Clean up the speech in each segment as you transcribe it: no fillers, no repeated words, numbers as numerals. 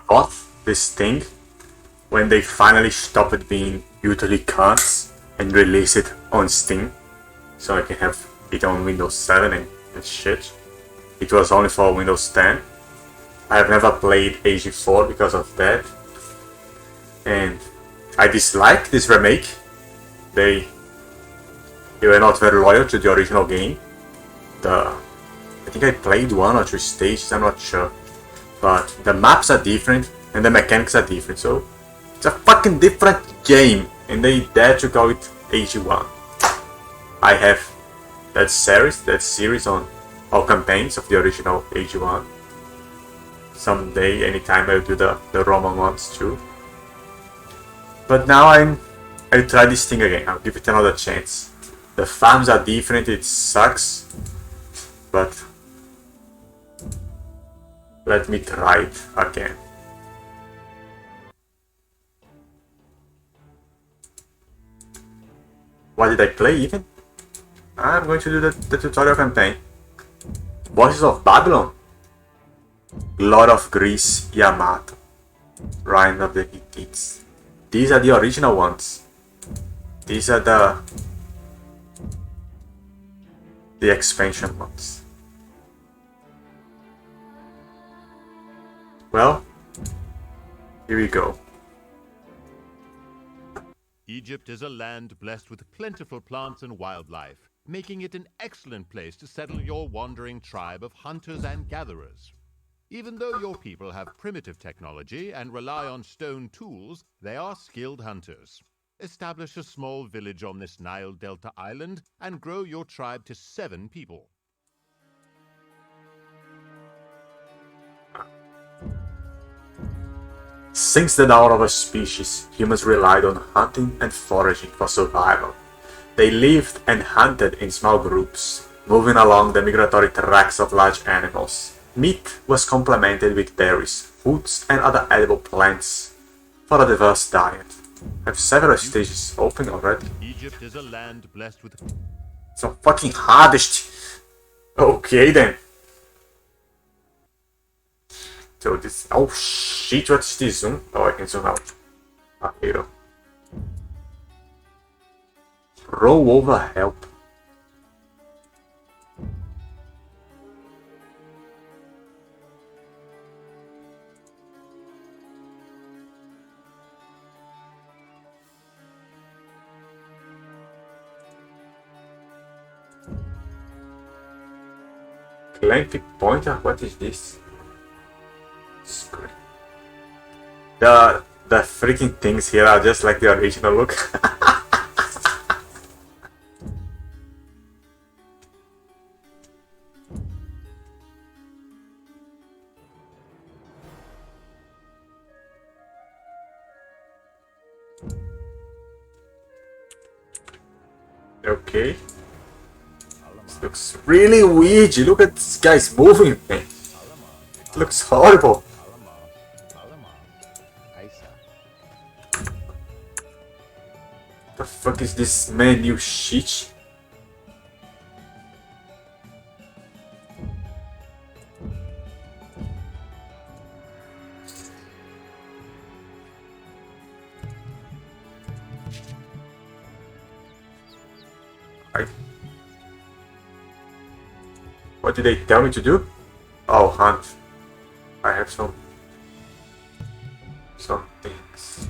bought this thing when they finally stopped being utility cards and released it on Steam, so I can have it on Windows 7 and shit. It was only for Windows 10. I have never played AG4 because of that, and I dislike this remake. They were not very loyal to the original game. I think I played 1 or 2 stages, I'm not sure, but the maps are different and the mechanics are different, so it's a fucking different game, and they dare to call it AG1. I have that series on all campaigns of the original AG1. Someday, anytime, I'll do the Roman ones too. But now I'll try this thing again. I'll give it another chance. The farms are different, it sucks, but let me try it again. What did I play even? I'm going to do the tutorial campaign. Bosses of Babylon, Lord of Greece, Yamato, Reign of the Hittites. These are the original ones. These are the expansion ones. Well, here we go. Egypt is a land blessed with plentiful plants and wildlife, making it an excellent place to settle your wandering tribe of hunters and gatherers. Even though your people have primitive technology and rely on stone tools, they are skilled hunters. Establish a small village on this Nile Delta island and grow your tribe to 7 people. Since the dawn of a species, humans relied on hunting and foraging for survival. They lived and hunted in small groups, moving along the migratory tracks of large animals. Meat was complemented with berries, fruits, and other edible plants for a diverse diet. I have several stages open already. Egypt is a land blessed with... So fucking hardest. Okay then. So this... Oh shit, what is this zoom? Oh, I can zoom out. Ah, hero. Roll over help. Lengthy pointer? What is this? Screw. The freaking things here are just like the original look. Okay. This looks really weird. Look at this guy's moving, man. It looks horrible. The fuck is this menu shit? What did they tell me to do? Oh, hunt. I have some things.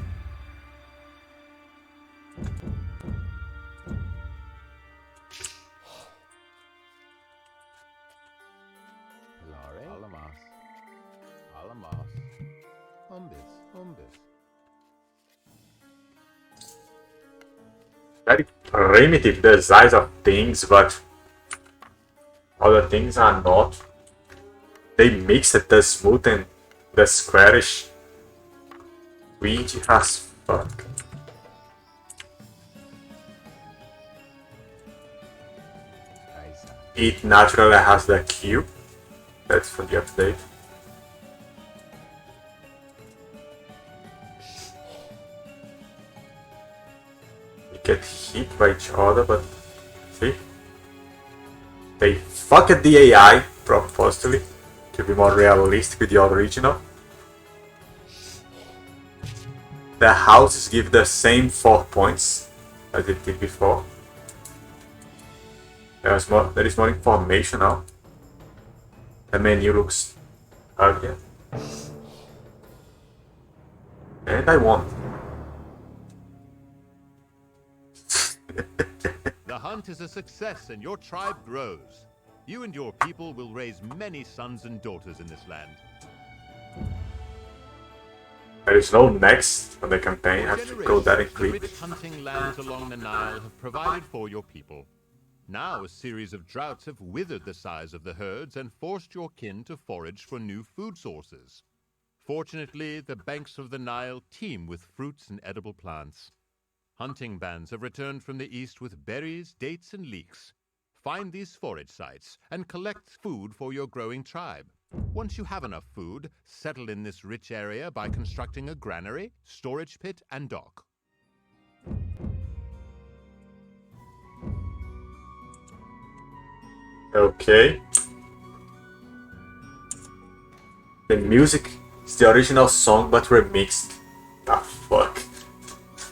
Very primitive the size of things, but other things are not. They mix it the smooth and the squarish. Weird as fuck. It naturally has the cube. That's for the update. We get hit by each other, but see? They fucked the AI purposely to be more realistic with the original. The houses give the same 4 points as it did before. There is more information now. The menu looks uglier. And I won. The hunt is a success and your tribe grows. You and your people will raise many sons and daughters in this land. There is no next on the campaign. I have to go there and The click. rich hunting lands along the Nile have provided for your people. Now a series of droughts have withered the size of the herds and forced your kin to forage for new food sources. Fortunately, the banks of the Nile teem with fruits and edible plants. Hunting bands have returned from the east with berries, dates, and leeks. Find these forage sites and collect food for your growing tribe. Once you have enough food, settle in this rich area by constructing a granary, storage pit, and dock. Okay. The music is the original song but remixed. Ah, fuck.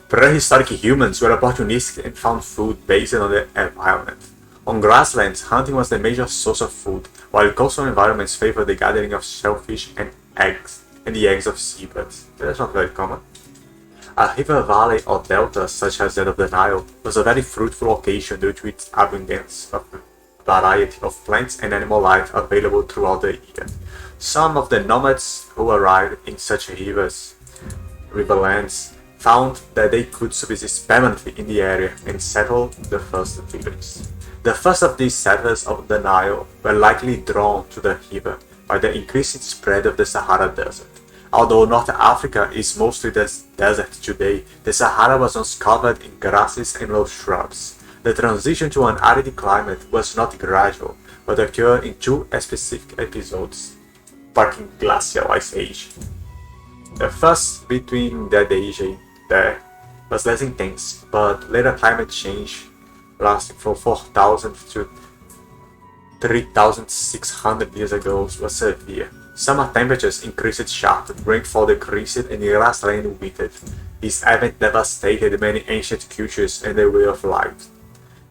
Prehistoric humans were opportunistic and found food based on the environment. On grasslands, hunting was the major source of food, while coastal environments favored the gathering of shellfish and eggs, and the eggs of seabirds. That's not very common. A river valley or delta, such as that of the Nile, was a very fruitful location due to its abundance of variety of plants and animal life available throughout the year. Some of the nomads who arrived in such riverlands, found that they could subsist permanently in the area and settled the first villages. The first of these settlers of the Nile were likely drawn to the river by the increasing spread of the Sahara Desert. Although North Africa is mostly desert today, the Sahara was once covered in grasses and low shrubs. The transition to an arid climate was not gradual, but occurred in two specific episodes, sparking glacial ice age. The first between the age there was less intense, but later climate change, lasting from 4,000 to 3,600 years ago, was severe. Summer temperatures increased sharply, rainfall decreased, and the grassland withered. This event devastated many ancient cultures and their way of life.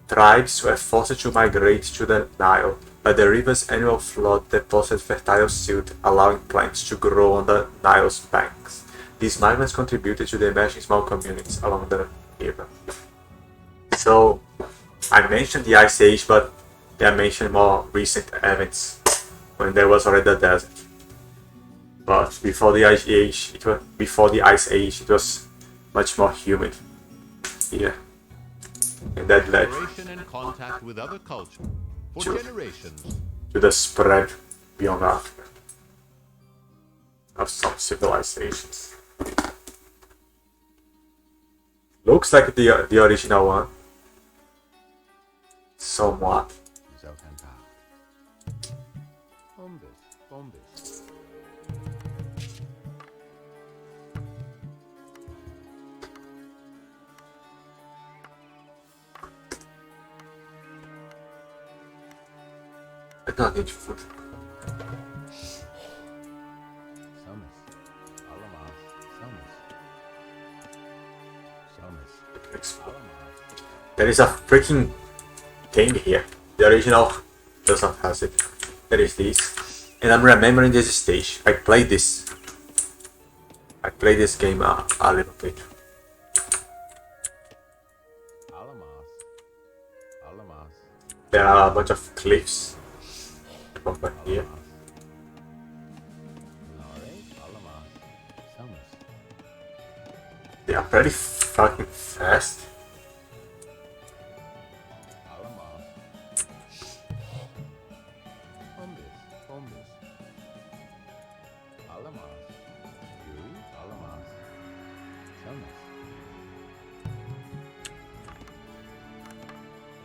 Tribes were forced to migrate to the Nile, but the river's annual flood deposited fertile silt, allowing plants to grow on the Nile's banks. These migrants contributed to the emerging small communities along the river. So, I mentioned the Ice Age, but I mentioned more recent events when there was already a desert. But before the Ice Age, it was much more humid here, and that led Exploration and contact with other cultures for generations. to the spread beyond Africa of some civilizations. Looks like the original one, somewhat. I don't need food. There is a freaking thing here. The original does not have it. There is this. And I'm remembering this stage. I played this game a little bit. There are a bunch of cliffs over here. They are pretty fucking fast.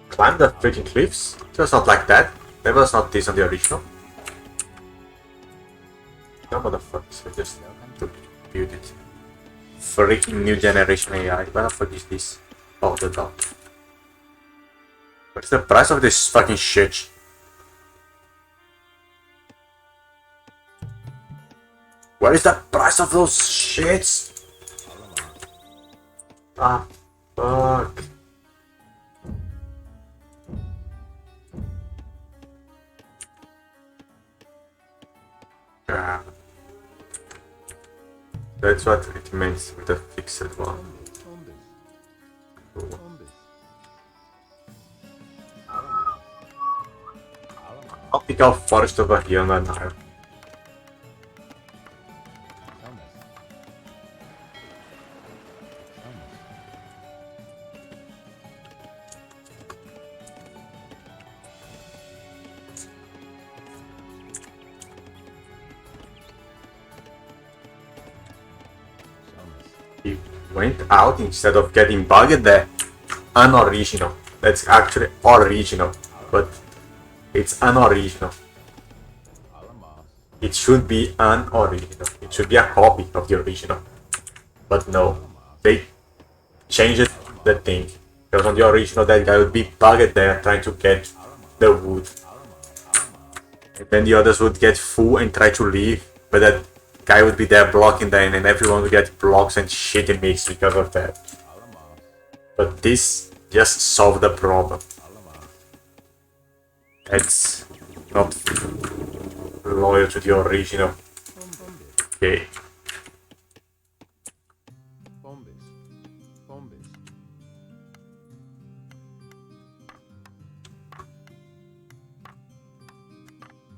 Climb the freaking cliffs? It was not like that. There was not this on the original. No motherfuckers, I just build it. Freaking new generation AI. What the fuck is this? Oh, the dog. What's the price of this fucking shit? What is the price of those shits? Ah, fuck. Ah, that's what it means with the fixed one. Tropical forest over here on the Nile. He went out instead of getting bugged there. Unoriginal. That's actually original, but it's unoriginal. It should be unoriginal. It should be a copy of the original. But no, they changed the thing. Because on the original, that guy would be bugged there trying to get the wood. And then the others would get full and try to leave, but that guy would be there blocking them, and everyone would get blocks and shit mixed because of that. But this just solved the problem. That's not loyal to the original. Okay.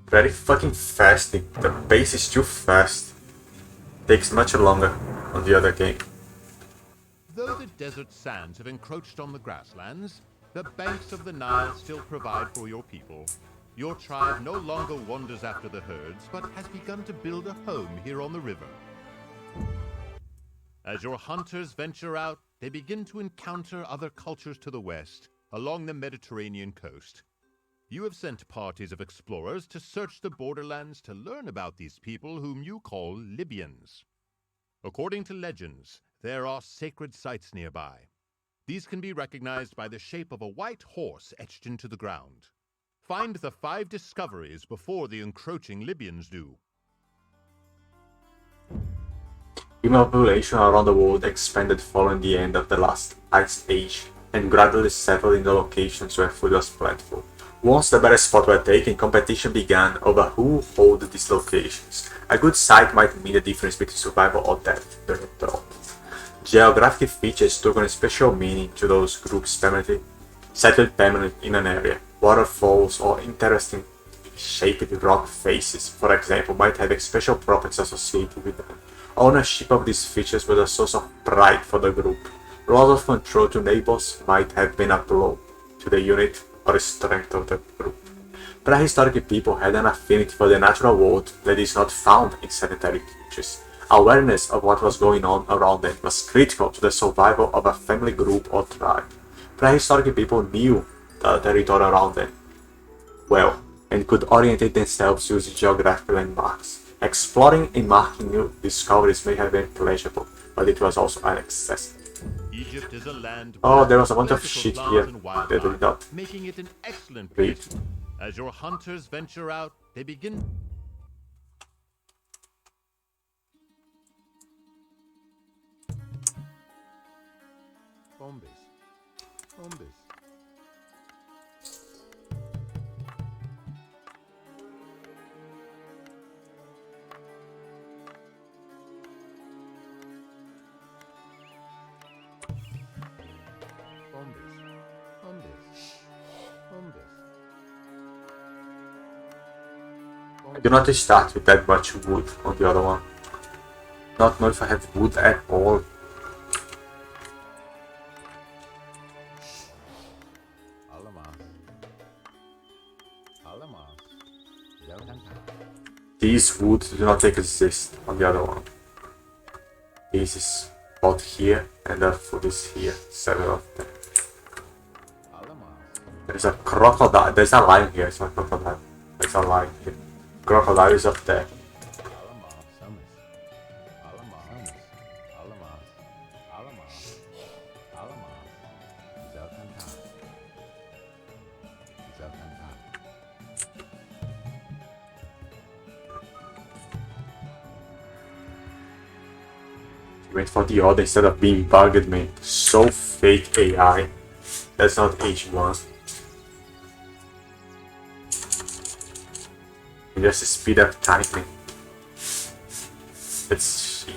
Very fucking fast. The pace is too fast. Takes much longer on the other game. Though the desert sands have encroached on the grasslands, the banks of the Nile still provide for your people. Your tribe no longer wanders after the herds, but has begun to build a home here on the river. As your hunters venture out, they begin to encounter other cultures to the west, along the Mediterranean coast. You have sent parties of explorers to search the borderlands to learn about these people whom you call Libyans. According to legends, there are sacred sites nearby. These can be recognized by the shape of a white horse etched into the ground. Find the 5 discoveries before the encroaching Libyans do. Human population around the world expanded following the end of the last ice age and gradually settled in the locations where food was plentiful. Once the better spots were taken, competition began over who hold these locations. A good site might mean the difference between survival or death during the drought. Geographic features took on a special meaning to those groups settled permanently in an area. Waterfalls or interesting shaped rock faces, for example, might have special properties associated with them. Ownership of these features was a source of pride for the group. Loss of control to neighbors might have been a blow to the unit or strength of the group. Prehistoric people had an affinity for the natural world that is not found in sedentary cultures. Awareness of what was going on around them was critical to the survival of a family group or tribe. Prehistoric people knew the territory around them well and could orientate themselves using geographic landmarks. Exploring and marking new discoveries may have been pleasurable, but it was also inaccessible. Egypt is a land there was a bunch of shit here that did not making it an excellent read. place. As your hunters venture out, they begin. Bombes. I do not start with that much wood on the other one. Not know if I have wood at all. These woods do not exist on the other one. This is both here and the food is here, several of them. There's a crocodile, there's a lion here, it's not a crocodile. There's a lion here. Crocodile is up there. He went for the order instead of being bugged, man. So fake AI. That's not H1. You just speed up time, man. That's shit.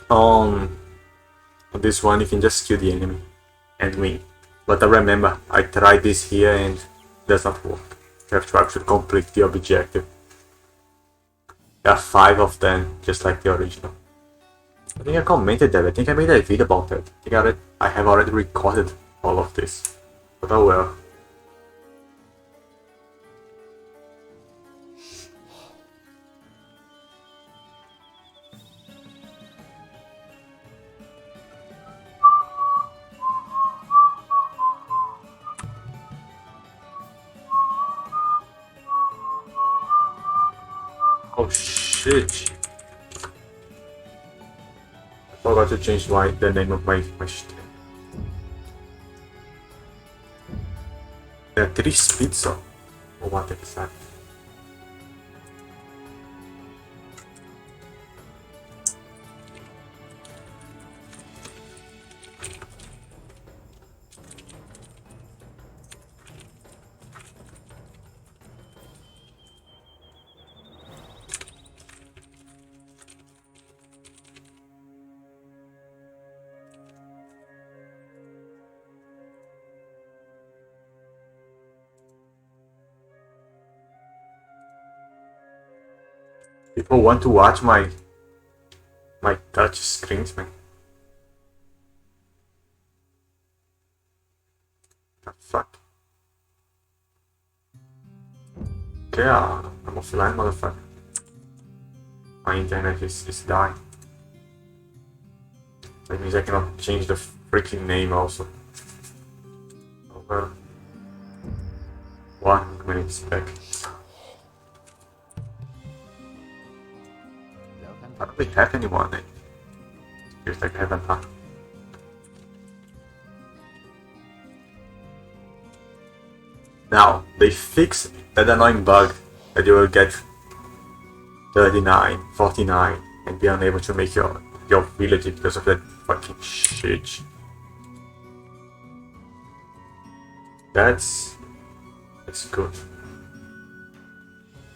On this one, you can just kill the enemy and win. But remember, I tried this here and it does not work. You have to actually complete the objective. There are 5 of them, just like the original. I think I commented that. I think I made a video about that. I have already recorded all of this. But oh well. Oh shit. I forgot to change the name of my stream. There are 3 speeds, so what exactly? People want to watch my touch screens, man. The fuck? Okay, I'm offline, motherfucker. My internet is dying. That means I cannot change the freaking name also. Over 1 minute back. I don't really have anyone. It feels like I haven't had. Now, they fix that annoying bug that you will get 39, 49 and be unable to make your village because of that fucking shit. That's good.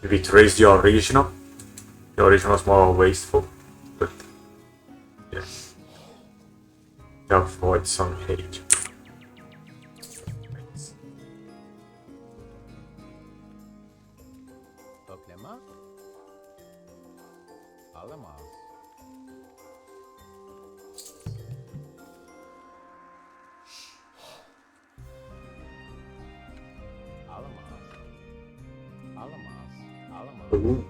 If it raised the original was more wasteful, but yes, to avoid some hate. Ooh.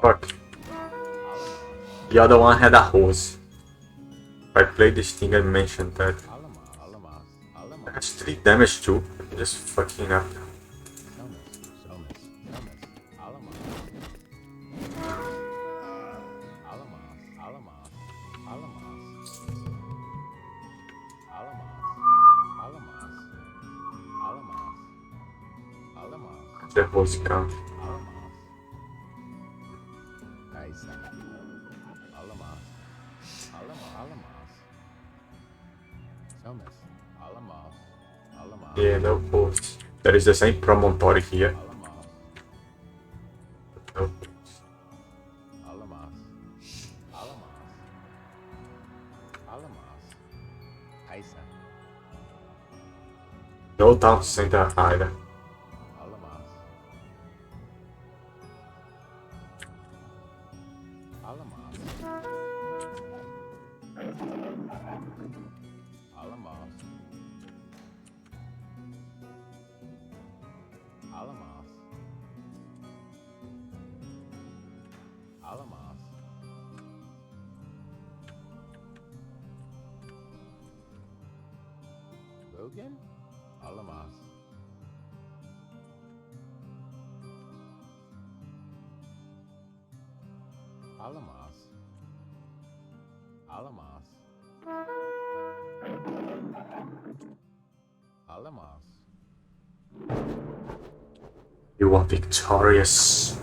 Fuck. The other one had a hose. If I played this thing, I mentioned that. That's 3 damage too. Just fucking up. The hose count. Yeah, no hose. There is the same promontory here. No hose. No town center either. You are victorious.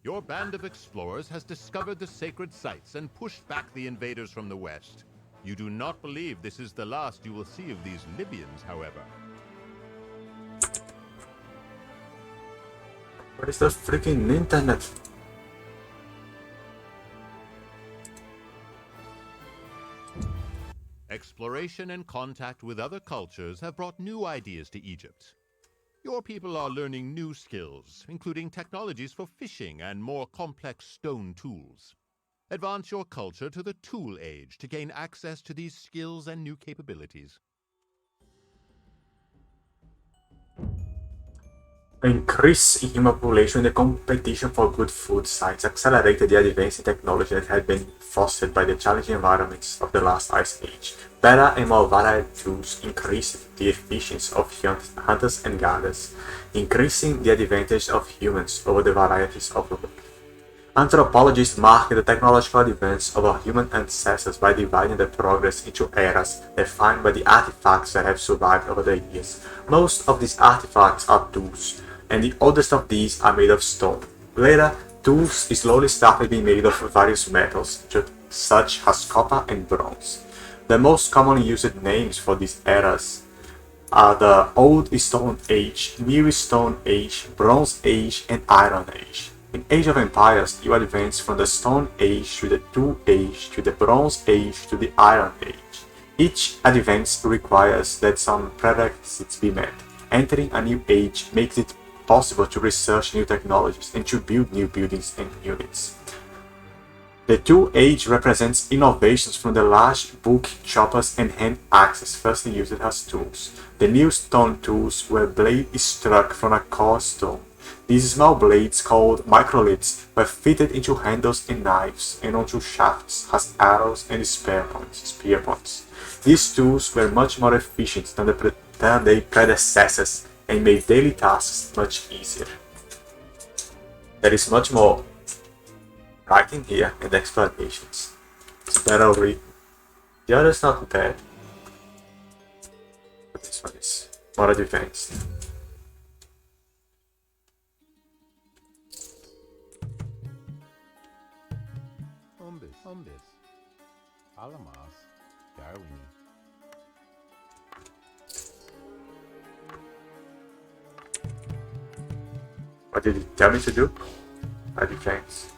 Your band of explorers has discovered the sacred sites and pushed back the invaders from the west. You do not believe this is the last you will see of these Libyans, however. What is the freaking internet? Exploration and contact with other cultures have brought new ideas to Egypt. Your people are learning new skills, including technologies for fishing and more complex stone tools. Advance your culture to the tool age to gain access to these skills and new capabilities. Increase in human population and the competition for good food sites accelerated the advance in technology that had been fostered by the challenging environments of the last ice age. Better and more varied tools increased the efficiency of hunters and gatherers, increasing the advantage of humans over the varieties of life. Anthropologists mark the technological advance of our human ancestors by dividing their progress into eras defined by the artifacts that have survived over the years. Most of these artifacts are tools, and the oldest of these are made of stone. Later, tools slowly started being made of various metals, such as copper and bronze. The most commonly used names for these eras are the Old Stone Age, New Stone Age, Bronze Age, and Iron Age. In Age of Empires, you advance from the Stone Age to the Tool Age to the Bronze Age to the Iron Age. Each advance requires that some prerequisites be met. Entering a new age makes it possible to research new technologies and to build new buildings and units. The Tool Age represents innovations from the large book choppers and hand axes first used as tools. The new stone tools were blades struck from a coarse stone. These small blades, called microliths, were fitted into handles and knives and onto shafts as arrows and spear points. These tools were much more efficient than their predecessors and made daily tasks much easier. There is much more writing here and explanations. It's better read. The other's not bad, but this one is more advanced. Umbis, Alamas, Darwini. What did it tell me to do? Advance.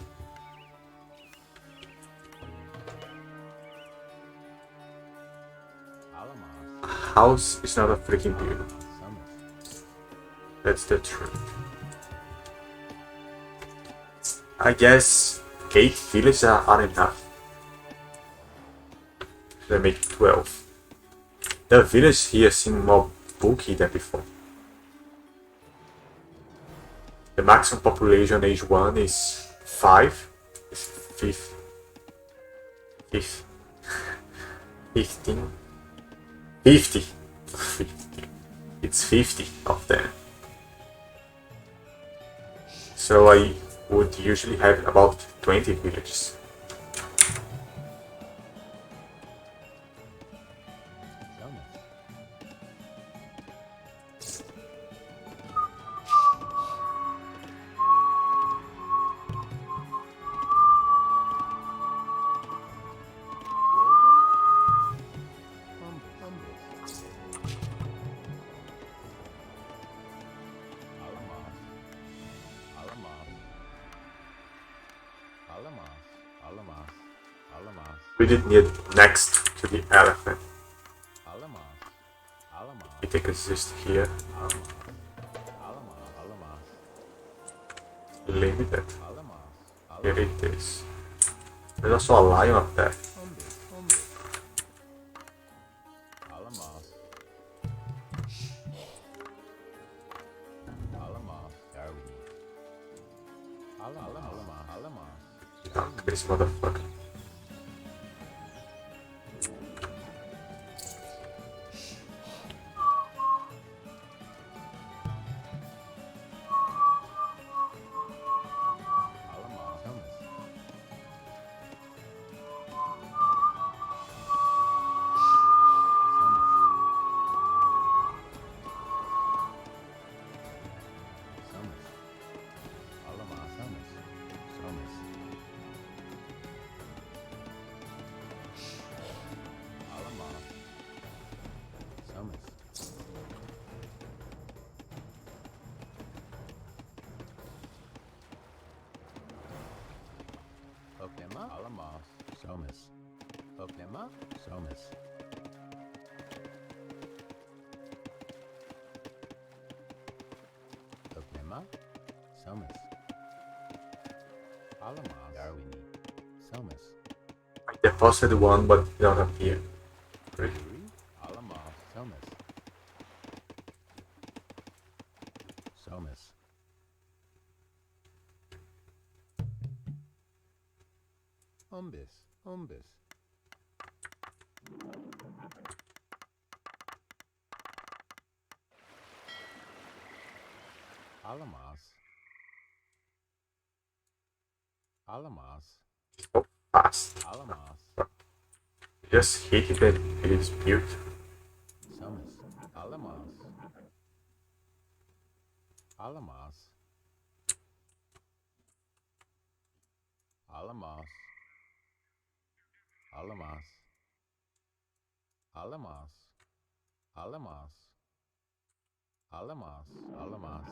A house is not a freaking building. That's the truth. I guess 8 villages are enough. They make 12. The villages here seem more bulky than before. The maximum population age 1 is 5. It's 5. 15. 50. 50. It's 50 of them. So I would usually have about 20 villages. We did need next to the elephant. It exists here. Limited. Here it is. There's also a lion up there. Fuck this motherfucker. Oklema? Somas. Oklema? Somas. Alamas. Darwini. Somas. I deposited one, but it don't appear. Yuri. Alamas. Somas. Somas. Umbis. Umbis. Alamas. Alamas. So fast. Alamas. Just hit it and it is built. Somas. Alamas. Alamas. Alamas. Alamas. Alamas. Alamas. Alamas. Alamas.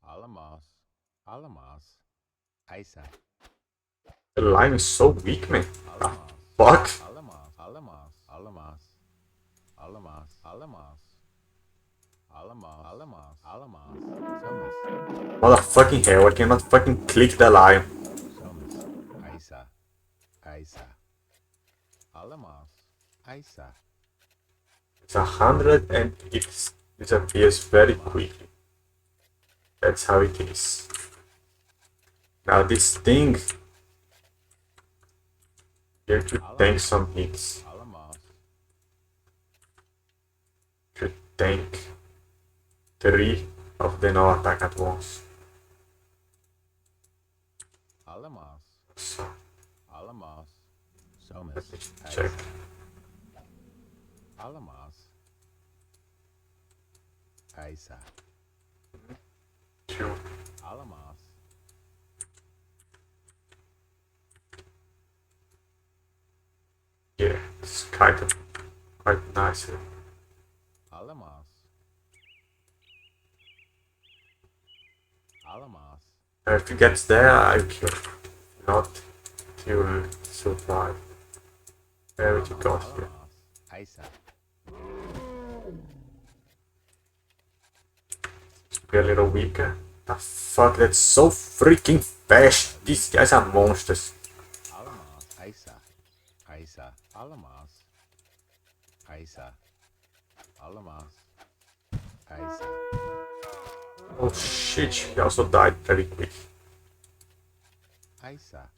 Alamas. Alamas. Isa. The line is so weak, man. Ah, Alamas. fuck. Alamas. Alamas. Alamas. Alamas. Alamas. Alamas. Alamas. Alamas. Somas. Motherfucking hell, I cannot fucking click the line. Somas. Isa. Isa. Alamas. Isa. It's 100 and it disappears very quickly. That's how it is. Now this thing here to tank some hits. Alamas. To tank 3 of the no attack at once. Alamas. So Alamas. Somas. let me check. Alamas. Isa. 2. Alamas. Yeah, it's quite nice. Alamas. Alamas. If it gets there, I kill. Not to survive. Where would you go here? Alamas. Isa. Be a little weaker. The fuck, that's so freaking fast. These guys are monsters. Alamas. Isa. Isa. Alamas. Isa. Alamas. Isa. Oh shit, he also died very quick. Isa.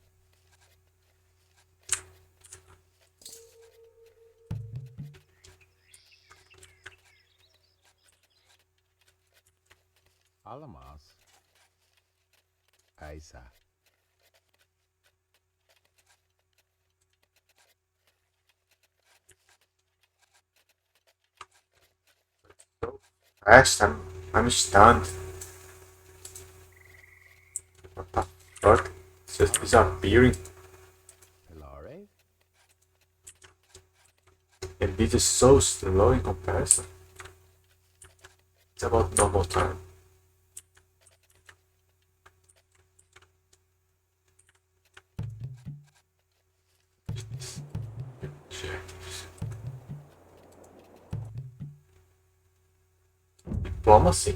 Alamas. Isa. Fast, I'm stunned. What the fuck? It's just disappearing. Pilare. And this is so slow in comparison. It's about normal time. Check. Diplomacy.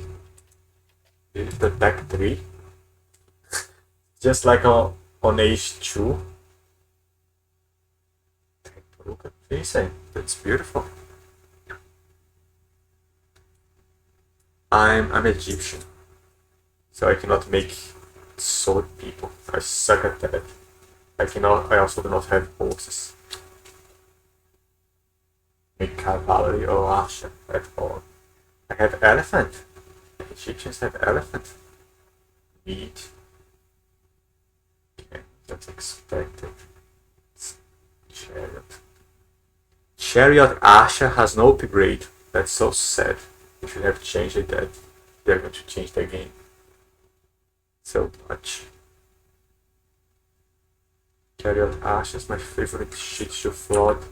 This is the deck 3. Just like on H2. Take a look at this, and that's beautiful. I'm Egyptian, so I cannot make sword people. I suck at that. I also do not have horses. Make cavalry or archer at all. I have elephant. The Egyptians have elephant. Meat. Okay, that's expected. It's chariot. Chariot archer has no upgrade. That's so sad. They should have changed it that they're going to change the game. So much. Chariot archer is my favorite shit to flood.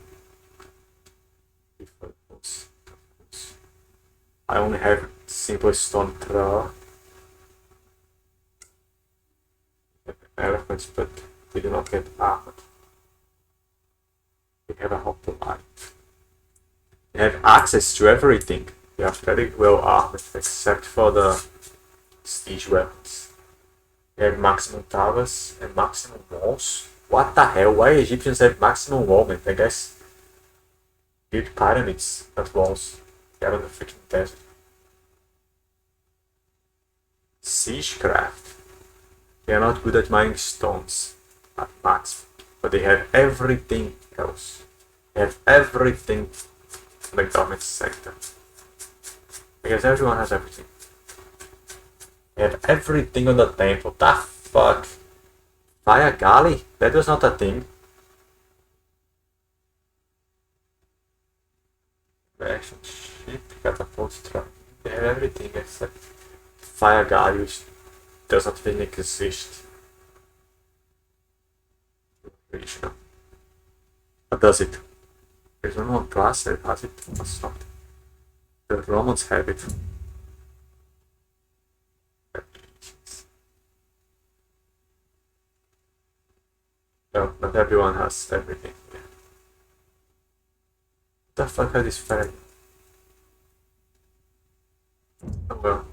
I only have simple stone throw. Elephants, but they do not get armored. They have access to everything. They are very well armed, except for the siege weapons. They have maximum towers and maximum walls. What the hell? Why Egyptians have maximum walls? I guess build pyramids, not walls. They are on the freaking desert. Siegecraft. They are not good at mining stones at max, but they have everything else. They have everything in the government sector. Because everyone has everything. They have everything on the temple. The fuck? Fire galley? That was not a thing. Action ship, catapult truck. They have everything except fire galley, which does not really exist. Original. What does it? There's only one class that has it or something. The Romans have it. No, not everyone has everything. Yeah. What the fuck are these fairy? Oh well.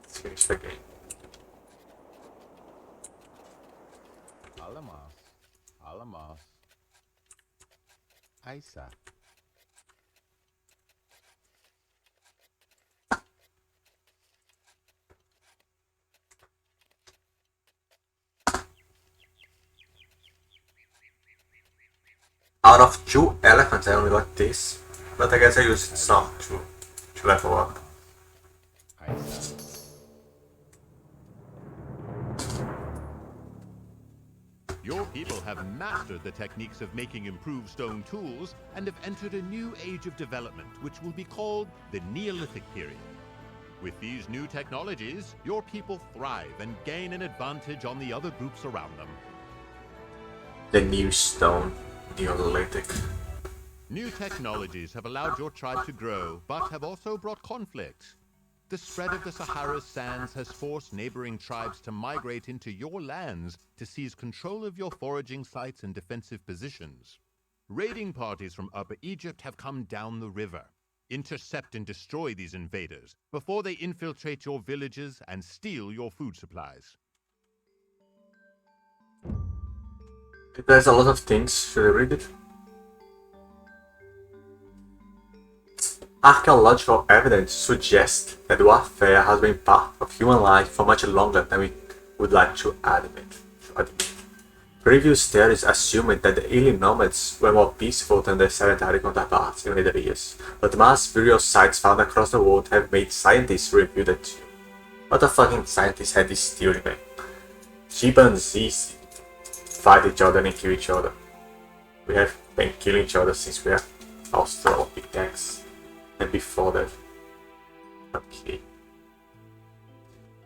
Let's finish the game. Alamos. Alamos. Isa. Out of 2 elephants I only got this, but I guess I used some to level up. Isa. Your people have mastered the techniques of making improved stone tools and have entered a new age of development, which will be called the Neolithic period. With these new technologies, your people thrive and gain an advantage on the other groups around them. The new stone, Neolithic. New technologies have allowed your tribe to grow, but have also brought conflict. The spread of the Sahara's sands has forced neighboring tribes to migrate into your lands to seize control of your foraging sites and defensive positions. Raiding parties from Upper Egypt have come down the river. Intercept and destroy these invaders before they infiltrate your villages and steal your food supplies. There's a lot of things. Should I read it? Archaeological evidence suggests that warfare has been part of human life for much longer than we would like to admit. Previous studies assumed that the alien nomads were more peaceful than their sedentary counterparts in later years, but mass burial sites found across the world have made scientists review that too. What the fucking scientists had this theory, man? Chimpanzees fight each other and kill each other. We have been killing each other since we are Australopithecus. And before that. Okay.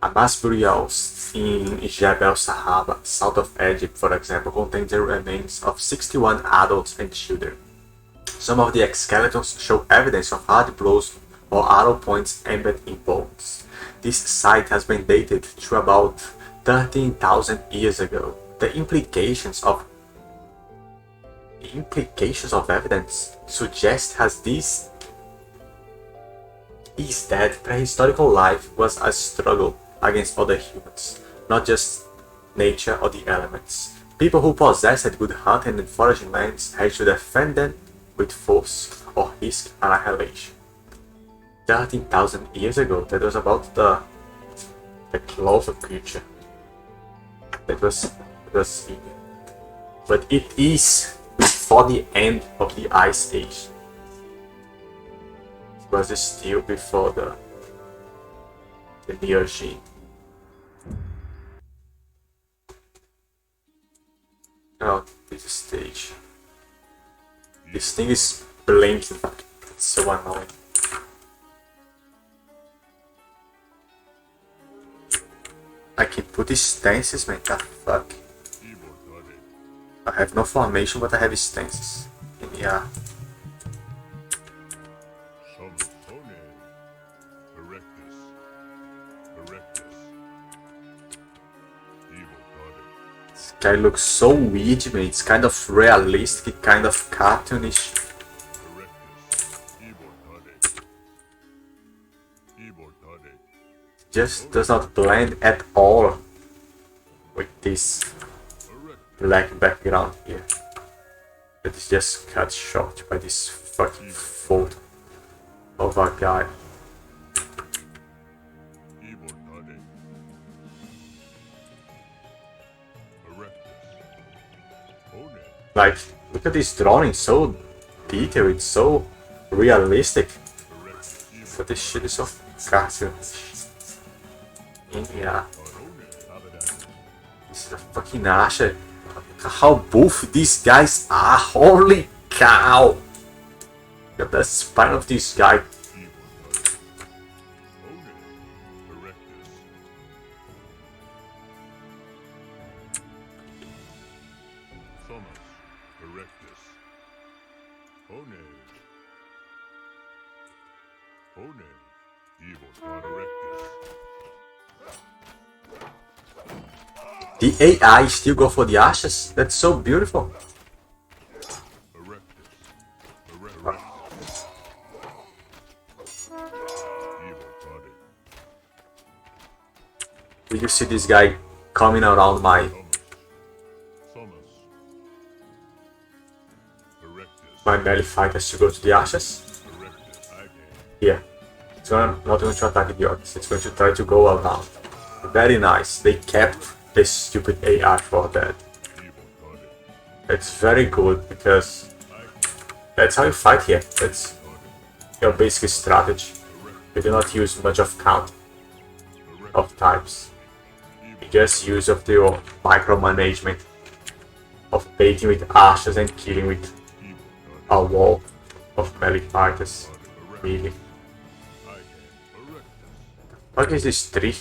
A mass burial in Jebel Sahaba, south of Egypt, for example, contains the remains of 61 adults and children. Some of the skeletons show evidence of hard blows or arrow points embedded in bones. This site has been dated to about 13,000 years ago. The implications of evidence suggest is that prehistorical life was a struggle against other humans, not just nature or the elements. People who possessed good hunting and foraging lands had to defend them with force or risk annihilation. 13,000 years ago, that was about the closer future. That was but it is before the end of the Ice Age. It was still before the Neogene. Oh, this stage. This thing is blinking. It's so annoying. I can put these stances, man. The fuck? I have no formation, but I have stances. And yeah. This guy looks so weird, man. It's kind of realistic, kind of cartoonish. just does not blend at all with this black background here. It is just cut short by this fucking photo of a guy. Like, look at this drawing, so detailed, it's so realistic. But this shit is so cartoonish. Yeah. This is a fucking Asher. Look at how buff these guys are, holy cow! Look at the spine of this guy. The AI still go for the ashes? That's so beautiful. Did you see this guy coming around my melee fighters to go to the ashes? Yeah. It's not going to attack the orcs, it's going to try to go around. Very nice, they kept the stupid AI for that. It's very good because that's how you fight here. That's your basic strategy. You do not use much of count of types. You just use of your micromanagement of baiting with ashes and killing with a wall of melee fighters. Really. What is this tree?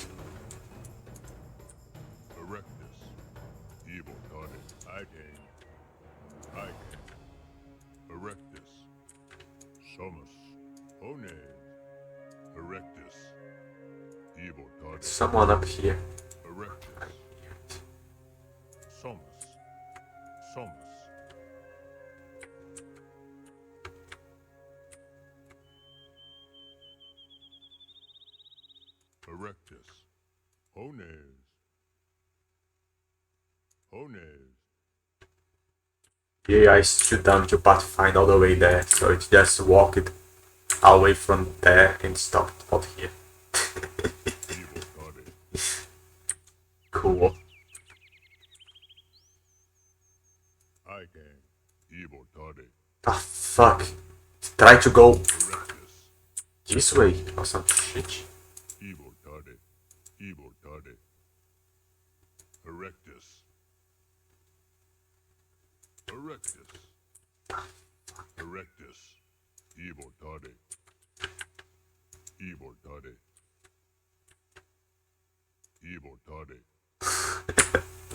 Someone up here. The AI is too dumb to pathfind all the way there, so it just walked away from there and stopped out here. Cool. Ah, fuck. Try to go this way or some shit.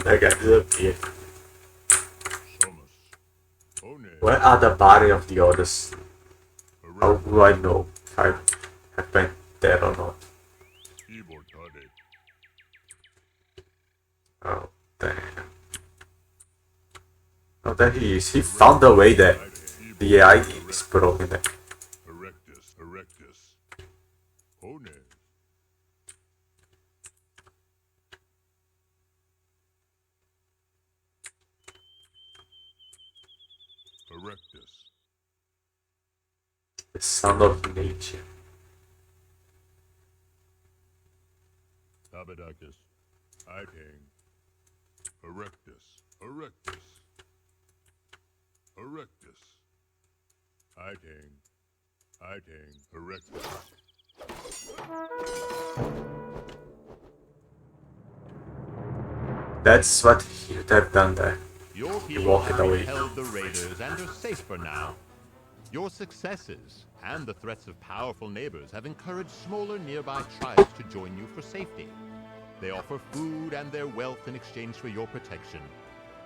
That guy disappeared. Where are the body of the others? How do I know if I have been there or not? Oh, damn. Oh, there he is. He found the way there. The AI is broken there. The sound of nature. Tabadakis, Iting, Erectus, Erectus, Erectus, Iting, Erectus. That's what he would have done there. Your He people walked have away. repelled the raiders and are safe for now. Your successes and the threats of powerful neighbors have encouraged smaller nearby tribes to join you for safety. They offer food and their wealth in exchange for your protection.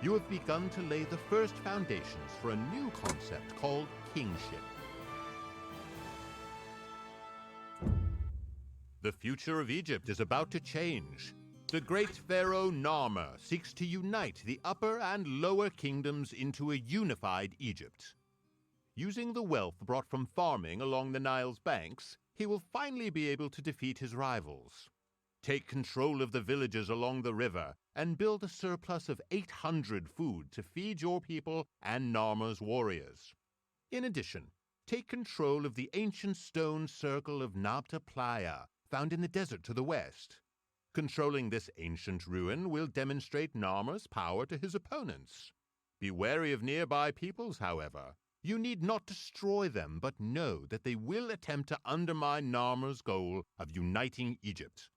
You have begun to lay the first foundations for a new concept called kingship. The future of Egypt is about to change. The great pharaoh Narmer seeks to unite the upper and lower kingdoms into a unified Egypt. Using the wealth brought from farming along the Nile's banks, he will finally be able to defeat his rivals. Take control of the villages along the river and build a surplus of 800 food to feed your people and Narmer's warriors. In addition, take control of the ancient stone circle of Nabta Playa, found in the desert to the west. Controlling this ancient ruin will demonstrate Narmer's power to his opponents. Be wary of nearby peoples, however. You need not destroy them, but know that they will attempt to undermine Narmer's goal of uniting Egypt.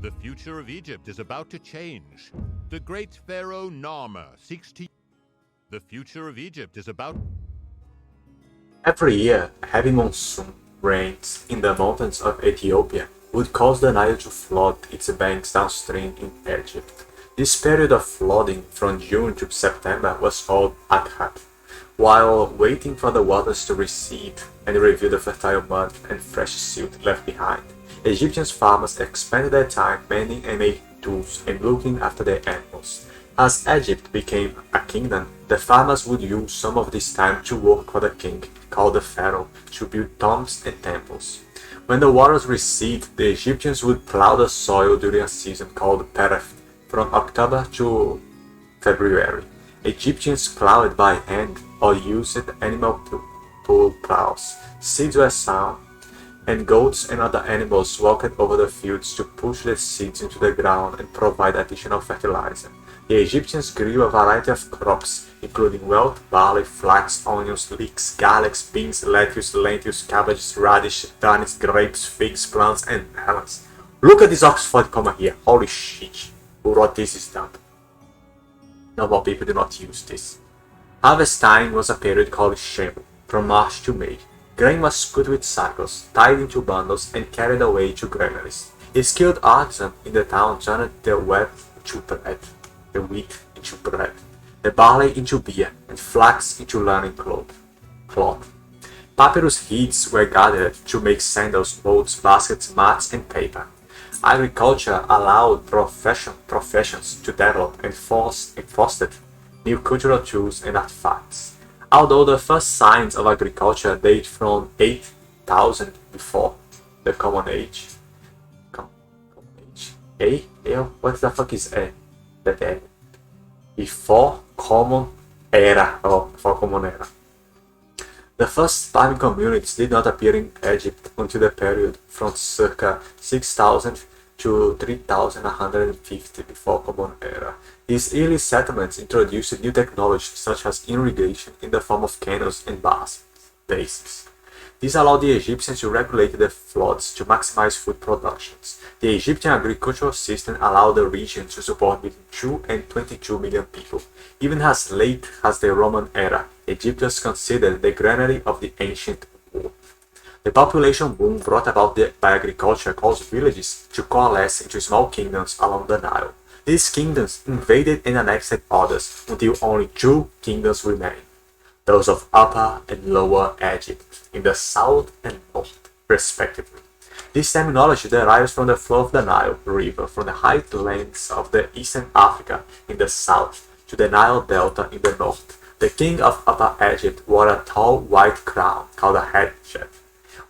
The future of Egypt is about to change. The great pharaoh Narmer seeks to... The future of Egypt is about... Every year, a heavy monsoon rains in the mountains of Ethiopia would cause the Nile to flood its banks downstream in Egypt. This period of flooding from June to September was called Adhat. While waiting for the waters to recede and reveal the fertile mud and fresh silt left behind, Egyptian farmers expended their time mending and making tools and looking after their animals. As Egypt became a kingdom, the farmers would use some of this time to work for the king, called the pharaoh, to build tombs and temples. When the waters recede, the Egyptians would plow the soil during a season called Pereth, from October to February. Egyptians plowed by hand or used animal pull plows. Seeds were sown, and goats and other animals walked over the fields to push the seeds into the ground and provide additional fertilizer. The Egyptians grew a variety of crops, including wheat, barley, flax, onions, leeks, garlics, beans, lettuce, lentils, cabbages, radish, turnips, grapes, figs, plums, and melons. Look at this Oxford comma here. Holy shit. Who wrote this is dumb. Normal people do not use this. Harvest time was a period called Shem, from March to May. Grain was cut with cycles, tied into bundles, and carried away to granaries. A skilled artisan in the town turned the wheat into bread, the barley into beer, and flax into linen cloth. Papyrus heads were gathered to make sandals, molds, baskets, mats, and paper. Agriculture allowed professions to develop and fostered new cultural tools and artifacts. Although the first signs of agriculture date from 8000 before the Common Age. What the fuck is A? That A? Before Common Era. Before Common Era. The first farming communities did not appear in Egypt until the period from circa 6000 to 3150 before Common Era. These early settlements introduced new technologies such as irrigation in the form of canals and basins. This allowed the Egyptians to regulate the floods to maximize food productions. The Egyptian agricultural system allowed the region to support between 2 and 22 million people. Even as late as the Roman era, Egypt was considered the granary of the ancient world. The population boom brought about by agriculture caused villages to coalesce into small kingdoms along the Nile. These kingdoms invaded and annexed others until only two kingdoms remained, those of Upper and Lower Egypt, in the south and north, respectively. This terminology derives from the flow of the Nile River from the highlands of the Eastern Africa in the south to the Nile Delta in the north. The king of Upper Egypt wore a tall white crown called a headset,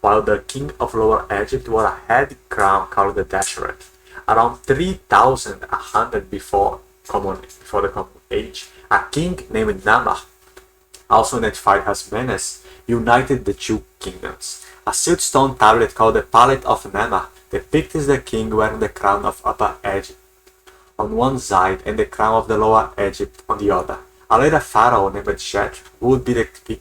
while the king of Lower Egypt wore a head crown called the dasheret. Around 3100 before the Common Age, a king named Namar, also identified as Menes, united the two kingdoms. A siltstone tablet called the Palette of Namar depicts the king wearing the crown of Upper Egypt on one side and the crown of the Lower Egypt on the other. A later pharaoh named Shet would be depicted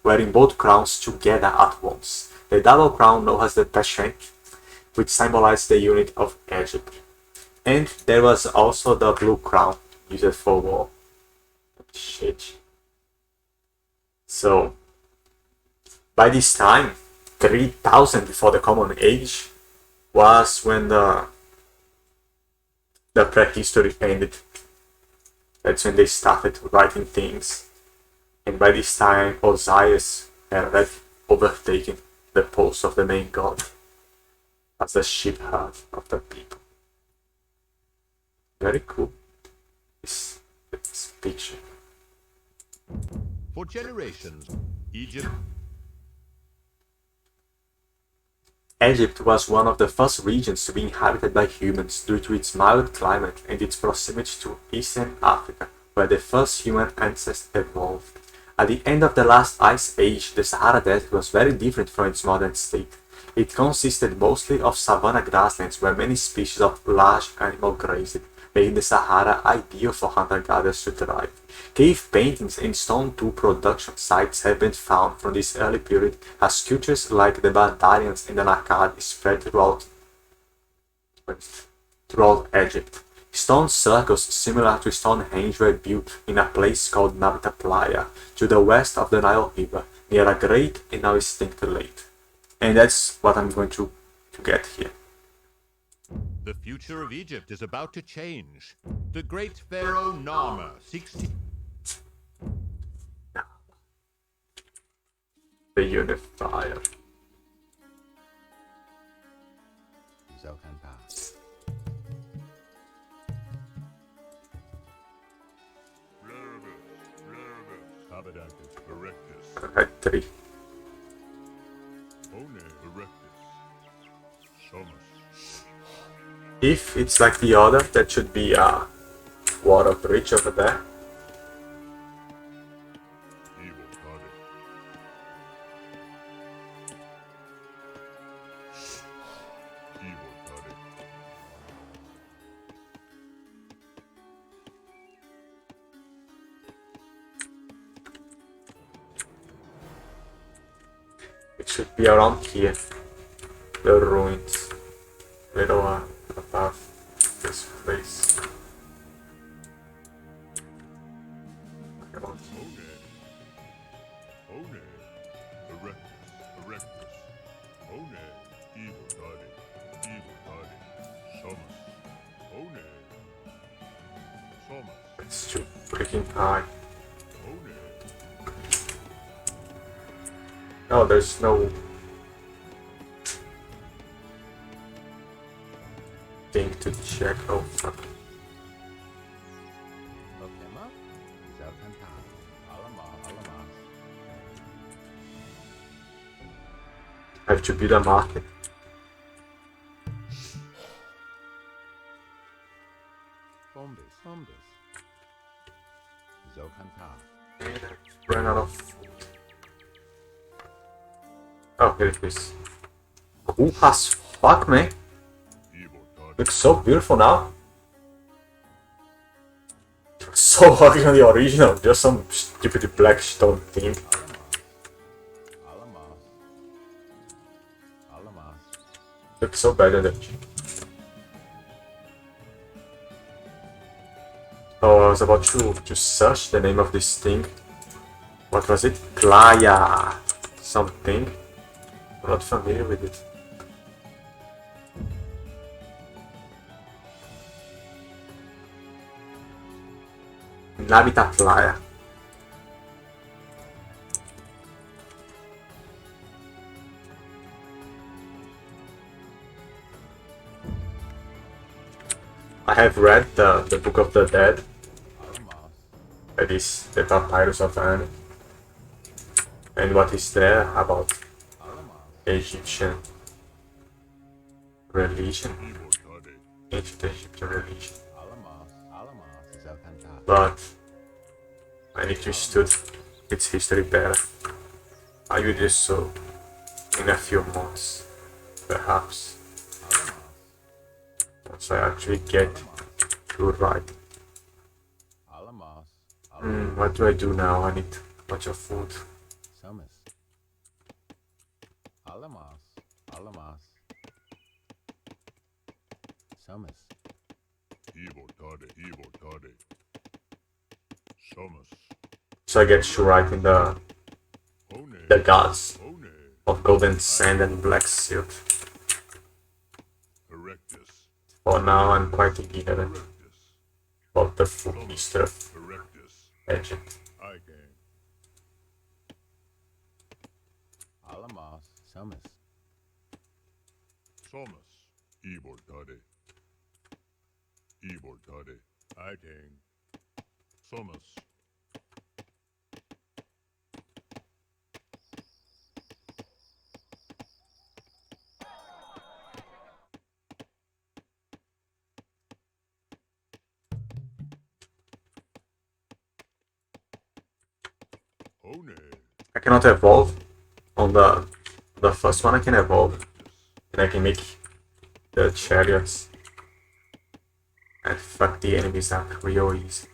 wearing both crowns together at once. The double crown known as the Peshen, which symbolized the unity of Egypt. And there was also the blue crown used for war. Shit. So, by this time, 3000 before the Common Age, was when the prehistory ended. That's when they started writing things. And by this time, Osiris had already overtaken the post of the main god as the shepherd of the people. Very cool. This picture. For generations, Egypt... Egypt was one of the first regions to be inhabited by humans due to its mild climate and its proximity to Eastern Africa, where the first human ancestors evolved. At the end of the last ice age, the Sahara Desert was very different from its modern state. It consisted mostly of savanna grasslands where many species of large animals grazed, making the Sahara ideal for hunter-gatherers to thrive. Cave paintings and stone tool production sites have been found from this early period as cultures like the Barbarians and the Akkad spread throughout Egypt. Stone circles similar to Stonehenge were built in a place called Nabta Playa, to the west of the Nile River, near a great and now extinct lake. And that's what I'm going to get here. The future of Egypt is about to change. The great pharaoh Narmer seeks to... The Unifier. I had 3. If it's like the other, that should be a water bridge over there. It should be around here. The ruins. Little above this place. It's too freaking high. Oh, there's no thing to check. Oh, fuck. I have to build a market. Ran out of food. Oh, here it is. Cool as fuck, man. Looks so beautiful now. So ugly on the original, just some stupid black stone thing. Looks so bad on it. Oh, I was about to search the name of this thing. What was it? Playa something. I'm not familiar with it. Nabita Playa. I have read the Book of the Dead. That is the Papyrus of Anne. And what is there about Egyptian religion, ancient Egyptian religion. But I need to study its history better. I will do so in a few months, perhaps. Once I actually get to write. What do I do now? I need a bunch of food. So I get to write in the gods of golden sand and black silt. For now I'm quite ignorant about the full history of Egypt. I cannot evolve. On the first one I can evolve. And I can make the chariots. And fuck the enemies up real easy.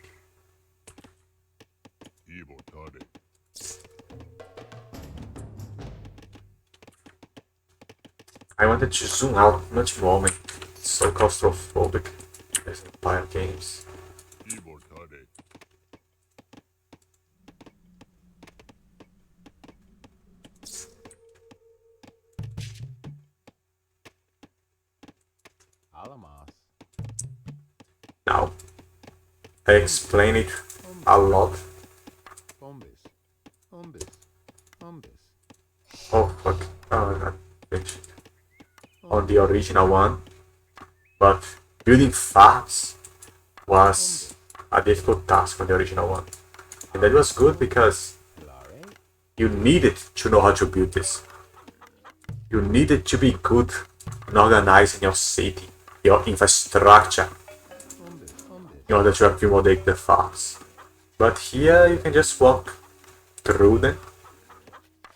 I wanted to zoom out much more, man. It's so claustrophobic. There's Empire games. Alamos. Now, I explain it a lot. Bombis. Bombis. Bombis. Oh fuck. Oh, that bitch. On the original one. But building farms was a difficult task on the original one. And that was good because you needed to know how to build this. You needed to be good in organizing your city, your infrastructure, in order to accommodate the farms. But here you can just walk through them,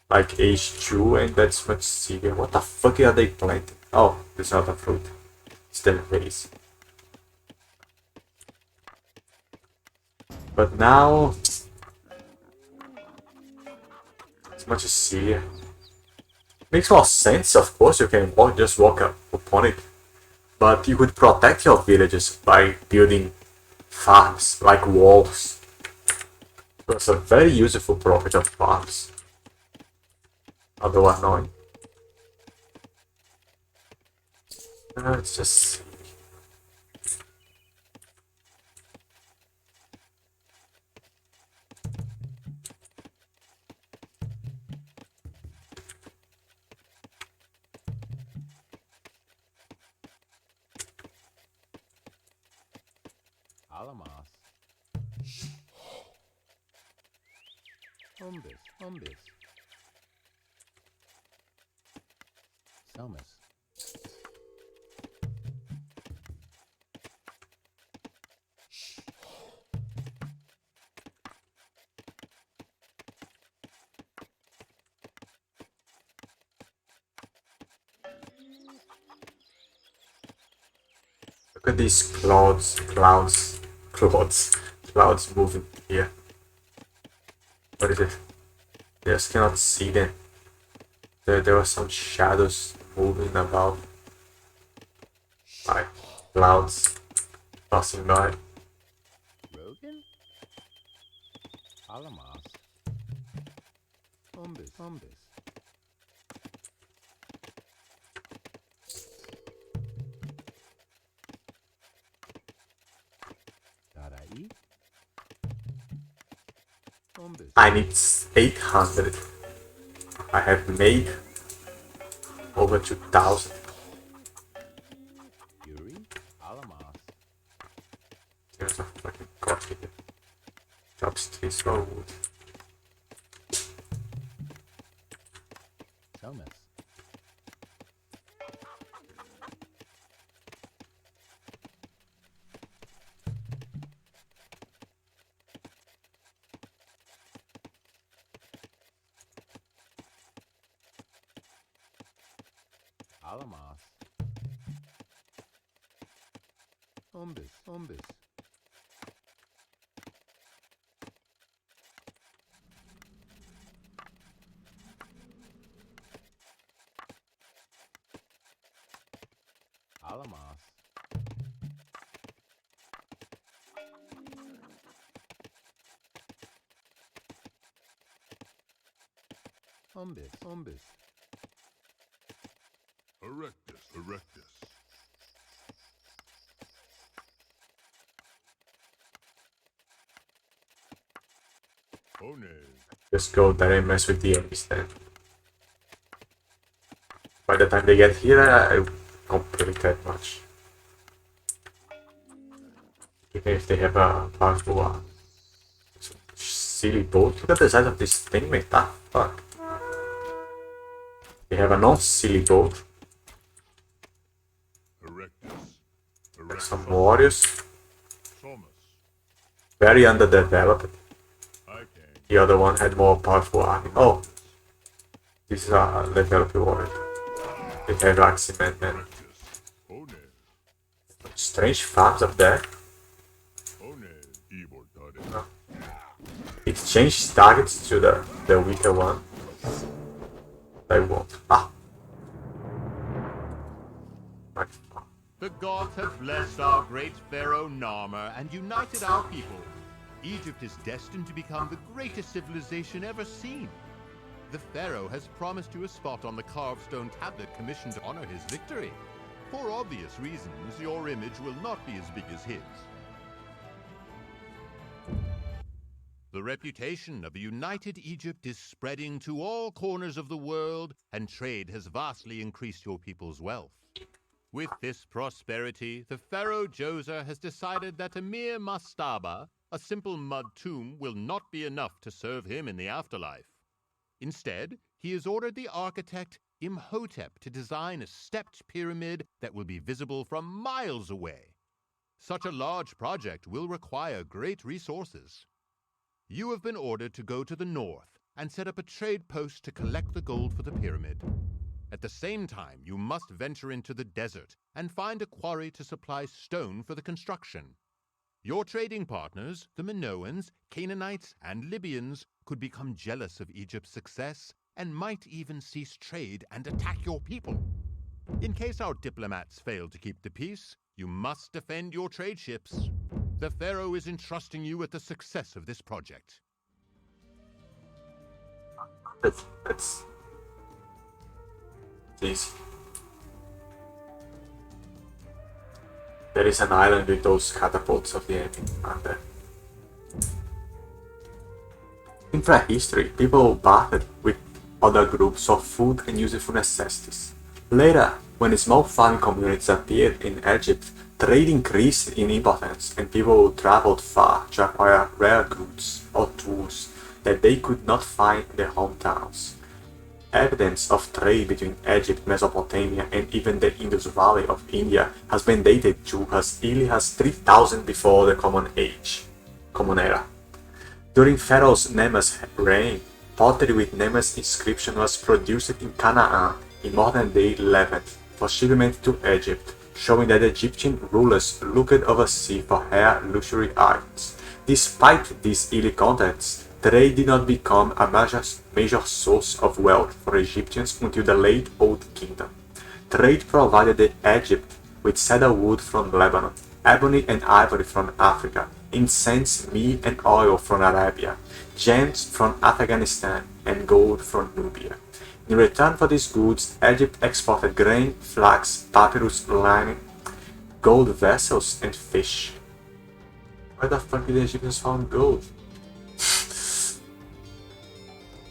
like H2, and that's much easier. What the fuck are they planting? Oh, it's not a fruit. It's the vase. But now it's much easier. Makes more sense, of course, you can just walk up upon it. But you could protect your villages by building farms, like walls. That's a very useful property of farms. Although annoying. Let's just see. Alamos. Bombis. Bombis. Selmas. Look at these clouds moving here. What is it? I just cannot see them. There are some shadows moving about. Like clouds passing by. Rogan? Alamos. Bombis. Bombis. Darai? Bombis. I need 800. I have made over 2000. Yuri? Alamos. There's a fucking coffee here. Drops 3 slow wood. Selmas. Alamos. Bombis. Bombis. Alamos. Bombis. Bombis. Erectus, erectus. Oh no. Just go there and mess with the enemies then. By the time they get here, I complete that much. Even if they have a powerful silly boat. Look at the size of this thing, mate. Ah, fuck. They have a non-silly boat. Erectus. There's some warriors. Somus. Very underdeveloped. I can. The other one had more powerful army. Oh, this is a developer world. They have Ascent and strange farms up there. Oh. It changed targets to the weaker one. I won't. Ah! The gods have blessed our great pharaoh Narmer and united our people. Egypt is destined to become the greatest civilization ever seen. The pharaoh has promised you a spot on the carved stone tablet commissioned to honor his victory. For obvious reasons, your image will not be as big as his. The reputation of a united Egypt is spreading to all corners of the world, and trade has vastly increased your people's wealth. With this prosperity, the pharaoh Djoser has decided that a mere mastaba, a simple mud tomb, will not be enough to serve him in the afterlife. Instead, he has ordered the architect Imhotep to design a stepped pyramid that will be visible from miles away. Such a large project will require great resources. You have been ordered to go to the north and set up a trade post to collect the gold for the pyramid. At the same time, you must venture into the desert and find a quarry to supply stone for the construction. Your trading partners, the Minoans, Canaanites, and Libyans, could become jealous of Egypt's success and might even cease trade and attack your people. In case our diplomats fail to keep the peace, you must defend your trade ships. The pharaoh is entrusting you with the success of this project. That's easy. There is an island with those catapults of the enemy, aren't there? In prehistory, people battled with other groups for food and useful necessities. Later, when small farming communities appeared in Egypt, trade increased in importance and people traveled far to acquire rare goods or tools that they could not find in their hometowns. Evidence of trade between Egypt, Mesopotamia, and even the Indus Valley of India has been dated to as early as 3000 before the Common Era. During Pharaoh Nemes' reign, pottery with Nemes' inscription was produced in Canaan in modern-day Levant for shipment to Egypt, showing that Egyptian rulers looked overseas for rare luxury items. Despite these early contacts, trade did not become a major source of wealth for Egyptians until the late Old Kingdom. Trade provided Egypt with cedar wood from Lebanon, ebony and ivory from Africa, incense, meat and oil from Arabia, gems from Afghanistan, and gold from Nubia. In return for these goods, Egypt exported grain, flax, papyrus, lining, gold vessels, and fish. Where the fuck did the Egyptians find gold?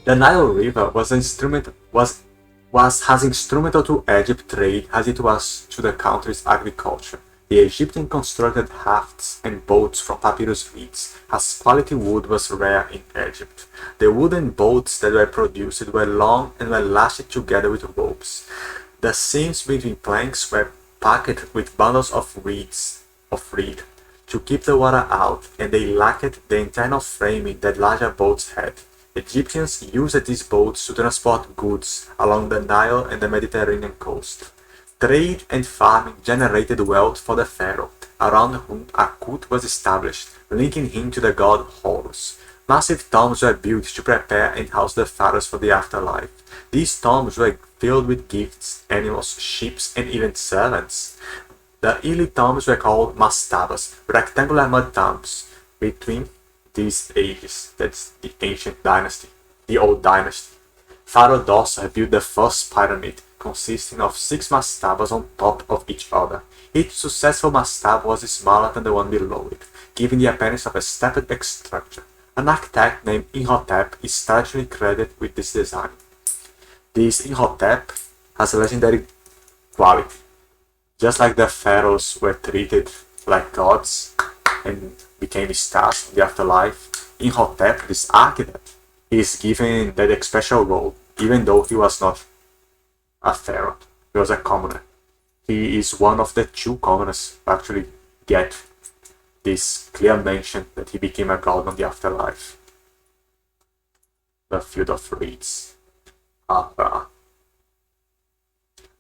The Nile River was as instrumental to Egypt trade as it was to the country's agriculture. The Egyptians constructed rafts and boats from papyrus reeds, as quality wood was rare in Egypt. The wooden boats that were produced were long and were lashed together with ropes. The seams between planks were packed with bundles of reed to keep the water out, and they lacked the internal framing that larger boats had. Egyptians used these boats to transport goods along the Nile and the Mediterranean coast. Trade and farming generated wealth for the pharaoh, around whom a cult was established, linking him to the god Horus. Massive tombs were built to prepare and house the pharaohs for the afterlife. These tombs were filled with gifts, animals, ships, and even servants. The early tombs were called mastabas, rectangular mud tombs. Between these ages, that's the ancient dynasty, the old dynasty, Pharaoh Dosser built the first pyramid, consisting of 6 mastabas on top of each other. Each successful mastaba was smaller than the one below it, giving the appearance of a stepped structure. An architect named Imhotep is traditionally credited with this design. This Imhotep has a legendary quality. Just like the pharaohs were treated like gods and became stars in the afterlife, Imhotep, this architect, is given that special role, even though he was not a pharaoh. He was a commoner. He is one of the 2 commoners who actually get this clear mention that he became a god on the afterlife. the field of reeds.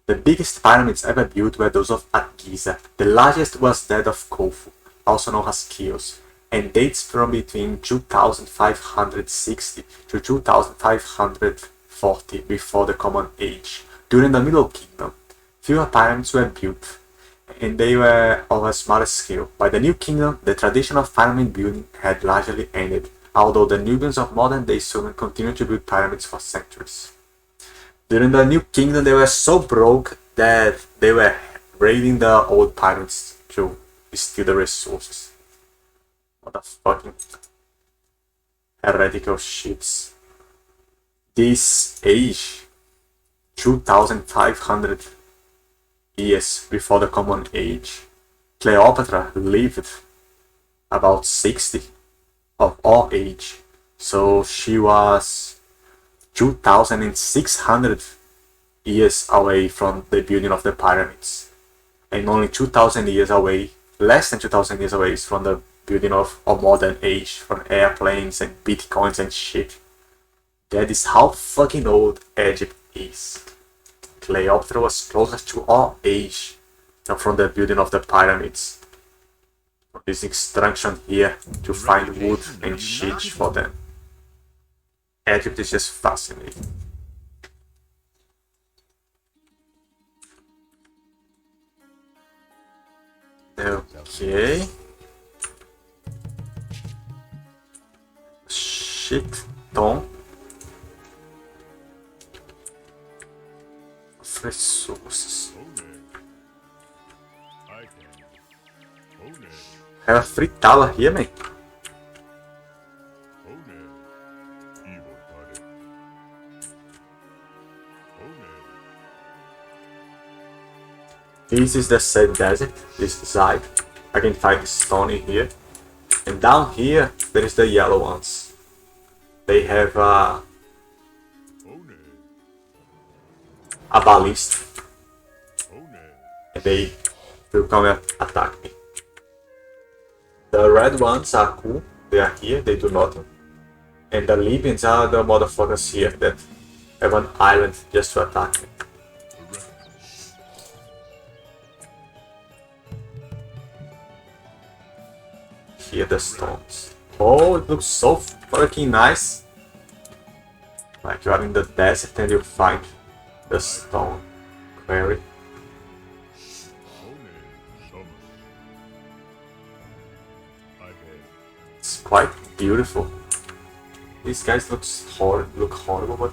The biggest pyramids ever built were those of at Giza. The largest was that of Khufu, also known as Chios, and dates from between 2560 to 2540 before the Common Age. During the Middle Kingdom, fewer pyramids were built, and they were of a smaller scale. By the New Kingdom, the tradition of pyramid building had largely ended, although the Nubians of modern-day Sumer continued to build pyramids for centuries. During the New Kingdom, they were so broke that they were raiding the old pyramids to steal the resources. What a fucking heretical shits. This age, 2500 years before the Common Age, Cleopatra lived about 60 of our age, so she was 2600 years away from the building of the pyramids, and only 2000 years away, less than 2000 years away from the building of a modern age, from airplanes and bitcoins and shit. That is how fucking old Egypt is. Cleopatra was closer to our age than from the building of the pyramids. This extraction here to find wood and shit for them. Egypt is just fascinating. Okay. Shit ton of resources. I have a free tower here, man. This is the said desert, this side. I can find the stone in here. And down here, there is the yellow ones. They have a ballista. And they will come and attack me. The red ones are cool. They are here, they do nothing. And the Libyans are the motherfuckers here that have an island just to attack me. Here the stones. Oh, it looks so fucking nice. Like you are in the desert and you find the stone quarry. It's quite beautiful. These guys look horrible, but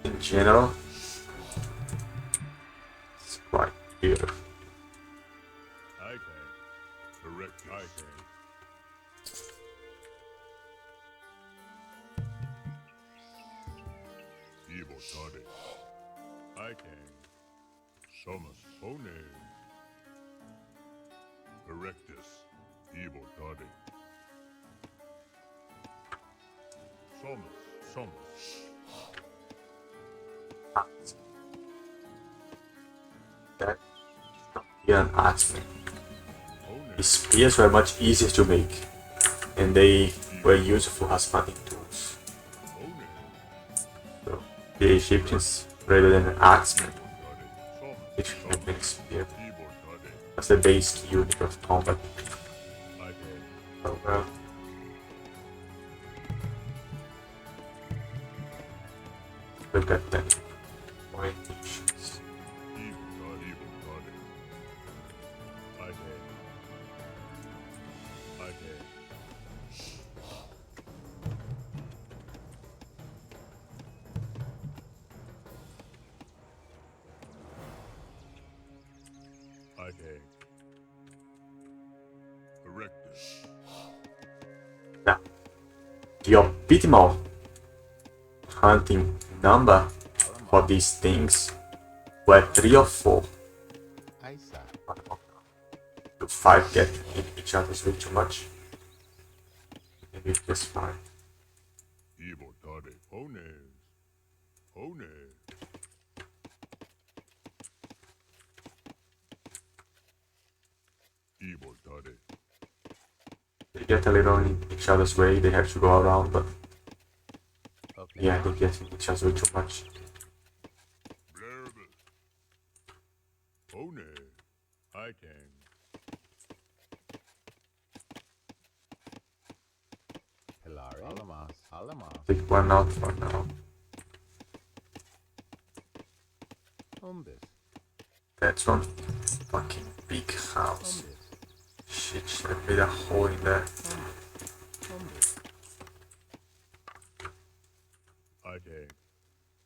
in general, it's quite beautiful. That yeah, an axeman. The spears were much easier to make, and they were useful as fighting tools. So the Egyptians, rather than an axeman, which can make spear. That's the base unit of combat. Oh well. Look at them. White nations. Now, the optimal hunting number for these things were 3 or 4. To 5 get in each other's way too much. Maybe it's just 5. get a little in each other's way. They have to go around, but Okay. yeah, they get in each other's way too much. Oh no, I can. Hilari. Alamas. Alamas. Take one out for now. Umbis. That's one fucking big house. Umbis. Shit, should have made a hole in there. Umbis. I can.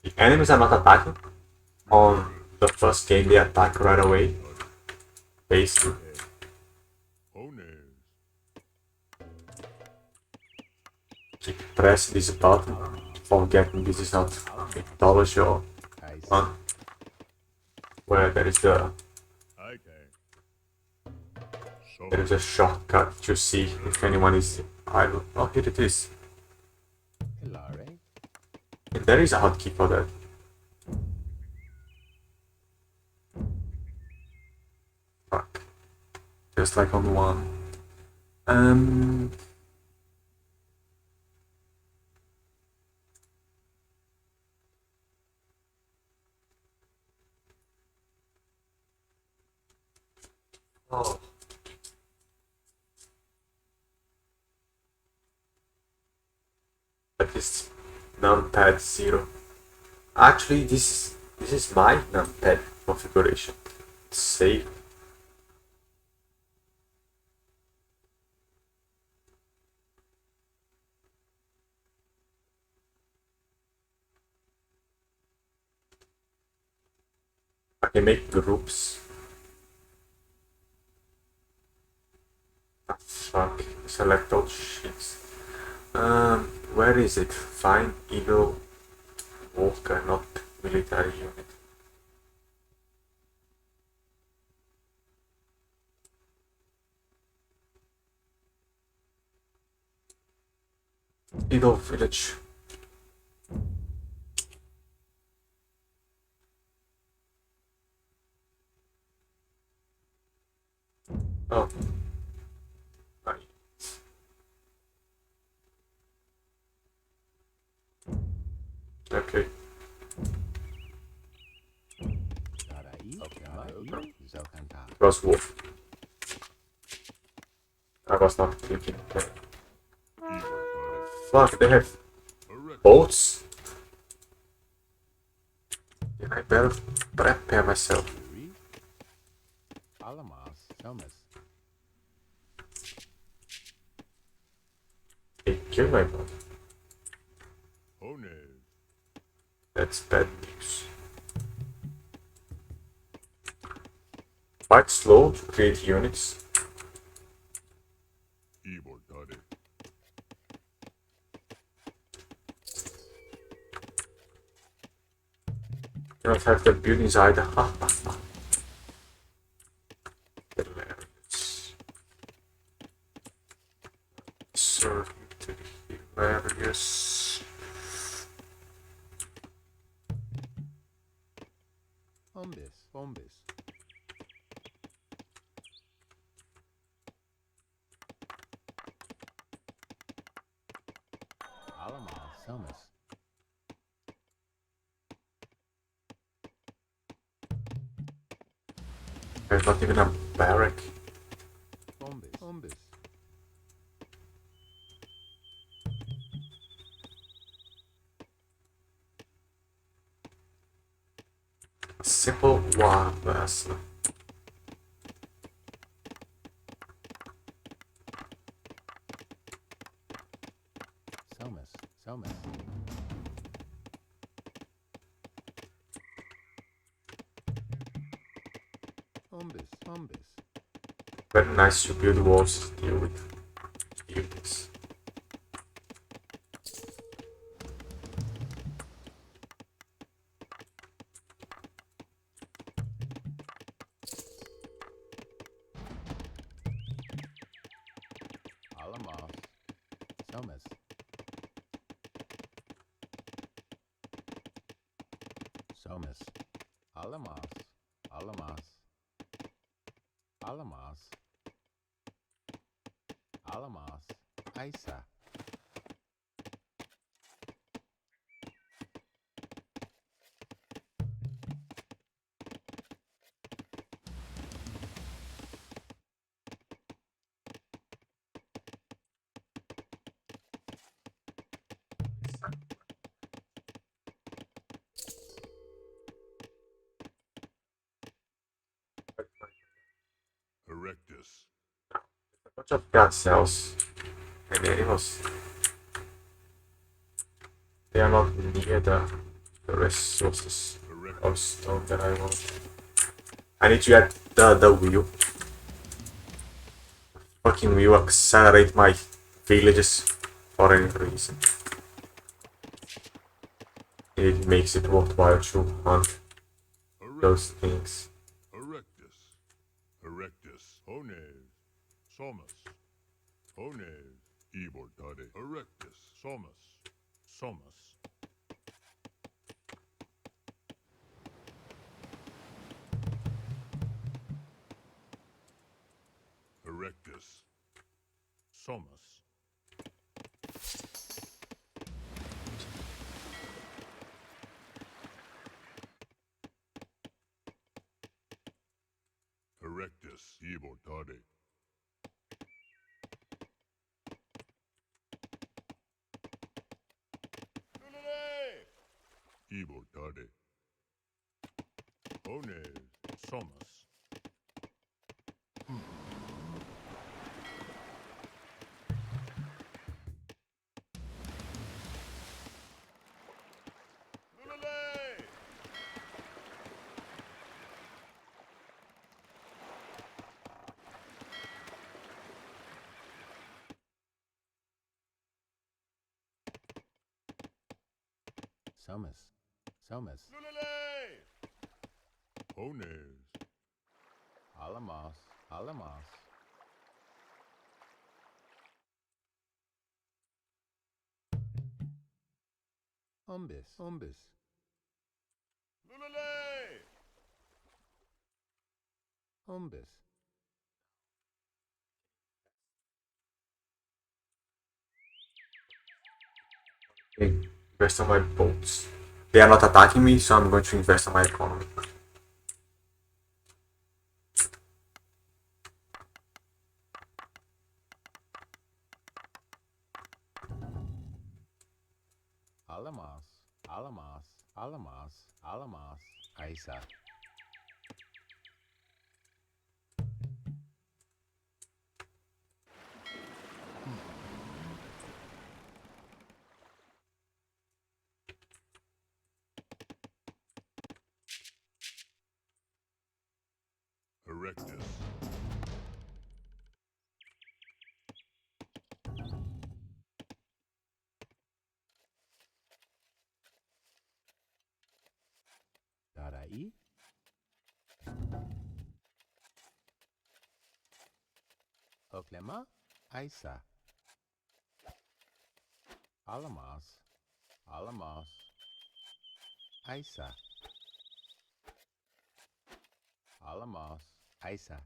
The enemies are not attacking. On the first game, they attack right away. Basically. Oh no. Keep pressing this button. Forgetting this is not mythology or Ice. one. Where there is the I can. So there is a shortcut to see if anyone is idle. Oh, here it is. Hilari. And there is a hotkey for that. Fuck. Just like on one. Oh. But it's numpad 0. Actually, this is my numpad configuration. Save. I can make groups. Ah, fuck. Select all shits. Where is it? Find evil worker, not military unit. Evil village. Oh. Right. Okay. Darai. Okay. Zokanta. It was wolf. I was not thinking. Fuck, they have boats? Then I better prepare myself. Yuri. Alamas. Thomas. They kill my boat. oh no. That's bad news. Quite slow to create units. Evil daddy. Do not have the buildings either. Ha ha ha. Hilarious. Certainly hilarious. Umbis. Umbis. Alamas. Thomas. There's not even a barrack. Umbis. Umbis. A simple war vessel. Thomas. Thomas. Umbis. Umbis. Very nice to build walls to deal with units. Alamas. Thomas. Thomas. Alamas. Alamas. Alamas. Alamos. Isa. Erectus. A bunch of gas cells and animals. They are not near the resources of stone that I want. I need to get the wheel. Fucking wheel accelerate my villages for any reason. It makes it worthwhile to hunt those things. Erectus. Erectus. Ones. Somus. Ones. Ibordade. Erectus. Somus. Somus. Erectus. Somus. Erectus. Ibordade. Ibordade. Ones. Somus. Somus. Somus. Ones. Alamos. Alamos. Umbis. Umbis. Umbis. Invest on my boats. They are not attacking me, so I'm going to invest on my economy. Alamos. Alamos. Alamos. Alamos. Isa. Erectus. Darai. Oklema. Isa. Alamos. Alamos. Isa. Alamos. Isa.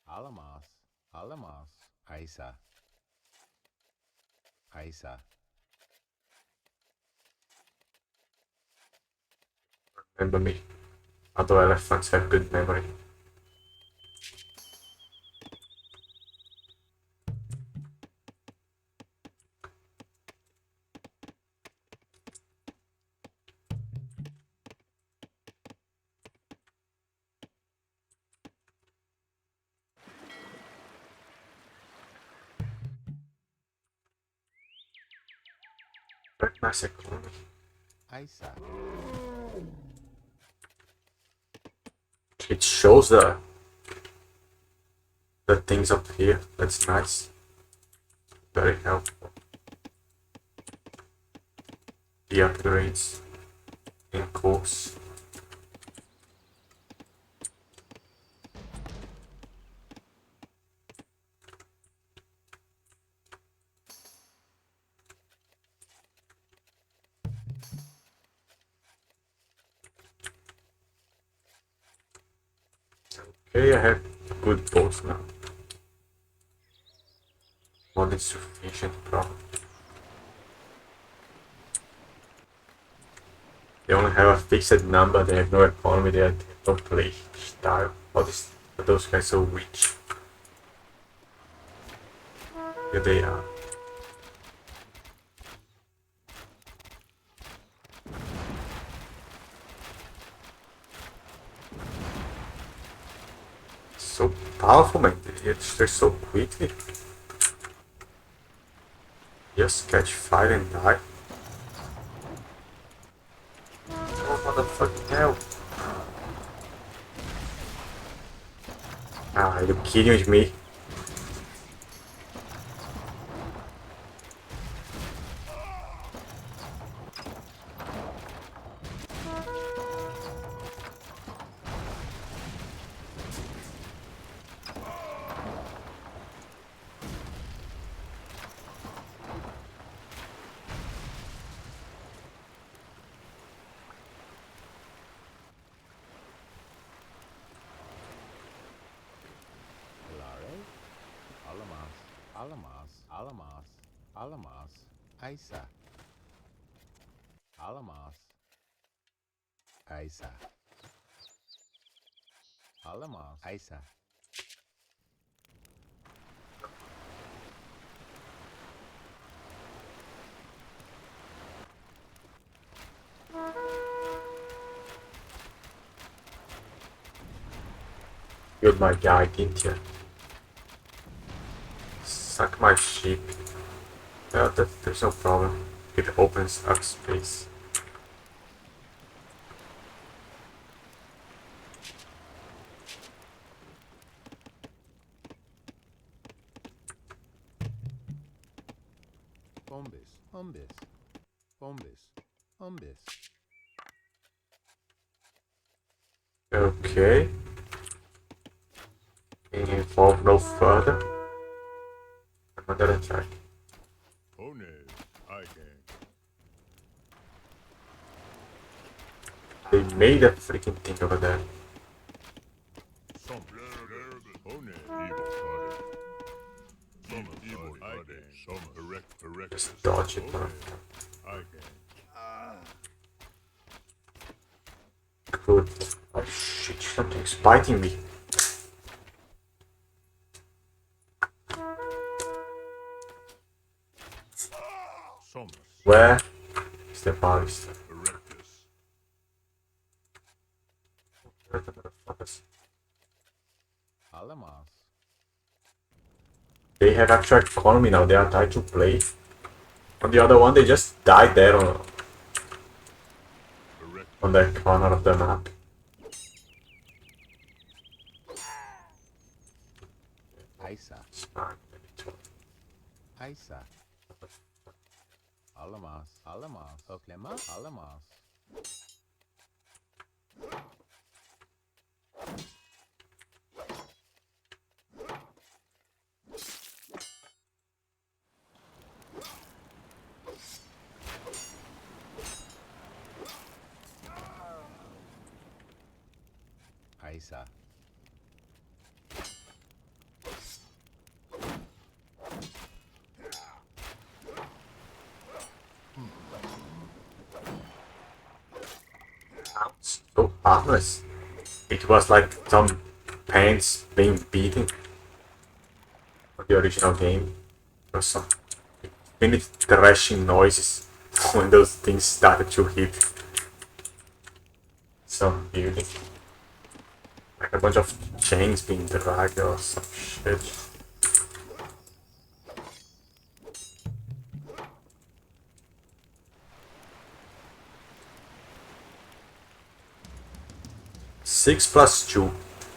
Alamos. Alamos. Isa. Isa. Remember me. Although elephants have good memory. Very nice economy. Isa. It shows the things up here. That's nice. Very helpful. The upgrades in course. Okay, I have good boats now. More than sufficient, probably. They only have a fixed number, they have no economy, they have no play style. Those guys so rich. Here they are. So powerful, man. They destroy so quickly. Just catch fire and die. Oh, motherfucking hell. Ah, are you kidding with me? Alamas, Isa. Alamas, Isa. Alamas, Isa. Killed my guy, didn't you? Suck my sheep. Well, there's no problem. It opens up space. Bombis. Okay. Being involved no further. Another attack. Oh no, I can. They made a freaking thing over there. Just dodge it, man. Good. Oh shit, something's biting me. Where is the ballista? Where the motherfuckers? Alamas. They have actual economy now, they are tied to play. On the other one, they just died there on that corner of the map. Isa. Isa. Alamas. Oklema. Alamas. Isa. So harmless. It was like some pants being beaten on the original game. There was some infinite thrashing noises when those things started to hit some building. Like a bunch of chains being dragged or some shit. Six plus 2.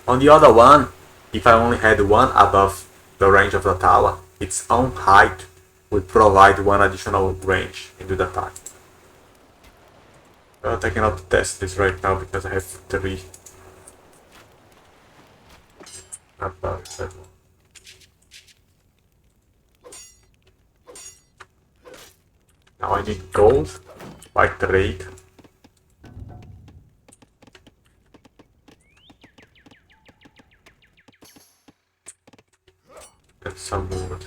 On the other one, if I only had one above the range of the tower, its own height would provide one additional range into the attack. But I cannot test this right now because I have 3 above that one. Now I need gold, like trade. And some wood.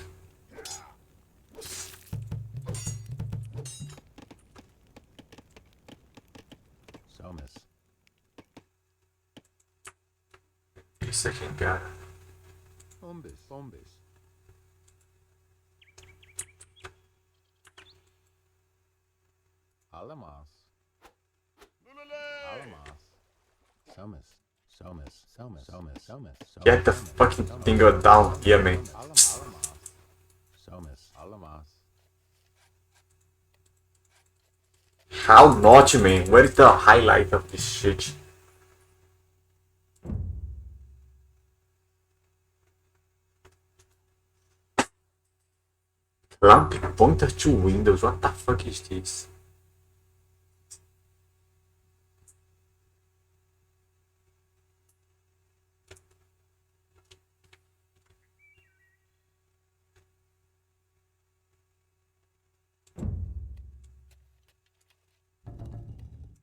second guy. Umbis. Umbis. Alamas. Alamas. Somas. Somas. Somas. Somas. Somas. Get the fucking thing down here, man. Alamas. Somas. Alamas. How not, man? Where is the highlight of this shit? Lamp pointer to Windows. What the fuck is this?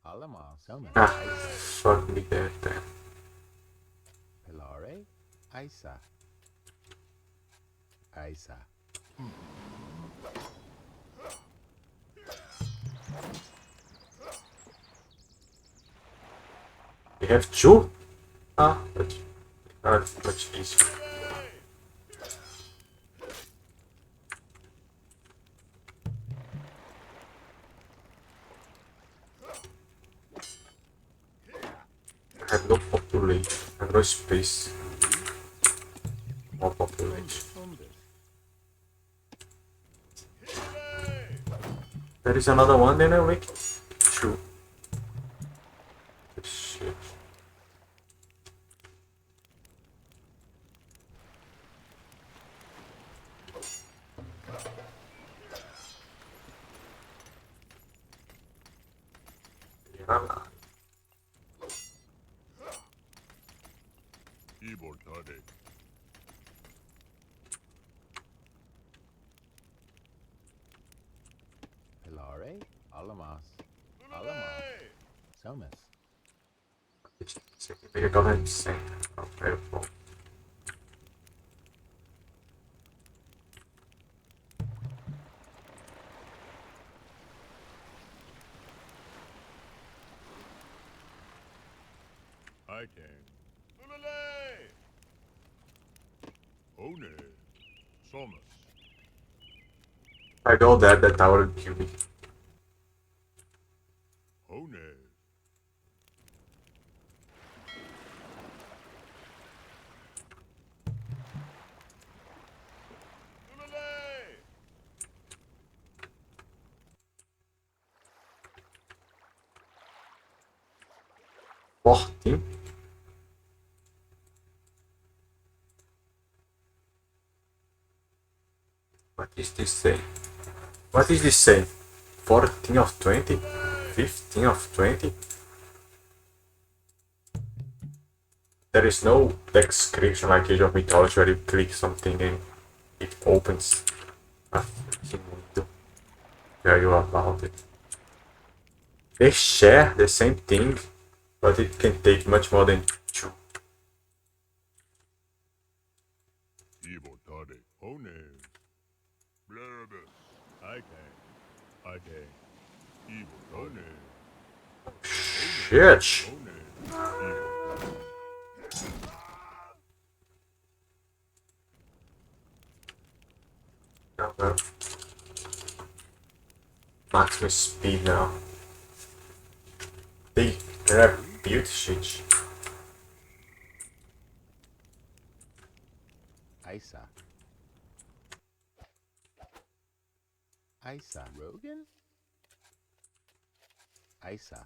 Alamas. Somas. Ah, fuck me there, then. Pilare. Isa. Isa. We have two? Ah, but much easier. I have no population. I have no space. More population. Umbis. There is another one then, I wait. Two. Shit. Yeah. Pilare. Alamas. Alamas. Somas. We got him insane. Oh, beautiful. I can. Lulale! One. Somas. I know that tower will kill me. One. Lulale! Forte. What is this saying? What is this saying? 14 of 20? 15 of 20? There is no description like Age of Mythology where you click something and it opens a freaking window. Tell you about it. They share the same thing, but it can take much more than 2. Evil Toddy. One. Blurb. I can. I can. Evil Toddy. Shit! One. Evil. Maximum speed now. They have built shit. Isa. Isa. Rogan? Isa.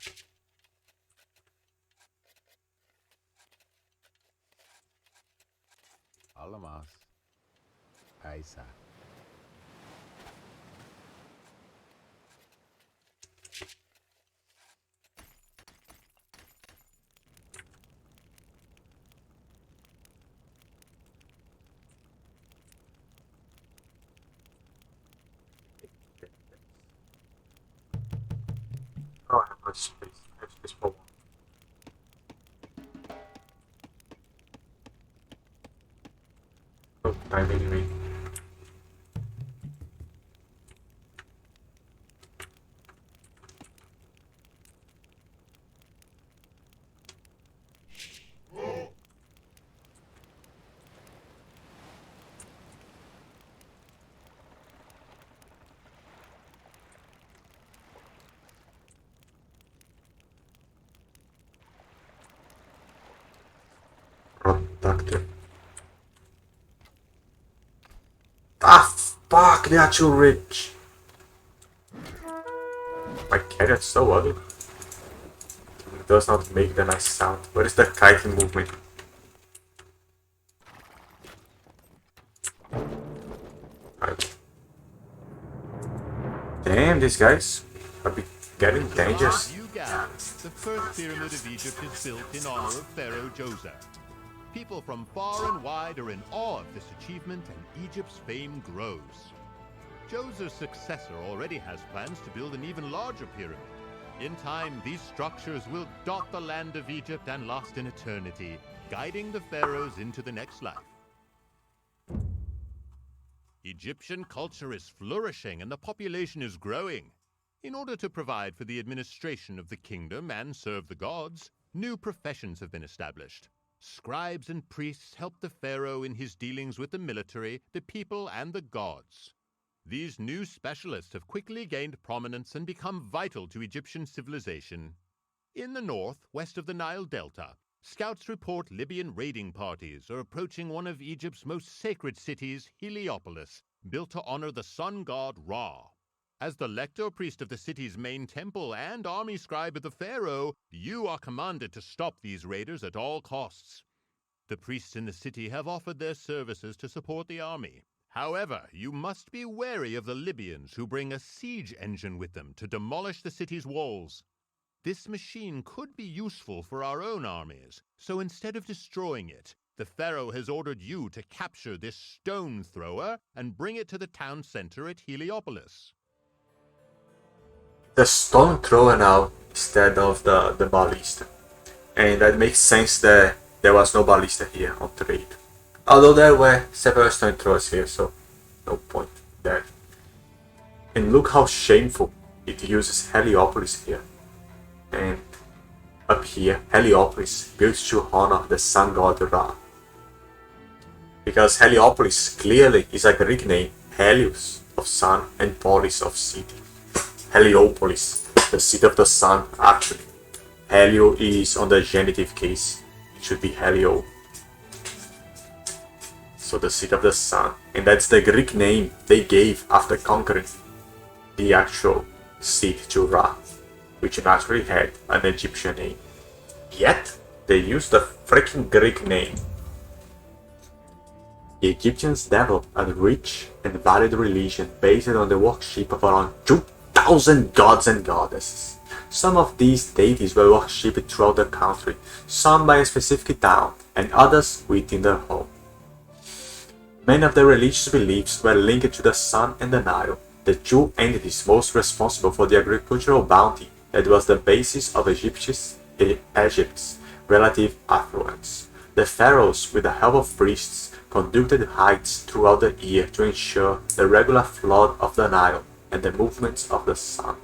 Alamas. Isa. Oh, I have no space. I have space for one. No time anyway. Ah, fuck, they are too rich. My cat is so ugly. It does not make the nice sound. What is the kiting movement? Right. Damn, these guys are getting dangerous. The first pyramid of Egypt is built in honor of Pharaoh Djoser. People from far and wide are in awe of this achievement, and Egypt's fame grows. Djoser's successor already has plans to build an even larger pyramid. In time, these structures will dot the land of Egypt and last in eternity, guiding the pharaohs into the next life. Egyptian culture is flourishing and the population is growing. In order to provide for the administration of the kingdom and serve the gods, new professions have been established. Scribes and priests help the pharaoh in his dealings with the military, the people, and the gods. These new specialists have quickly gained prominence and become vital to Egyptian civilization. In the north, west of the Nile Delta, scouts report Libyan raiding parties are approaching one of Egypt's most sacred cities, Heliopolis, built to honor the sun god Ra. As the lector priest of the city's main temple and army scribe of the pharaoh, you are commanded to stop these raiders at all costs. The priests in the city have offered their services to support the army. However, you must be wary of the Libyans who bring a siege engine with them to demolish the city's walls. This machine could be useful for our own armies, so instead of destroying it, the pharaoh has ordered you to capture this stone thrower and bring it to the town center at Heliopolis. The stone thrower now instead of the ballista. And that makes sense that there was no ballista here on trade. Although there were several stone throwers here, so no point in that. And look how shameful it uses Heliopolis here. And up here, Heliopolis built to honor the sun god Ra. Because Heliopolis clearly is a Greek name, Helios of sun and polis of city. Heliopolis, the city of the sun, actually. Helio is on the genitive case. It should be Helio. So the city of the sun. And that's the Greek name they gave after conquering the actual city to Ra, which naturally had an Egyptian name. Yet, they used a freaking Greek name. The Egyptians developed a rich and varied religion based on the worship of around 2,000 gods and goddesses. Some of these deities were worshipped throughout the country, some by a specific town, and others within their home. Many of their religious beliefs were linked to the sun and the Nile, the two entities most responsible for the agricultural bounty that was the basis of Egypt's relative affluence. The pharaohs, with the help of priests, conducted rites throughout the year to ensure the regular flow of the Nile and the movements of the sun.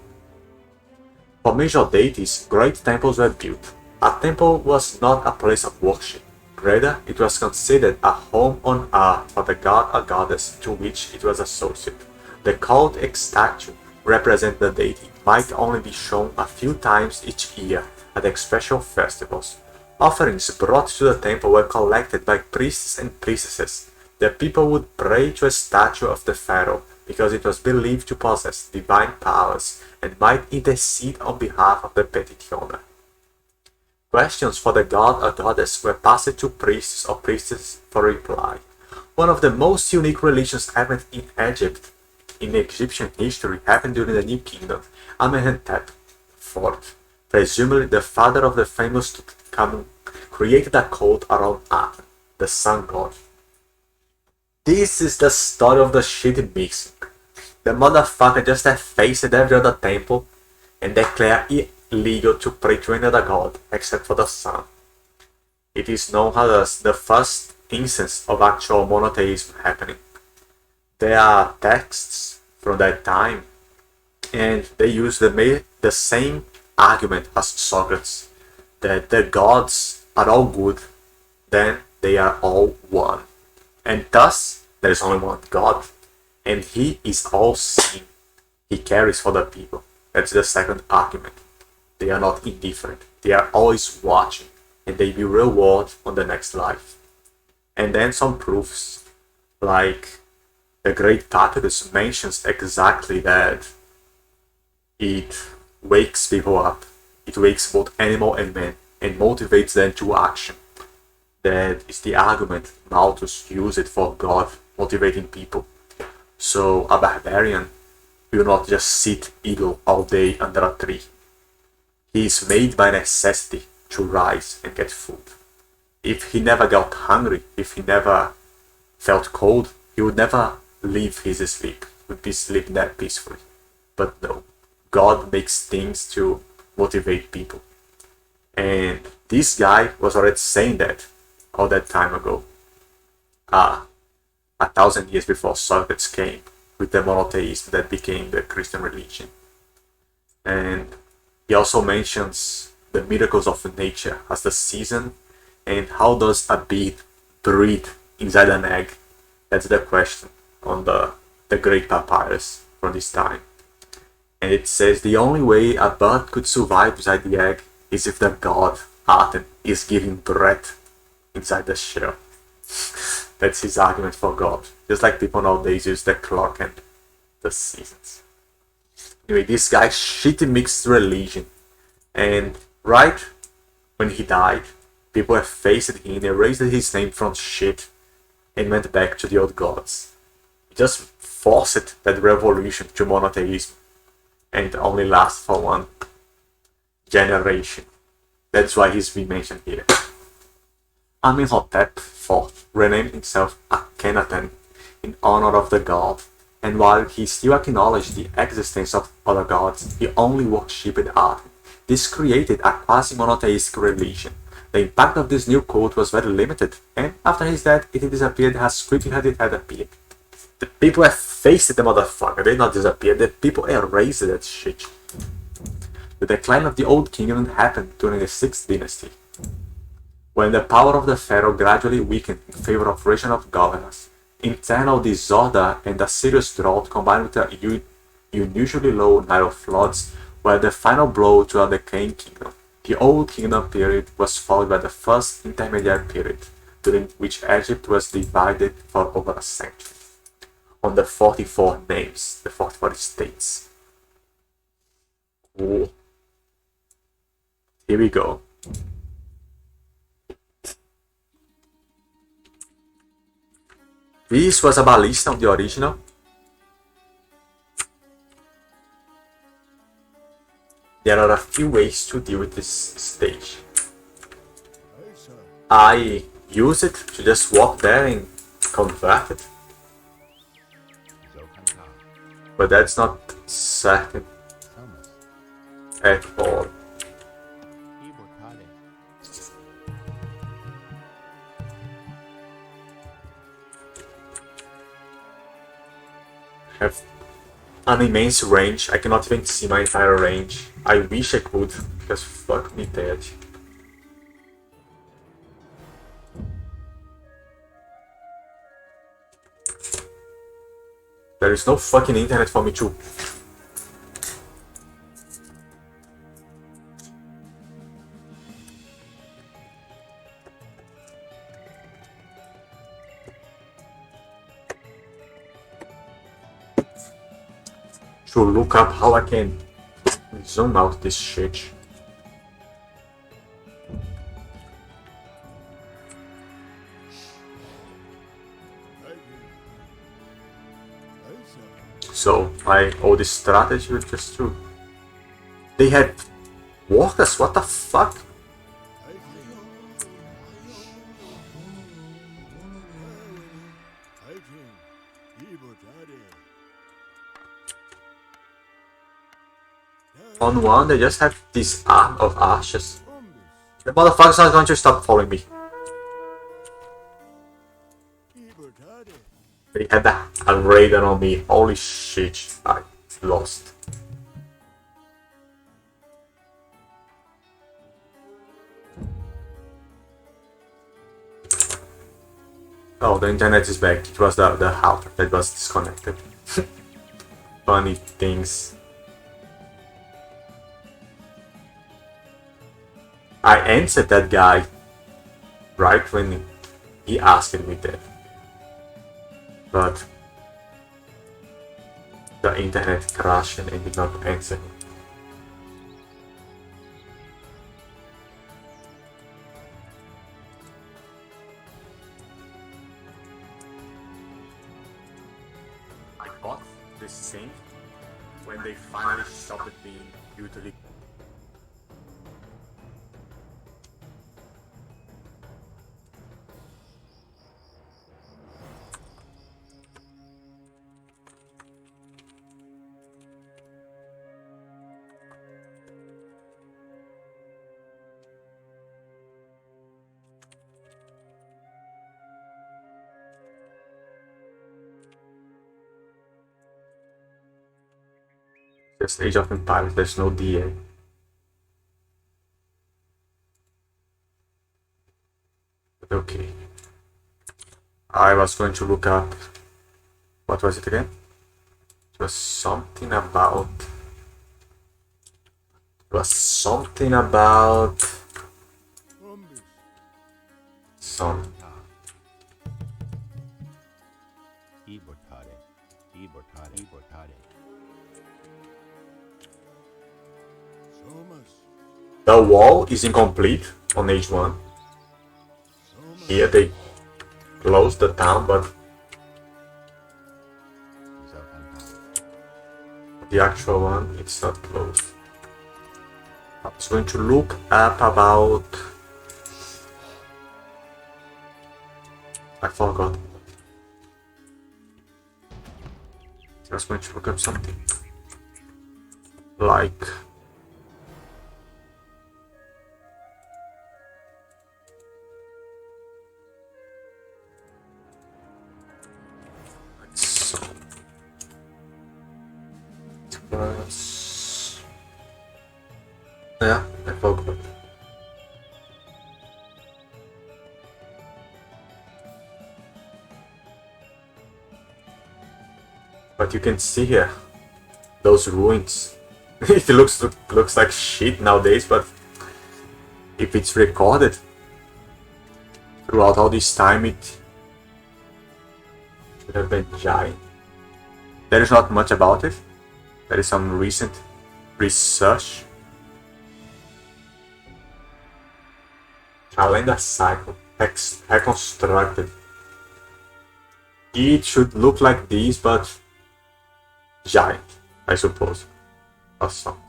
For major deities, great temples were built. A temple was not a place of worship. Rather, it was considered a home on earth for the god or goddess to which it was associated. The cult statue representing the deity might only be shown a few times each year at special festivals. Offerings brought to the temple were collected by priests and priestesses. The people would pray to a statue of the pharaoh because it was believed to possess divine powers and might intercede on behalf of the petitioner. Questions for the god or goddess were passed to priests or priestesses for reply. One of the most unique religious events in Egypt in Egyptian history happened during the New Kingdom. Amenhotep IV, presumably the father of the famous Tutankhamun, created a cult around Aten, the sun god. This is the story of the shit mixing. The motherfucker just effaced every other temple and declared it illegal to pray to any other god except for the sun. It is known as the first instance of actual monotheism happening. There are texts from that time, and they use the same argument as Socrates, that the gods are all good, then they are all one, and thus there is only one God, and he is all seeing. He cares for the people. That's the second argument. They are not indifferent. They are always watching, and they will reward on the next life. And then some proofs, like the Great Papyrus mentions exactly that it wakes people up. It wakes both animal and man and motivates them to action. That is the argument Malthus used it for God motivating people. So a barbarian will not just sit idle all day under a tree. He is made by necessity to rise and get food. If he never got hungry, if he never felt cold, he would never leave his sleep. He would be sleeping that peacefully. But no, God makes things to motivate people. And this guy was already saying that all that time ago. 1,000 years before Socrates came with the monotheism that became the Christian religion. And he also mentions the miracles of nature as the season, and how does a bee breathe inside an egg? That's the question on the Great Papyrus from this time. And it says the only way a bird could survive inside the egg is if the god Aten is giving breath inside the shell. That's his argument for God. Just like people nowadays use the clock and the seasons. Anyway, this guy shitty mixed religion. And right when he died, people effaced him, erased his name from shit, and went back to the old gods. He just forced that revolution to monotheism, and only lasts for one generation. That's why he's been mentioned here. Amenhotep IV renamed himself Akhenaten in honor of the god, and while he still acknowledged the existence of other gods, he only worshipped Aten. This created a quasi-monotheistic religion. The impact of this new cult was very limited, and after his death, it disappeared as quickly as it had appeared. The people effaced the motherfucker, they did not disappear, the people erased that shit. The decline of the Old Kingdom happened during the 6th dynasty, when the power of the pharaoh gradually weakened in favor of regional governance. Internal disorder and a serious drought combined with the unusually low Nile floods were the final blow to a decaying kingdom. The Old Kingdom period was followed by the First Intermediate period, during which Egypt was divided for over a century, on the 44 names, the 44 states. Cool. Here we go. This was a ballista on the original. There are a few ways to deal with this stage. I use it to just walk there and convert it, but that's not certain at all. Have an immense range. I cannot even see my entire range. I wish I could, because fuck me dead. There is no fucking internet for me to... to look up how I can zoom out this shit. So my old strategy was just to... They had walkers, what the fuck? On one, they just have this arm of archers. The motherfucker's not going to stop following me. They had a raider on me. Holy shit, I lost. Oh, the internet is back. It was the router that was disconnected. Funny things. I answered that guy right when he asked me that. But the internet crashed and did not answer. I bought this thing when they finally stopped being utility. Just Age of Empires, there's no DA. But okay. I was going to look up. What was it again? It was something about. It was something about. Some. The wall is incomplete on Age 1. Here they closed the town, but the actual one, it's not closed. I was going to look up about... I forgot. I was going to look up something. Like... Yeah, I forgot. But you can see here those ruins. It looks like shit nowadays, but if it's recorded throughout all this time, it should have been giant. There is not much about it. There is some recent research. Calendar cycle reconstructed. It should look like this, but giant, I suppose. Or something.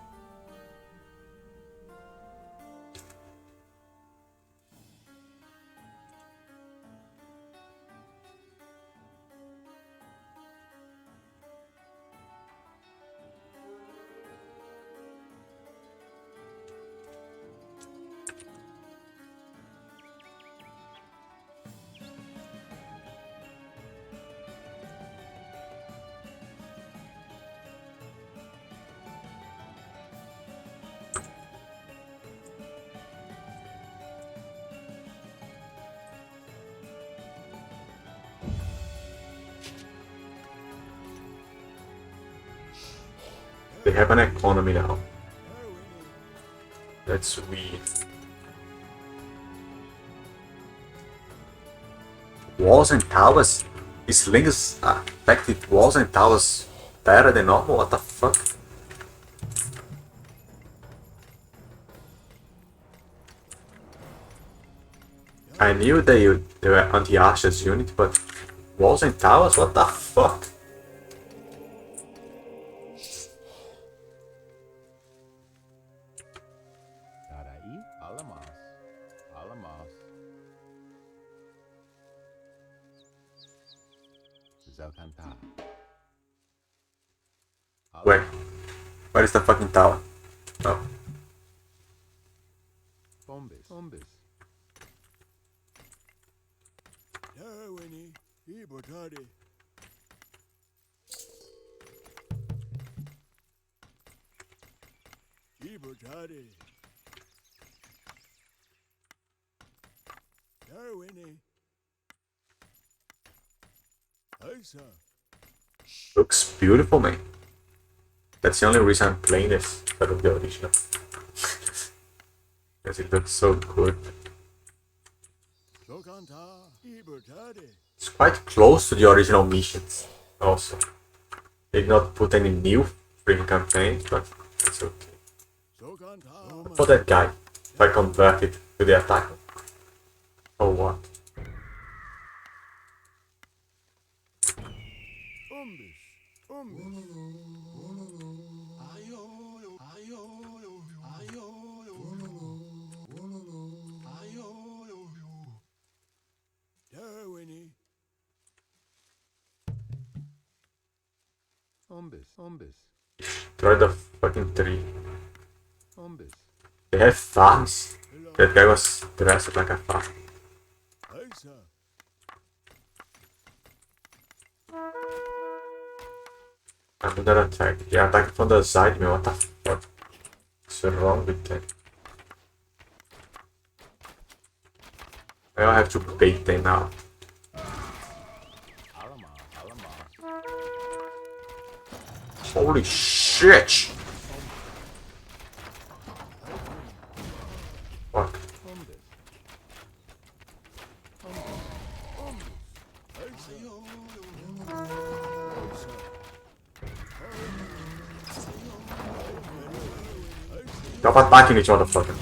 They have an economy now. That's weird. Walls and towers? Is Lingus affected walls and towers better than normal? What the fuck? I knew they were anti-Ashes unit, but walls and towers? What the fuck? Where? Where is the fucking tower? Oh. Looks beautiful, man. That's the only reason I'm playing this instead of the original. Because it looks so good. It's quite close to the original missions, also. did not put any new spring campaigns, but it's okay. For that guy, if I convert it to the attack. Or what? Destroy the fucking tree. They have farms. That guy was dressed like a farm. Another attack. Yeah, attack from the side, man. What the fuck? What's wrong with that? I have to bait them now. Holy shit! Fuck. Stop attacking each other, fucker.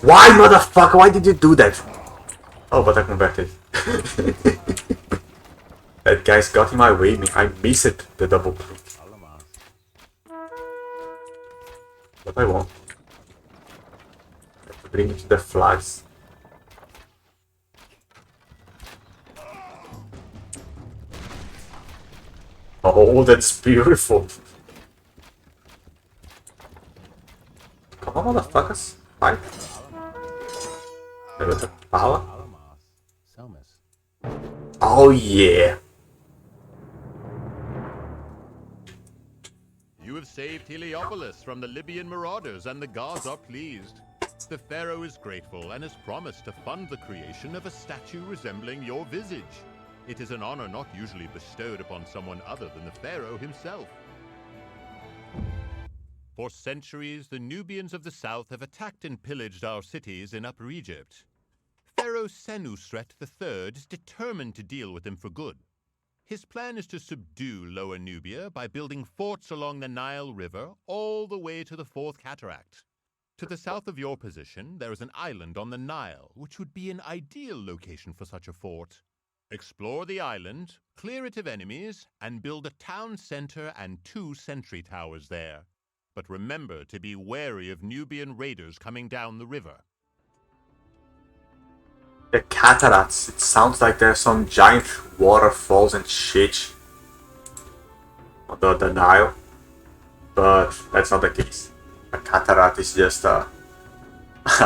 Why, motherfucker? Why did you do that? Oh, but I converted. That guy's got in my way. I missed the double click. But I won't. I have to bring it to the flags. Oh, that's beautiful. Come on, motherfuckers. Fight. There was a power. Oh, yeah. You have saved Heliopolis from the Libyan marauders, and the gods are pleased. The pharaoh is grateful and has promised to fund the creation of a statue resembling your visage. It is an honor not usually bestowed upon someone other than the pharaoh himself. For centuries, the Nubians of the south have attacked and pillaged our cities in Upper Egypt. Pharaoh Senusret III is determined to deal with them for good. His plan is to subdue Lower Nubia by building forts along the Nile River all the way to the Fourth Cataract. To the south of your position, there is an island on the Nile, which would be an ideal location for such a fort. Explore the island, clear it of enemies, and build a town center and 2 sentry towers there. But remember to be wary of Nubian raiders coming down the river. The cataracts. It sounds like there's some giant waterfalls and shit on the Nile. But that's not the case. A cataract is just a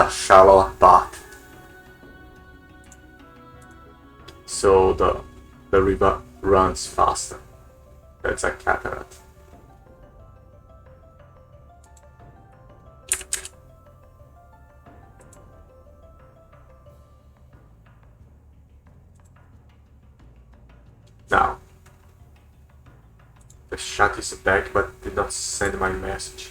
shallow bath. So the river runs faster. That's a cataract. Now, the shot is back but did not send my message.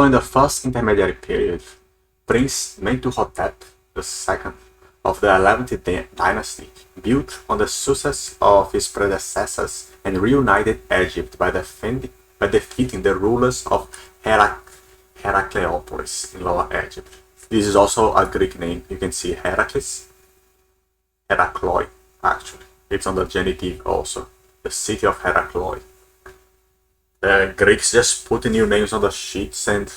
Following the first intermediary period, Prince Mentuhotep II of the 11th dynasty built on the success of his predecessors and reunited Egypt by defeating the rulers of Heracleopolis in Lower Egypt. This is also a Greek name. You can see Heracles, Herakloi, actually. It's on the genitive also. The city of Herakloi. The Greeks just put the new names on the sheets and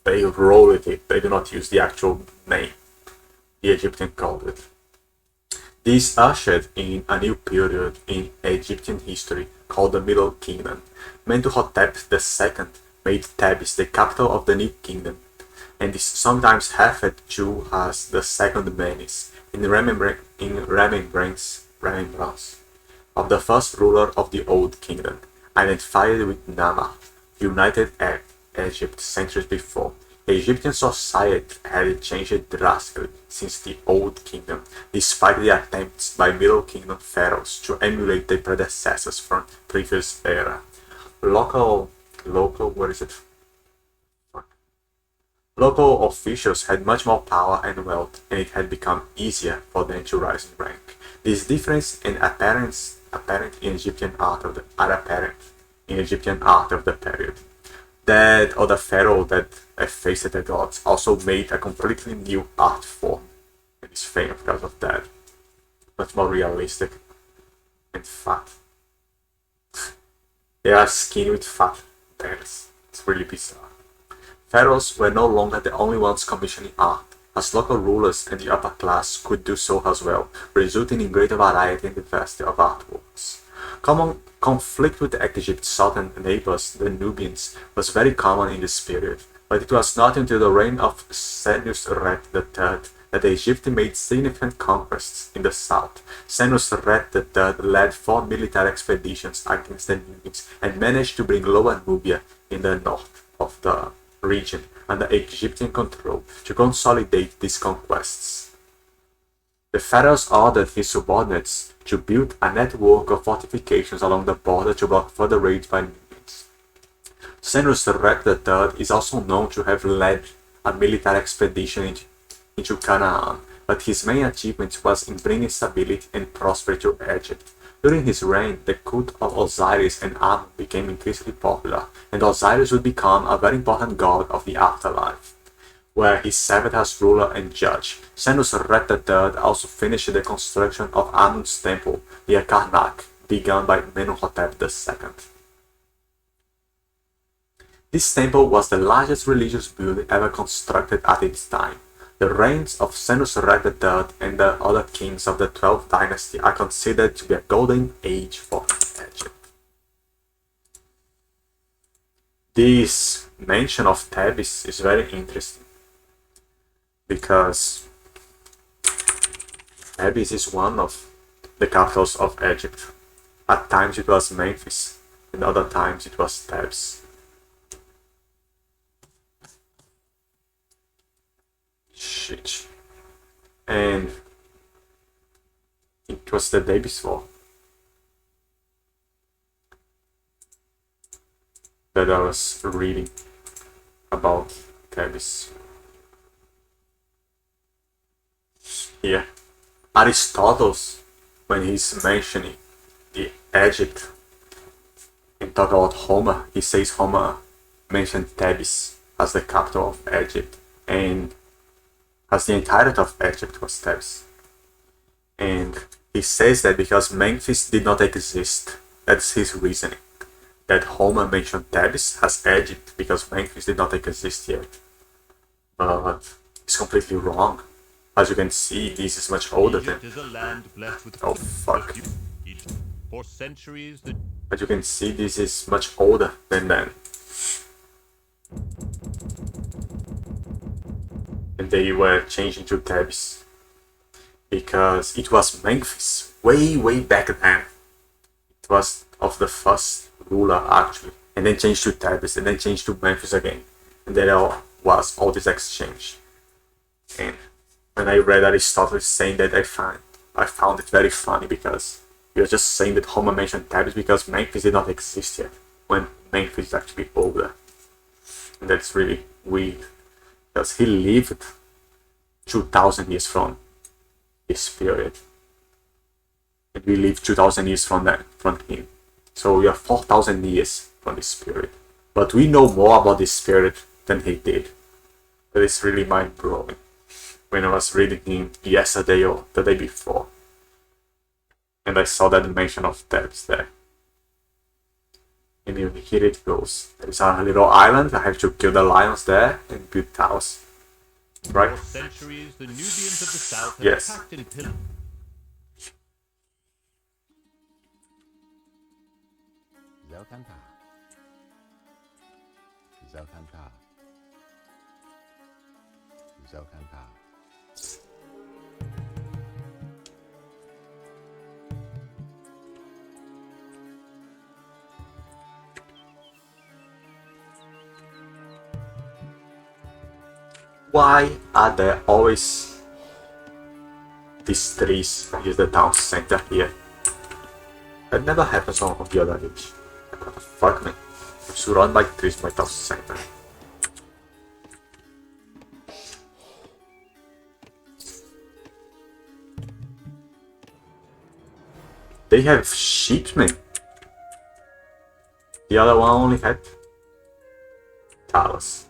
they roll with it. They do not use the actual name the Egyptian called it. This ushered in a new period in Egyptian history called the Middle Kingdom. Mentuhotep II made Thebes the capital of the new kingdom, and is sometimes referred to as the Second Menes in remembrance of the first ruler of the Old Kingdom, identified with Nama, united Egypt centuries before. Egyptian society had changed drastically since the Old Kingdom, despite the attempts by Middle Kingdom pharaohs to emulate their predecessors from previous era. Local officials had much more power and wealth, and it had become easier for them to rise in rank. This difference in apparent in Egyptian art of the period. That other pharaoh that faced the gods also made a completely new art form, and is famous because of that. Much more realistic and fat. They are skinny with fat hairs. It's really bizarre. Pharaohs were no longer the only ones commissioning art, as local rulers and the upper class could do so as well, resulting in greater variety and diversity of artworks. Common conflict with Egypt's southern neighbors, the Nubians, was very common in this period, but it was not until the reign of Senusret III that the Egyptians made significant conquests in the south. Senusret III led 4 military expeditions against the Nubians and managed to bring Lower Nubia in the north of the region under Egyptian control to consolidate these conquests. The pharaohs ordered his subordinates to build a network of fortifications along the border to block further raids by Nubians. Senusret III is also known to have led a military expedition into Canaan, but his main achievement was in bringing stability and prosperity to Egypt. During his reign, the cult of Osiris and Amun became increasingly popular, and Osiris would become a very important god of the afterlife, where he served as ruler and judge. Senusret III also finished the construction of Amun's temple near Karnak, begun by Mentuhotep II. This temple was the largest religious building ever constructed at its time. The reigns of Senusret III and the other kings of the 12th dynasty are considered to be a golden age for Egypt. This mention of Thebes is very interesting because Thebes is one of the capitals of Egypt. At times it was Memphis, and other times it was Thebes. Shit. And it was the day before that I was reading about Thebes. Here, Aristotle, when he's mentioning the Egypt and talk about Homer, he says Homer mentioned Thebes as the capital of Egypt, and as the entirety of Egypt was Thebes. And he says that because Memphis did not exist, that's his reasoning. That Homer mentioned Thebes as Egypt because Memphis did not exist yet. But it's completely wrong. As you can see, this is much older than... Egypt is a land blessed with Oh fuck. For centuries, But you can see this is much older than then. And they were changing to Thebes because it was Memphis way back then. It was of the first ruler actually, and then changed to Thebes, and then changed to Memphis again, and there was all this exchange. And when I read Aristotle saying that, I found it very funny because he was just saying that Homer mentioned Thebes because Memphis did not exist yet, when Memphis is actually older. And that's really weird. Because he lived 2000 years from his period. And we live 2000 years from him. So we are 4000 years from this period. But we know more about this period than he did. That is really mind blowing. When I was reading him yesterday or the day before. And I saw that mention of depths there. And here it goes. There's a little island. I have to kill the lions there and build towers. Right? For centuries, the Nubians of the south had Yes. attacked and pillaged. Zelkanta. Zelkanta. Zelkanta. Why are there always these trees? Here's the town center here. That never happens on the other village. What the fuck, man? I'm surrounded by trees by town center. They have sheep, man. The other one only had towers.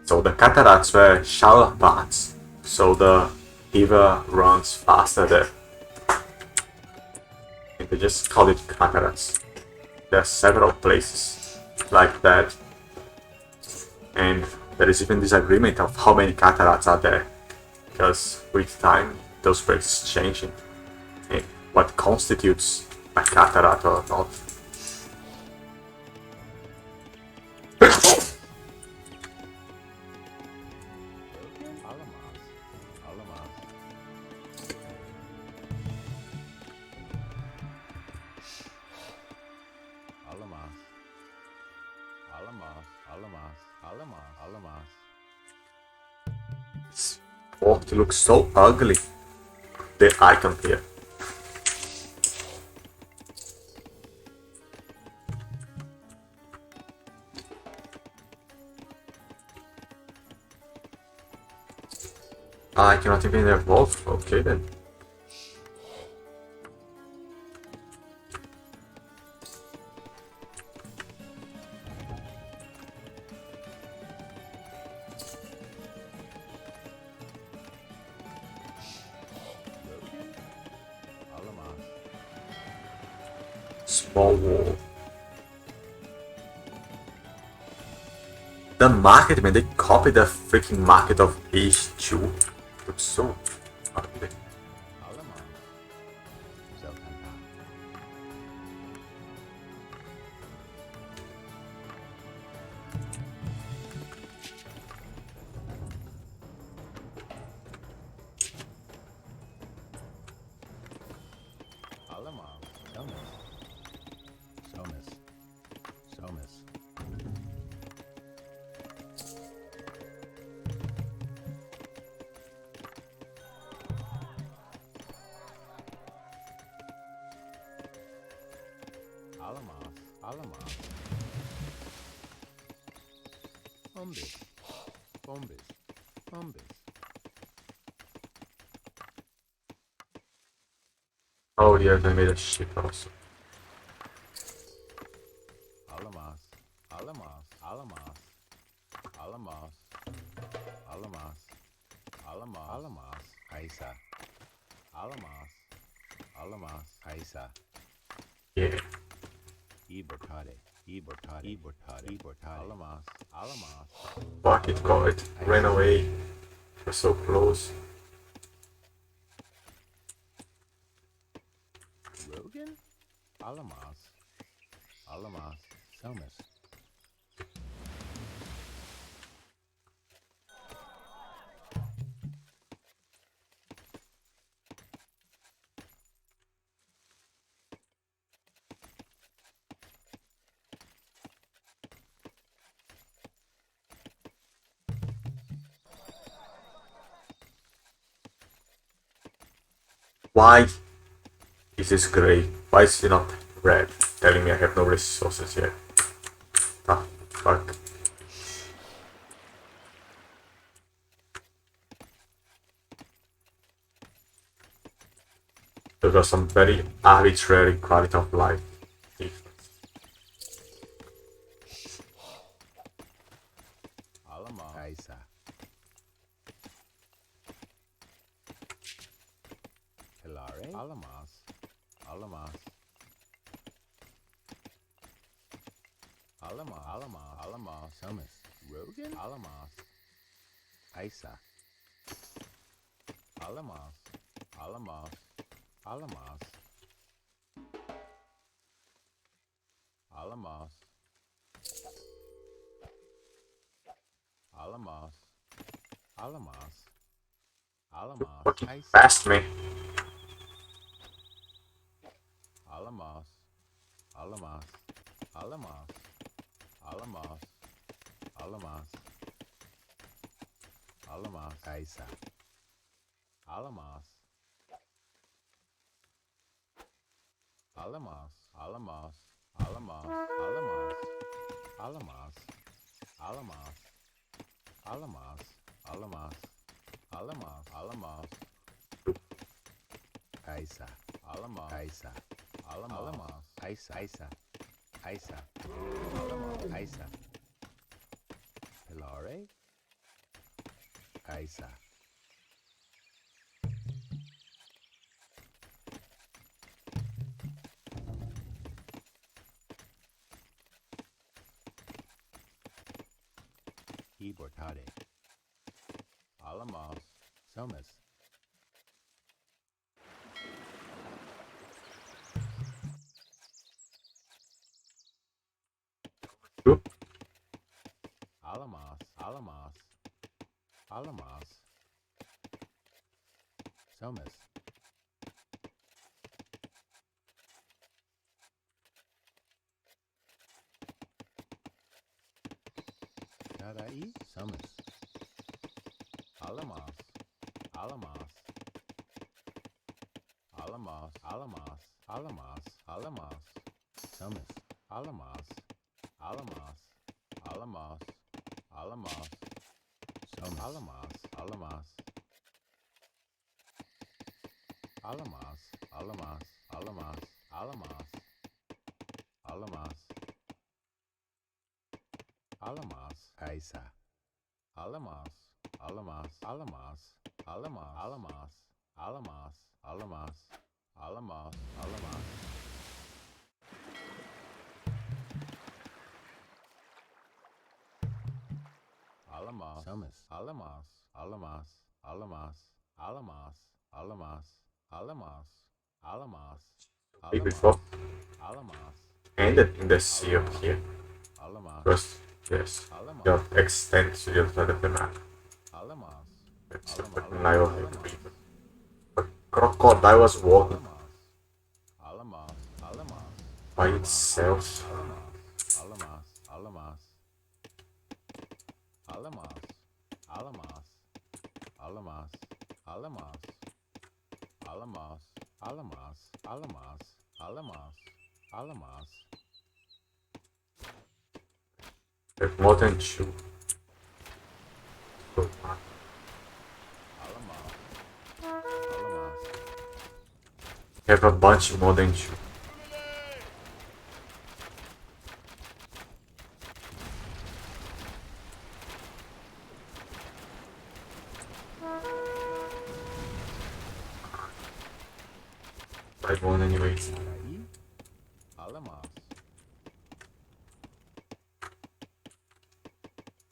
So the cataracts were shallow parts, so the river runs faster there. And they just call it cataracts. There are several places like that, and there is even disagreement of how many cataracts are there, because with time those places changing, and what constitutes a cataract or not. This fort looks so ugly. The icon here. I cannot even evolve. Okay then. Small wall. The market, man, they copied the freaking market of H2. Looks so ugly. Oh yeah, they made a ship also. Yeah. Fuck it, call it. Ran away. We're so close. Rogan? Alamas. Alamas. Selmas. Why is this gray? Why is it not red? Telling me I have no resources yet. Ah, fuck. There was some very arbitrary quality of life. Alama. Kaisa. Hilare. Alamas. Alamas. Alamas. Summit. Rogan. Alamas. Isa. Alamas. Alamas. Alamas. Alamas. Alamas. Alamas. Alamas. Fucking Isa. fast, man. Alamas. Alamas. Alamas. Alamas. Alamas. Alamas. Isa. Alamas. Alamas. Alamas. Alamas. Alamas. Alamas. Alamas. Alamas. Alamas. Alamas. Isa. Alamas. Isa. Alamas. Isa. Isa. Isa. Alamas. Isa. Hilare. Isa. Ibortade. Alamos. Somas. Oop. Alamos. Alamos. Alamos. Somas. Tarai. Somas. Alamos. Alamos. Alamos. Alamos. Alamos. Alamos. Somas. Alamos. Alamos. Alamos. Alamos. Somas. Alamos. Alamos. Alamos. Alamos. Alamos. Alamos. Alamos. Alamos. Isa. Alamos. Alamos. Alamos. Alamos. Alamos. Alamos. Alamos. Alamos. Alamos. Alamos. Summers. Alamos. Alamos. Alamos. Alamos. Alamos. Alamos. Alamos. Like before. Alamos. Ended in the sea up here. Alamos. First, yes. Your extent to the other side of the map. Alamos. It's the fucking live of the river. The crocodile was walking Alamos. Alamos. by itself. Alamos. Alamos. Alamos. Alamos. Alamos. Alamos. Alamos. Alamos. Alamos. Alamos. Alamos. There's more than two. So, Alamos. Alamos. have a bunch more than two. Like one anyway. Alamos.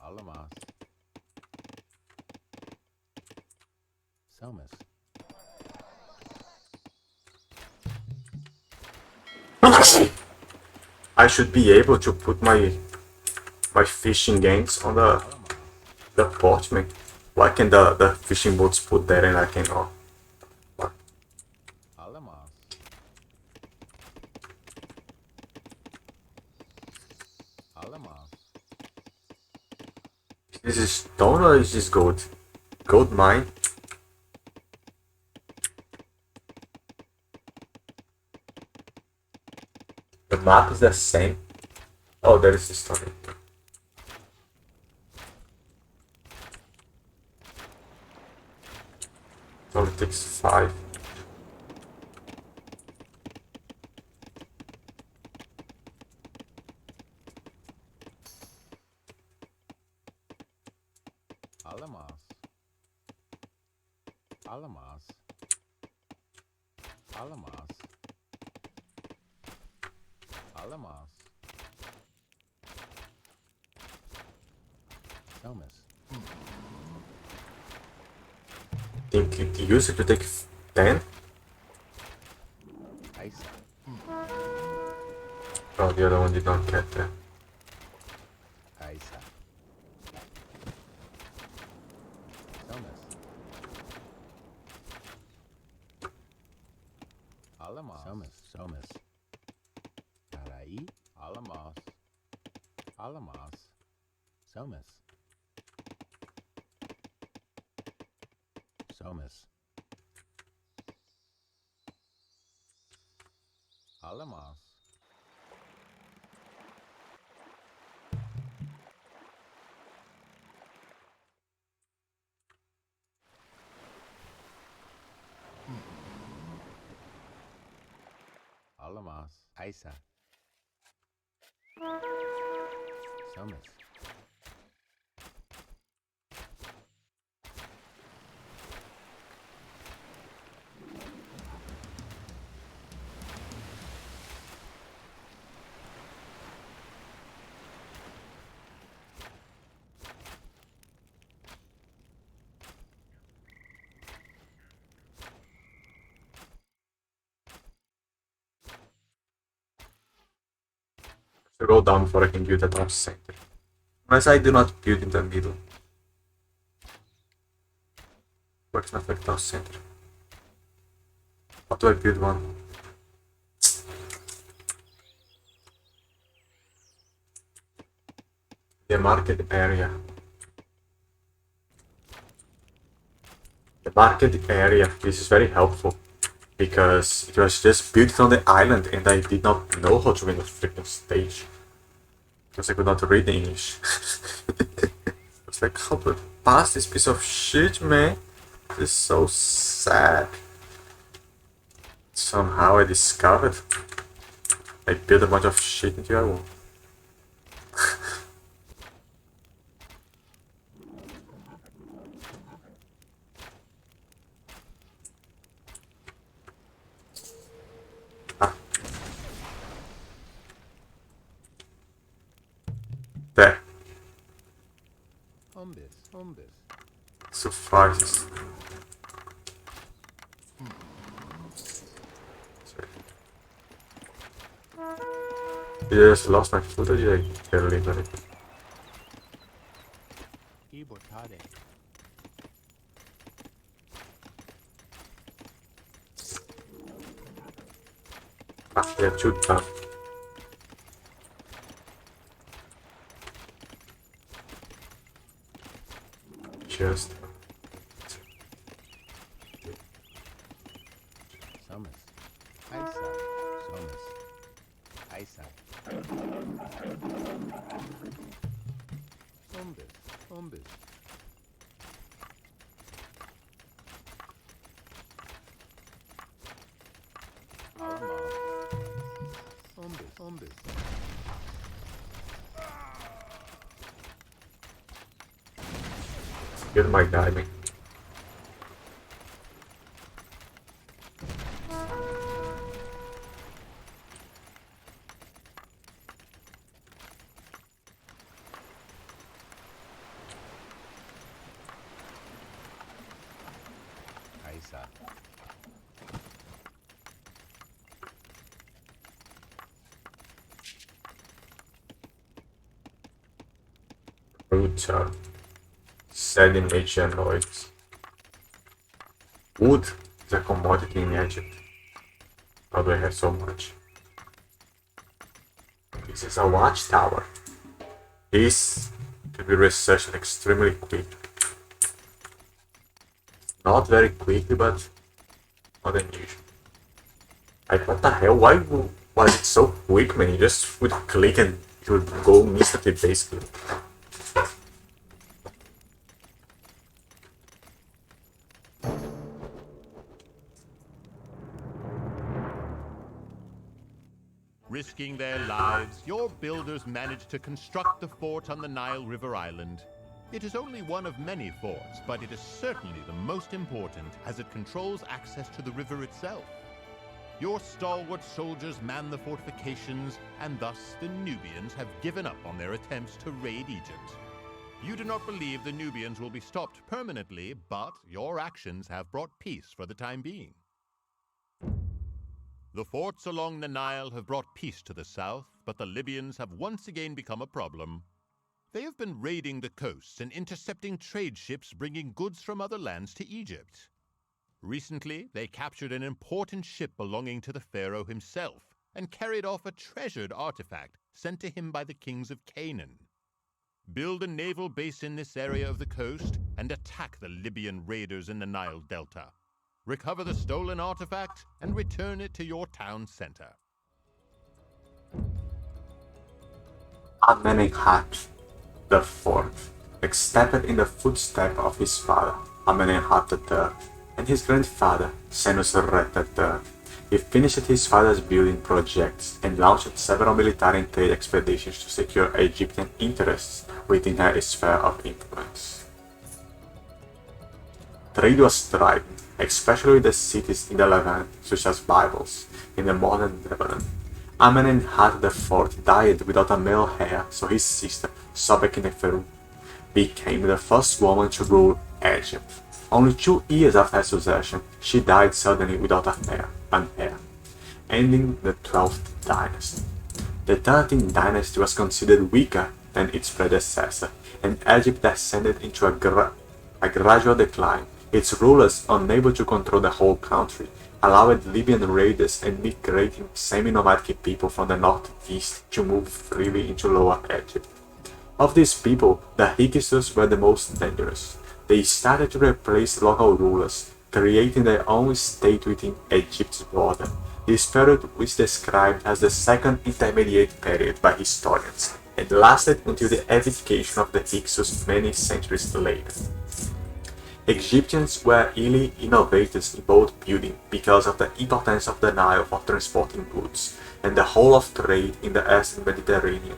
Alamos. Somas. I should be able to put my fishing gangs on the port, man. Why can the fishing boats put that and I can not? Alamos. Alamos. Is this stone or is this gold? Gold mine? The map is the same. Oh, there is the story. takes 5. Alamas. Alamas. Alamas. Alamas. Somas. Think the user to take 10? Isa. Oh, the other one did not get that. Isa. Somas. Alamas. Somas. Somas. Arai. Alamas. Alamas. Somas. Somas. Alamas. Alamas. Isa. Somas. So go down before I can build that top center. Unless I do not build in the middle. Works not like top center. How do I build one? The market area. The market area. This is very helpful because it was just built on the island and I did not know how to win the freaking stage because I could not read English. It's like, how do I pass this piece of shit, man? This is so sad. Somehow I discovered I built a bunch of shit into a wall. There. Umbis. Suffices. Did I just lost my foot or did I barely let it? Ibotade. Ah, they are too tough. Just. Somas. Isa. Somas. Isa. Umbis. Alamas. Umbis. Get my diving. Isa. Brutal. Selling Asian alloys. Wood is a commodity in Egypt. How do I have so much? This is a watchtower. This can be researched extremely quick. Not very quickly, but not unusual. Like, what the hell? Why was it so quick, man? You just would click and it would go instantly, basically. risking their lives, your builders managed to construct the fort on the Nile River Island. It is only one of many forts, but it is certainly the most important as it controls access to the river itself. Your stalwart soldiers man the fortifications, and thus the Nubians have given up on their attempts to raid Egypt. You do not believe the Nubians will be stopped permanently, but your actions have brought peace for the time being. The forts along the Nile have brought peace to the south, but the Libyans have once again become a problem. They have been raiding the coasts and intercepting trade ships bringing goods from other lands to Egypt. Recently, they captured an important ship belonging to the pharaoh himself and carried off a treasured artifact sent to him by the kings of Canaan. Build a naval base in this area of the coast and attack the Libyan raiders in the Nile Delta. Recover the stolen artifact and return it to your town center. Amenemhat the Fourth stepped in the footsteps of his father, Amenemhat III, and his grandfather, Senusret III. He finished his father's building projects and launched several military and trade expeditions to secure Egyptian interests within her sphere of influence. Trade was thriving, especially with the cities in the Levant, such as Byblos, in the modern Lebanon. Amenemhat IV died without a male heir, so his sister, Sobekneferu, became the first woman to rule Egypt. Only 2 years after her succession, she died suddenly without an heir, ending the 12th dynasty. The 13th dynasty was considered weaker than its predecessor, and Egypt descended into a gradual decline. Its rulers, unable to control the whole country, allowed Libyan raiders and migrating semi-nomadic people from the northeast to move freely into Lower Egypt. Of these people, the Hyksos were the most dangerous. They started to replace local rulers, creating their own state within Egypt's border. This period is described as the Second Intermediate Period by historians, and lasted until the abdication of the Hyksos many centuries later. Egyptians were early innovators in boat building because of the importance of the Nile for transporting goods, and the whole of trade in the Eastern Mediterranean.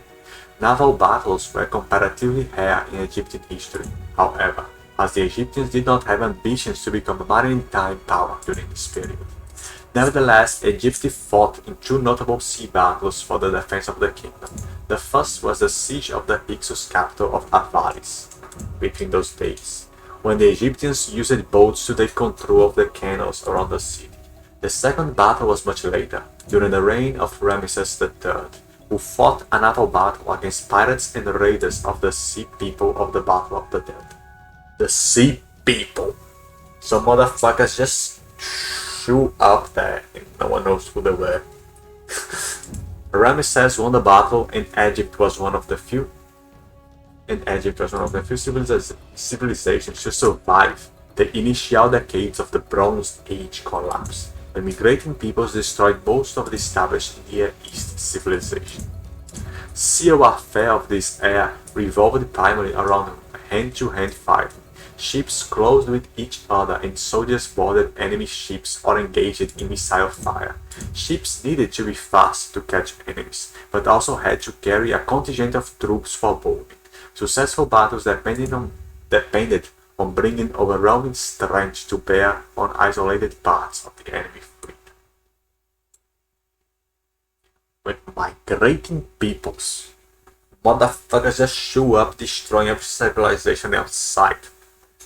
Naval battles were comparatively rare in Egyptian history, however, as the Egyptians did not have ambitions to become a maritime power during this period. Nevertheless, Egypt fought in 2 notable sea battles for the defense of the kingdom. The first was the siege of the Hyksos capital of Avaris. Between those days, when the Egyptians used boats to take control of the canals around the city. The second battle was much later, during the reign of Ramesses III, who fought a naval battle against pirates and raiders of the Sea People of the Battle of the Dead. The Sea People! Some motherfuckers just shoot up there and no one knows who they were. Ramesses won the battle and Egypt was one of the few civilizations to survive the initial decades of the Bronze Age collapse. The migrating peoples destroyed most of the established Near East civilization. Sea warfare of this era revolved primarily around hand-to-hand fighting. Ships closed with each other and soldiers boarded enemy ships or engaged in missile fire. Ships needed to be fast to catch enemies, but also had to carry a contingent of troops for boarding. Successful battles depended on bringing overwhelming strength to bear on isolated parts of the enemy fleet. With migrating peoples, motherfuckers just show up destroying every civilization outside.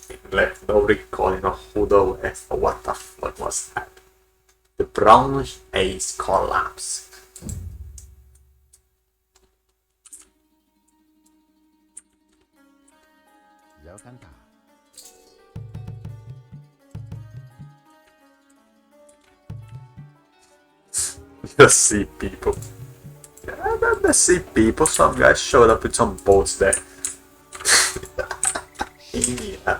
And left no recording of who they were or what the fuck was that. The Bronze Age collapse. The Sea People. Yeah, the Sea People. Some guys showed up with some boats there. Yeah.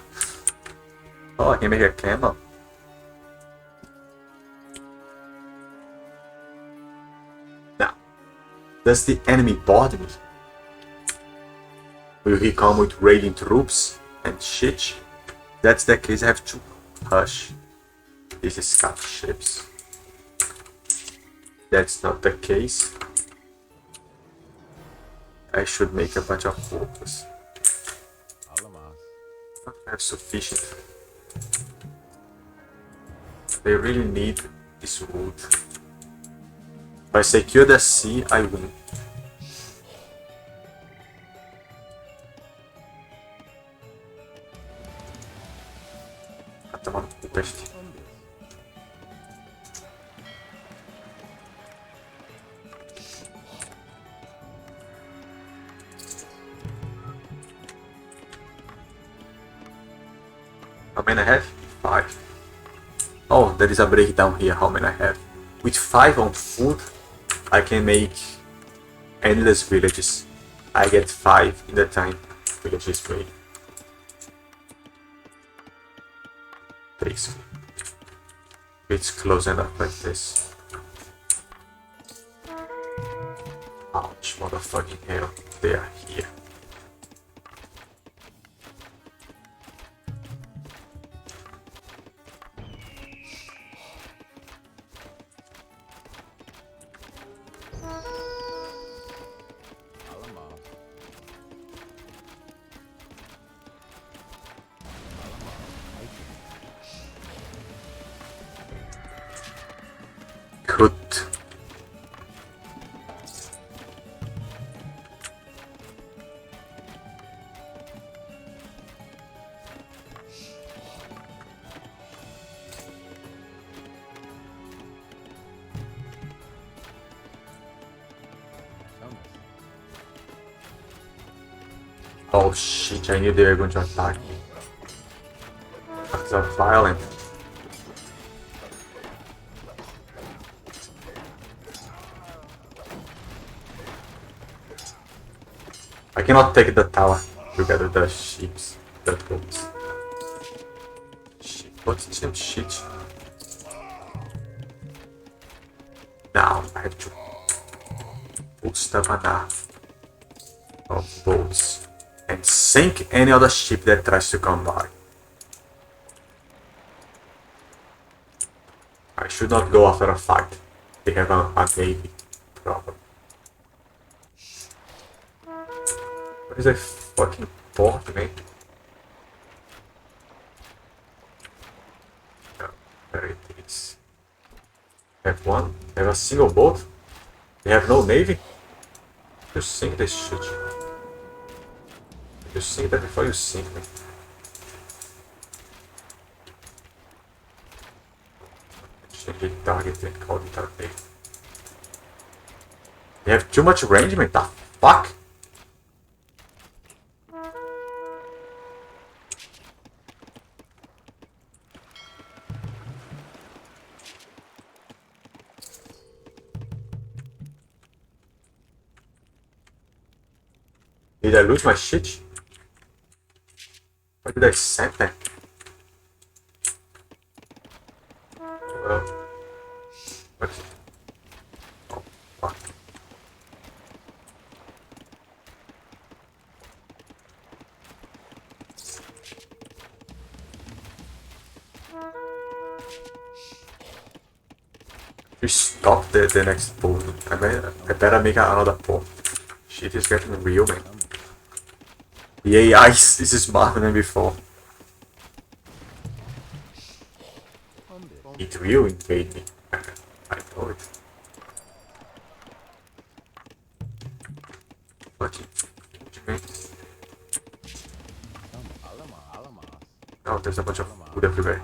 Oh, I can make a camel. Now, does the enemy bother me? Will he come with raiding troops and shit? If that's the case, I have to hush. These scout ships. That's not the case. I should make a bunch of focus. Alamas. I have sufficient. They really need this wood. If I secure the sea, I win. Ah, toma no cu, peste. How many I have? 5. Oh, there is a breakdown here. How many I have? With 5 on food, I can make endless villages. I get 5 in the time villages made. Basically, it's close enough like this. Ouch, motherfucking hell, they are here. Alamas. Good. Oh shit, I knew they were going to attack me. That's so violent. I cannot take the tower together, the sheeps, the goats. Shit, what's some shit? Now I have to put stamina of boats and sink any other ship that tries to come by. I should not go after a fight. They have a navy problem. What is a fucking port, man? Oh, there it is. Have one. They have a single boat. They have no navy. You sink this shit. You sink that before you sink me. Should be targeted and called it a navy. They have too much range, man. The fuck? Did I lose my shit? Why did I send that? Well, what? Oh, fuck. You stop the next pull. I better make another pull. Shit is getting real, man. The AI is smarter than before. It will invade me. I know it. But oh, there's a bunch of food everywhere.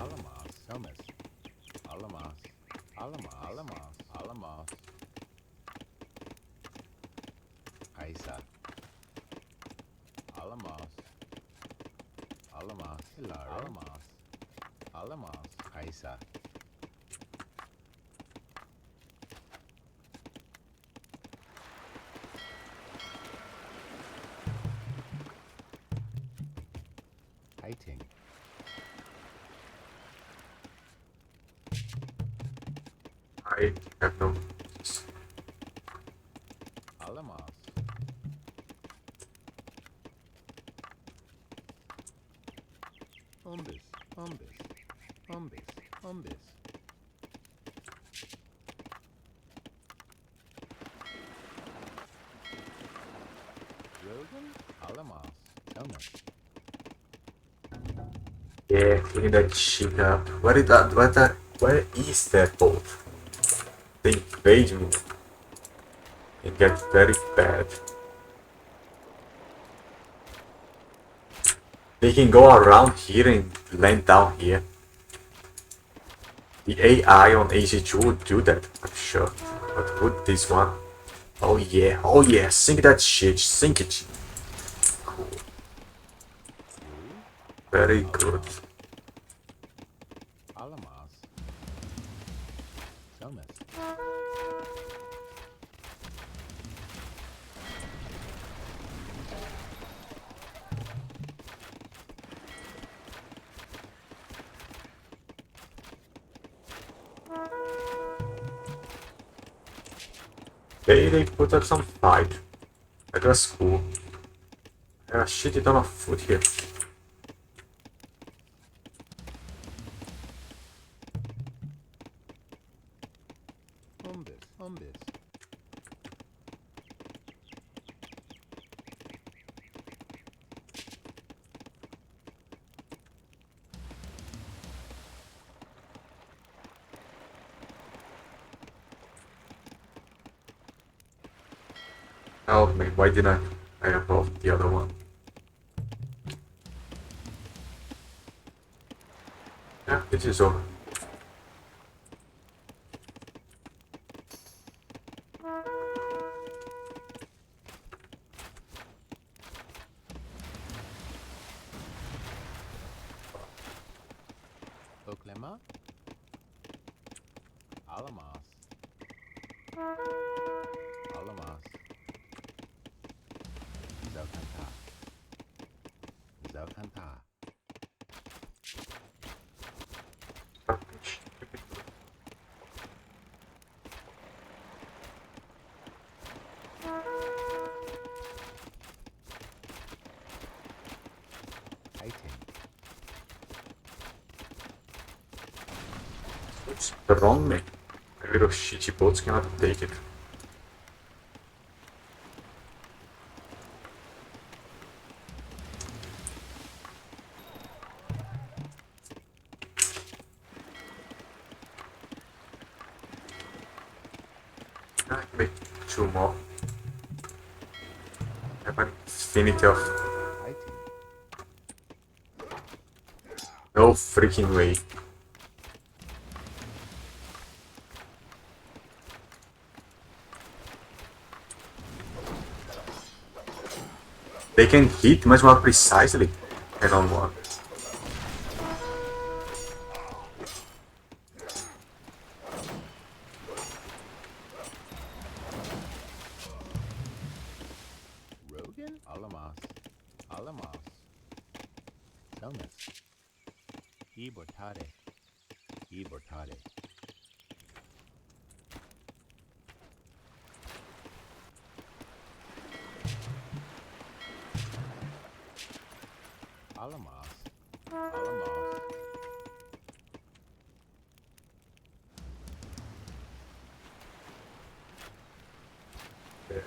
Fighting. I have no. Alamas. Umbis. Thomas. Yeah, clean that shit up. Where is that boat? They invade me. It gets very bad. They can go around here and land down here. The AI on AG2 would do that, I'm sure. But would this one? Oh yeah, sink that shit, sink it. Cool. Very good. Alamas. Thomas. They put up some fight. That was cool. I have a shitty ton of food here. Umbis. Oh man, why didn't I evolve the other one? Yeah, it is over. Oklema. Alamas. Alamas. Zokanta. Zokanta. Fighting. What's wrong, man? My little shitty boats cannot take it. I can make 2 more. I have an infinity of... Fighting. No freaking way. They can hit much more precisely than on one. Rogan. Alamas. Alamas. Thomas. Ibortade. Ibortade. Alamas. Alamas. Yeah.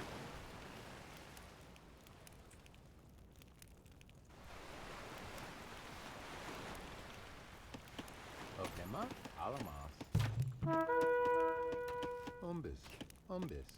Oklema. Alamas. Umbis. Umbis.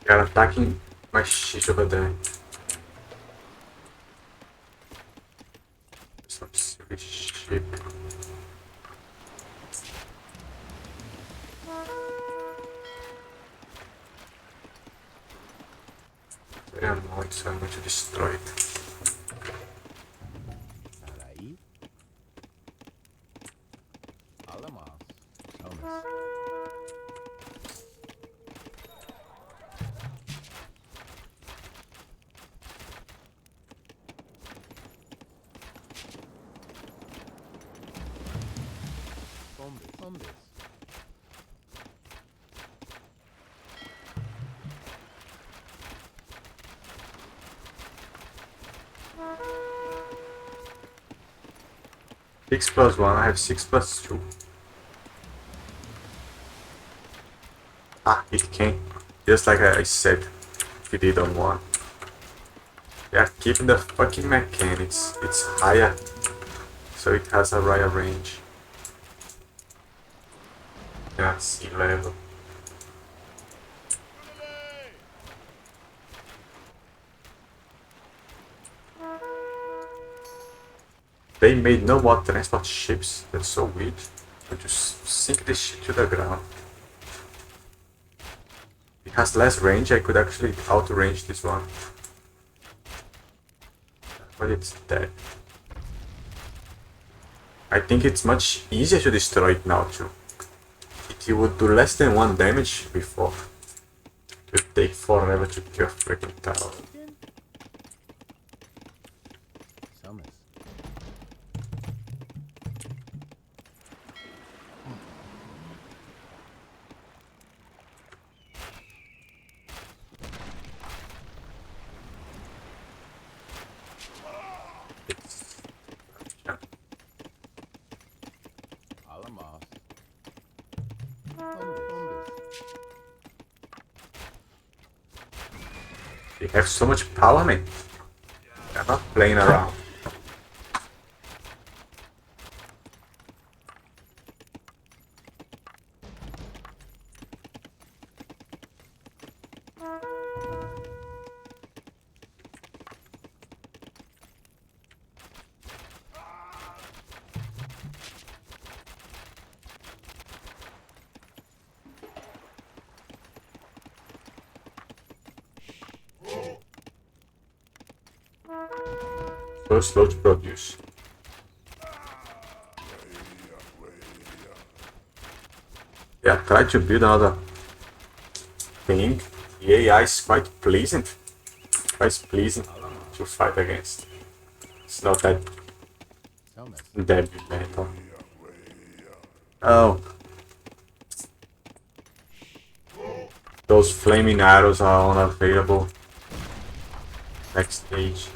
They are attacking my shit over there. Some silly shit. Very annoying, so I'm going to destroy it. Sarai. Alamas. Thomas. 6+1, I have 6+2. Ah, it came. Just like I said, if you did on 1. Yeah, keeping the fucking mechanics. It's higher, so it has a higher range. Yeah, sea level. They made no more transport ships. That's so weird. I just sink this shit to the ground. It has less range. I could actually out-range this one. But it's dead. I think it's much easier to destroy it now too. It would do less than 1 damage before. It would take forever to kill freaking tower. They have so much power, man. They're not playing around. So slow to produce. Yeah, try to build another thing. The AI is quite pleasant. Quite pleasing to fight against. It's not that deadly metal. Oh. Those flaming arrows are unavailable. Next stage.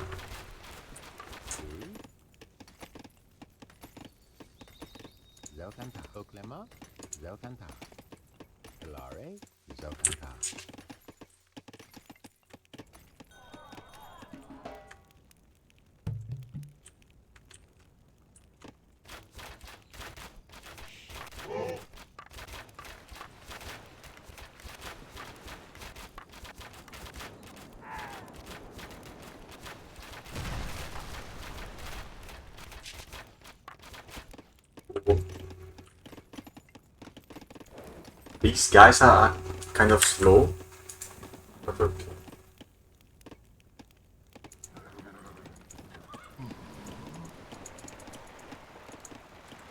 These guys are kind of slow, but okay.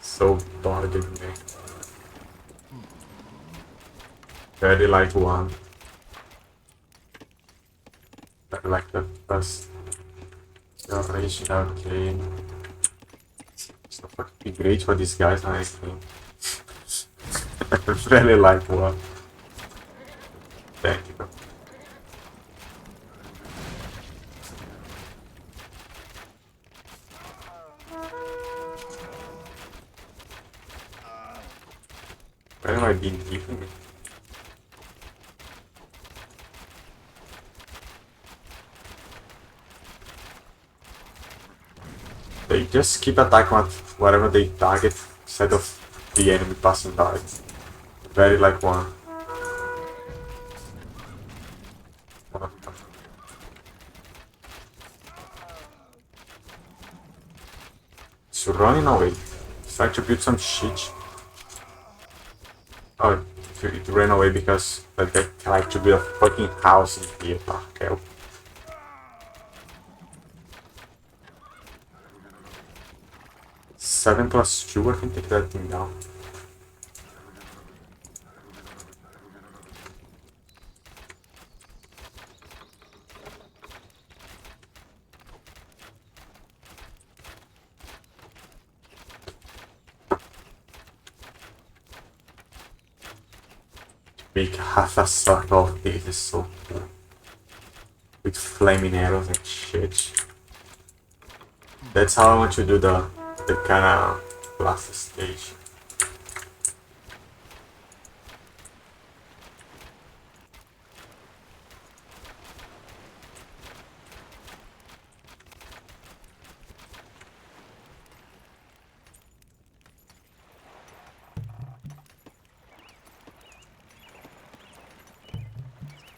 So bothering me. Very light one. I like the first generation arcane. It's not fucking great for these guys, I think. I really like one. Thank you. Where have I been keeping it? They just keep attacking whatever they target instead of the enemy passing by. Very like one. It's running away. It's trying to build some shit. Oh, it ran away because they like to build a fucking house in here. Oh, hell. Seven plus 2, I can take that thing down. Make half a circle of this is so cool. With flaming arrows and shit. That's how I want to do the kind of Last stage.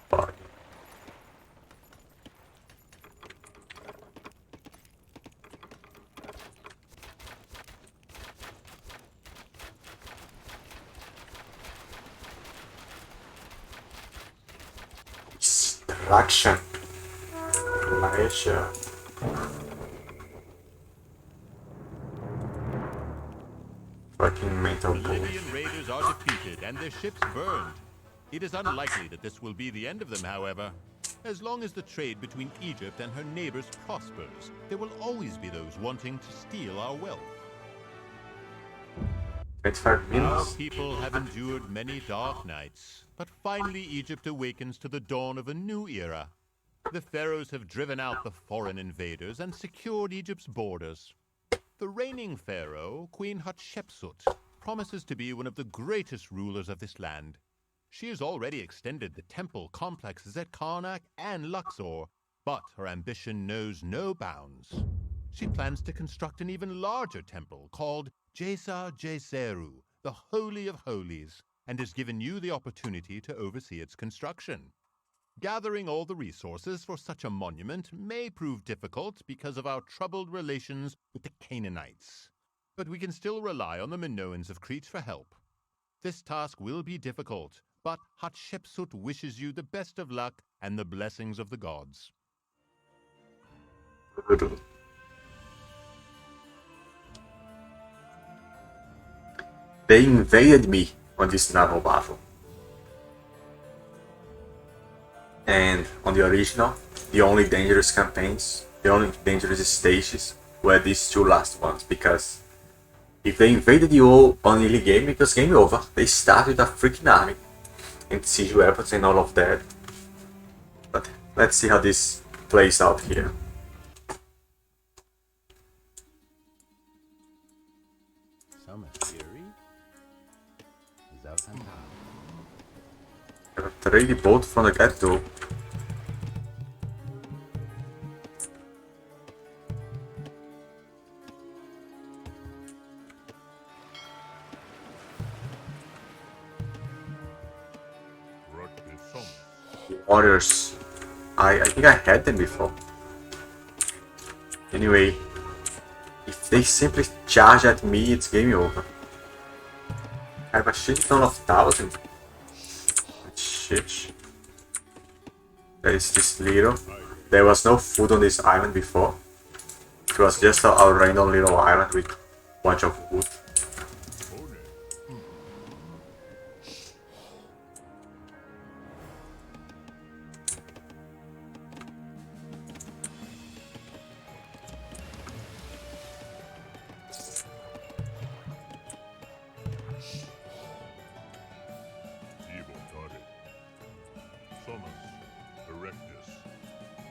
Body. Distraction. Pleasure. Fucking mental The bull. Libyan raiders are defeated and their ships burned. It is unlikely that this will be the end of them, however. As long as the trade between Egypt and her neighbors prospers, there will always be those wanting to steal our wealth. 25 Our minutes. people have endured many dark nights, but finally Egypt awakens to the dawn of a new era. The pharaohs have driven out the foreign invaders and secured Egypt's borders. The reigning pharaoh, Queen Hatshepsut, promises to be one of the greatest rulers of this land. She has already extended the temple complexes at Karnak and Luxor, but her ambition knows no bounds. She plans to construct an even larger temple called Jesa Jeseru, the Holy of Holies, and has given you the opportunity to oversee its construction. Gathering all the resources for such a monument may prove difficult because of our troubled relations with the Canaanites. But we can still rely on the Minoans of Crete for help. This task will be difficult, but Hatshepsut wishes you the best of luck and the blessings of the gods. They invaded me on this naval battle. And on the original, the only dangerous campaigns, the only dangerous stages were these two last ones, because if they invaded you all on early game, it was game over. They started a freaking army and siege weapons and all of that. But let's see how this plays out here. Summit theory. Zautanta. I have a trade boat from the get-go. Warriors. I think I had them before. Anyway, if they simply charge at me, it's game over. I have a shit ton of 1,000. Shit. There is this little. There was no food on this island before. It was just a random little island with a bunch of wood.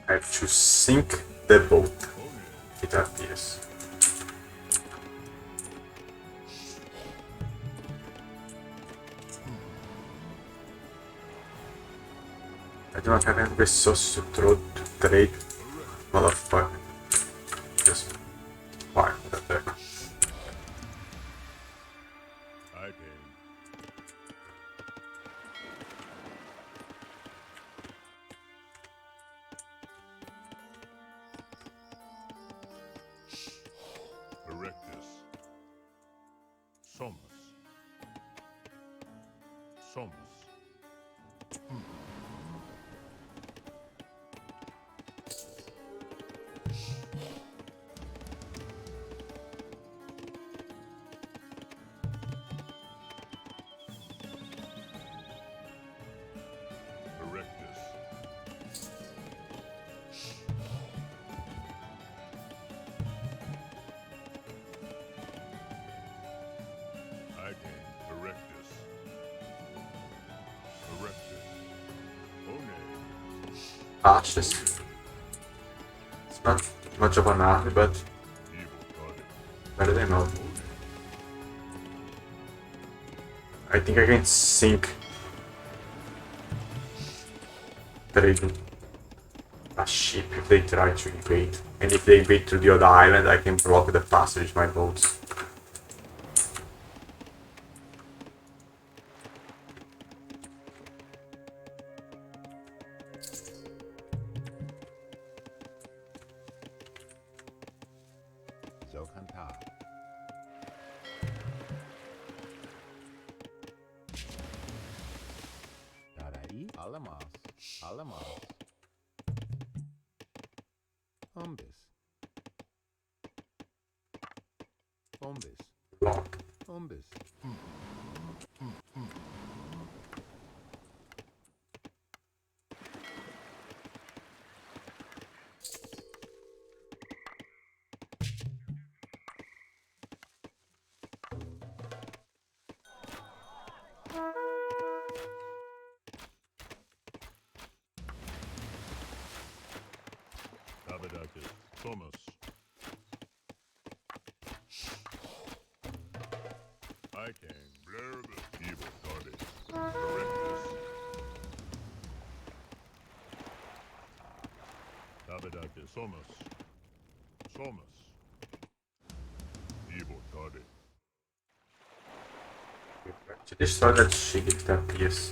I have to sink the boat. It appears. I do not have any resources to trade. Motherfucker. Just fire that there. Archers. It's not much of an army, but better than not. I think I can sink a ship if they try to invade. And if they invade to the other island, I can block the passage with my boats. Zokanta. Darai. Alamas. Alamas. Umbis. Umbis. Block. Umbis. Tabadakis. Thomas. I can blur the evil goddess. Erectus. Tabadakis. Thomas. Thomas. Evil goddess. To destroy that ship if that appears.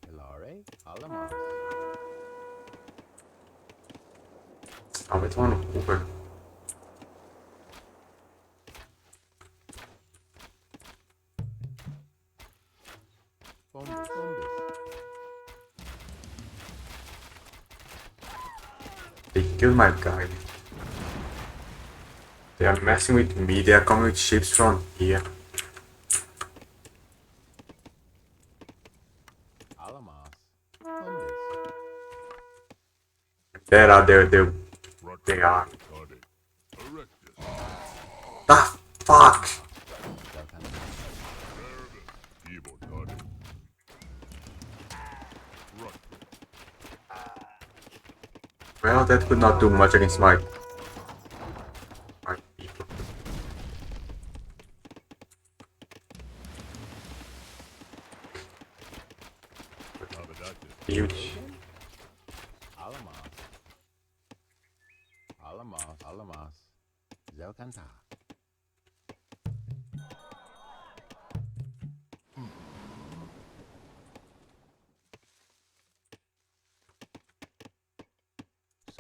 Hilare. Alamas. Aber jetzt mal noch Kugeln. Umbis. Umbis. They killed my guy. They are messing with me, they are coming with ships from here. Alamas. Umbis. There are they are. Goddess. Erectus. The fuck! Zokanta. Blur the evil goddess. Rut. Well, that could not do much against my people. Tabadakis. Huge. Alamas. Alamas. Alamas. Zokanta.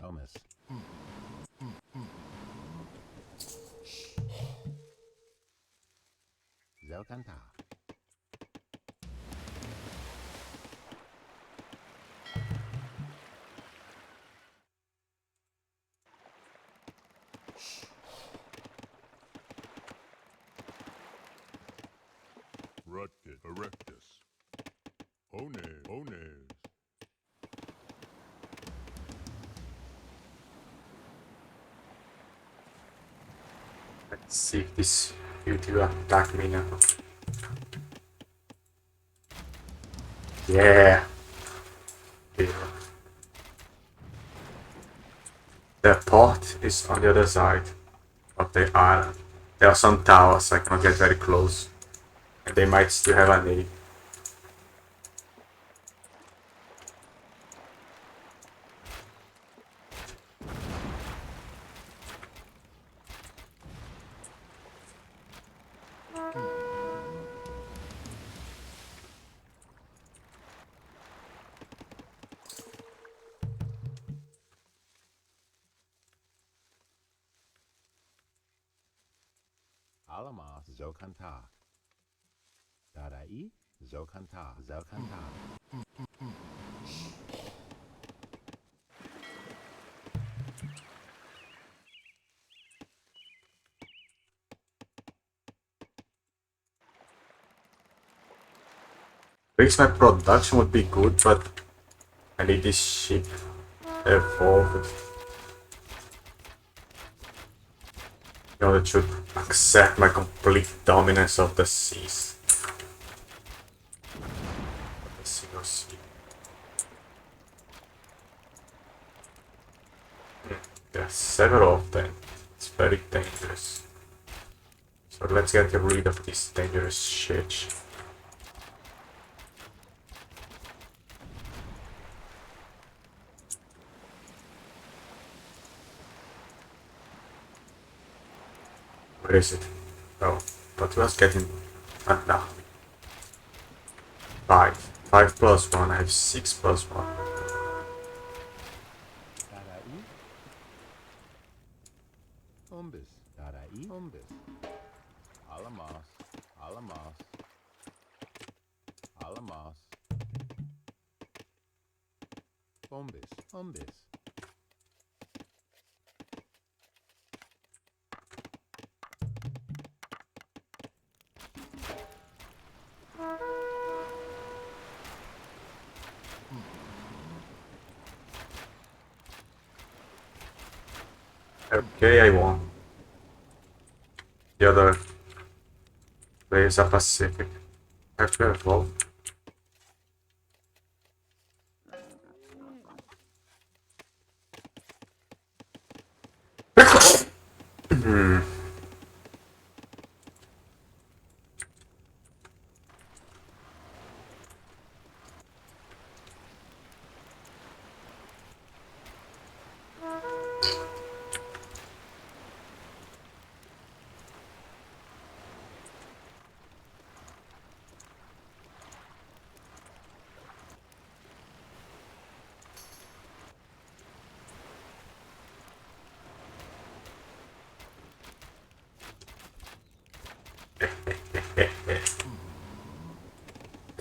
Somas. Zokanta. Rutkit. Erectus. Ones. Ones. Let's see if this beauty will attack me now. Yeah. Yeah. The port is on the other side of the island. There are some towers, I cannot get very close. And they might still have a navy. Alamas. Zokanta. Darai. Zokanta. Zokanta. Increase my production would be good, but I need this ship evolved in order to accept my complete dominance of the seas. The single sea. There are several of them. It's very dangerous. So let's get rid of this dangerous shit. Where is it? Oh, but was getting... no. 5. 5 plus 1. I have 6 plus 1. Darai. Umbis. Darai. Umbis. Alamos. Alamos. Alamos. Umbis. Umbis. Okay, I won. The other players are Pacific. I have to evolve.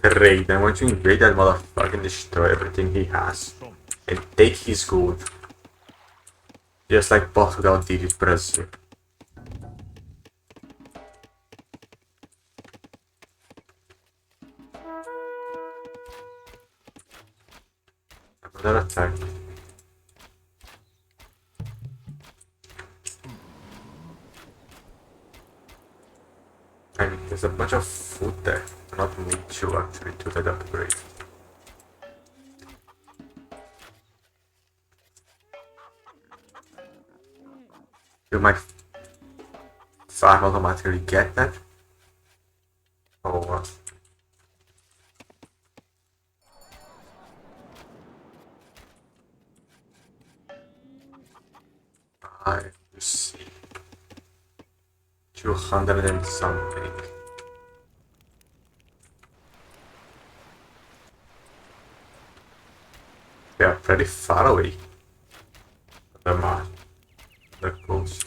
Great, I want to invade that motherfucker and destroy everything he has. And take his gold. Just like Portugal did with Brazil. Another attack. I mean, there's a bunch of food there. Not me to actually do that upgrade. You might farm automatically get that. Or what? I see. 200 and something. They are pretty far away. The coast.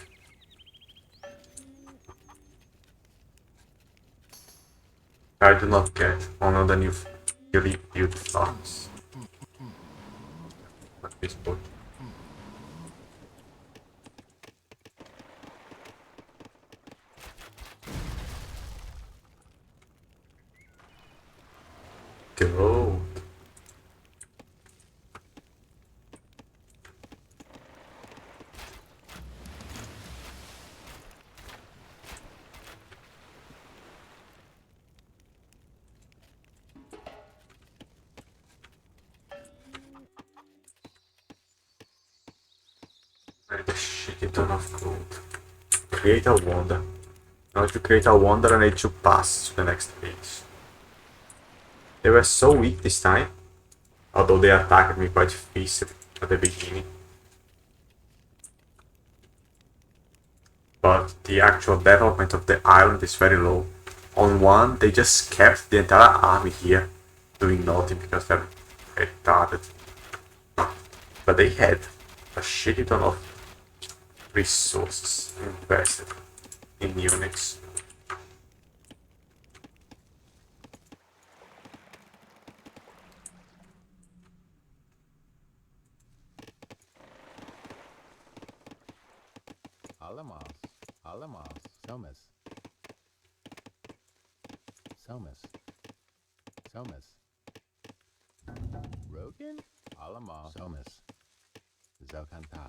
I do not get one of the newly built farms. What is boat? Go. And a shitty ton of gold. Create a wonder. Now to create a wonder I need to pass to the next page. They were so weak this time. Although they attacked me quite fiercely at the beginning. But the actual development of the island is very low. On one, they just kept the entire army here, doing nothing because they're retarded. But they had a shitty ton of resources invested in units. Alamos. Alamos. Somas. Somas. Somas. Rogan? Alamos. Somas. Zokanta.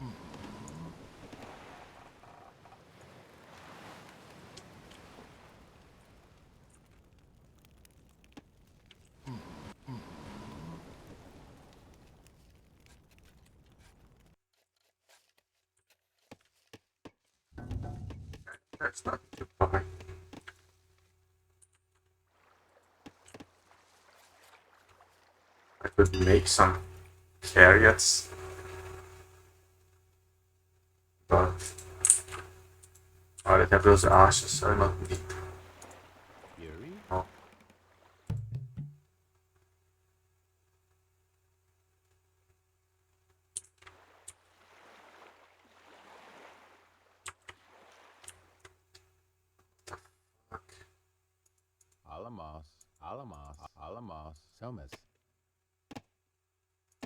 That's not too far. could make some carrots, but I already have those ashes, so I don't need. Yuri? Oh. Alamos. Alamos. Alamos. Somas.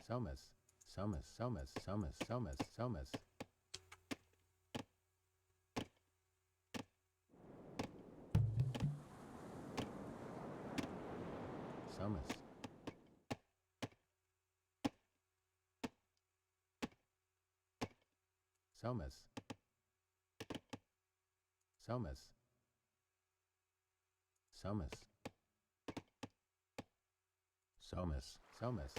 Somas. Somas. Somas. Somas. Somas. Somas. Somas. Somas. Somas. Somas. Somas. Somas.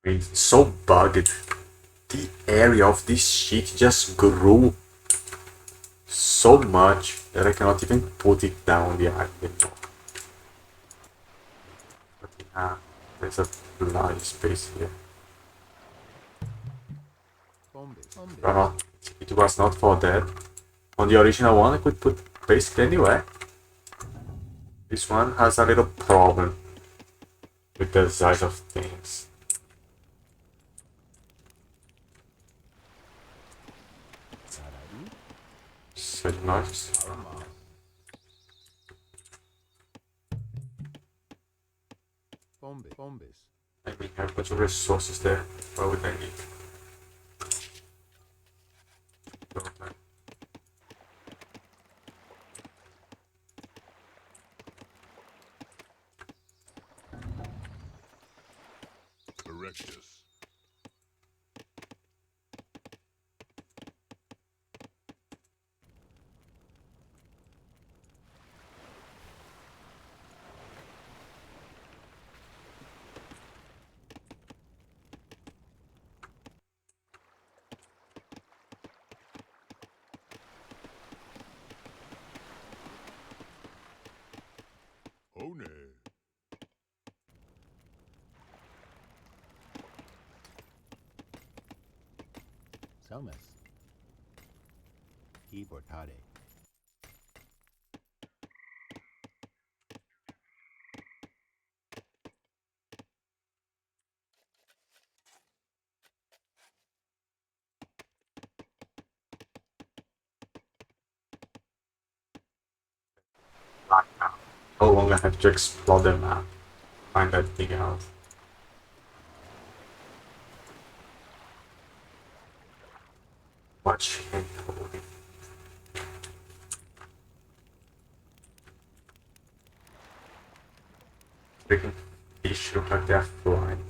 It's so bugged. The area of this sheet just grew so much that I cannot even put it down the island anymore. But yeah, there's a large space here. It was not for that. On the original one I could put basically anywhere. This one has a little problem with the size of things. So nice. Bombes. I mean, I have a bunch of resources there. Why would I need? Erectus. One. Somas. Y portare. Like now. No longer have to explore the map. Find that thing out. Much hand holding. Freaking fish look like they're flying.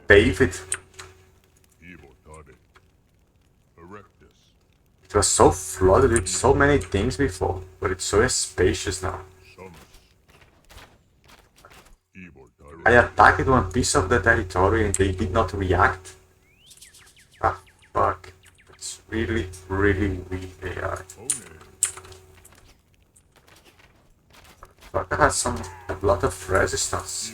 David. It was so flooded with so many things before, but it's so spacious now. I attacked one piece of the territory and they did not react. Ah, fuck. It's really, really weak they are. Fuck, I had a lot of resistance.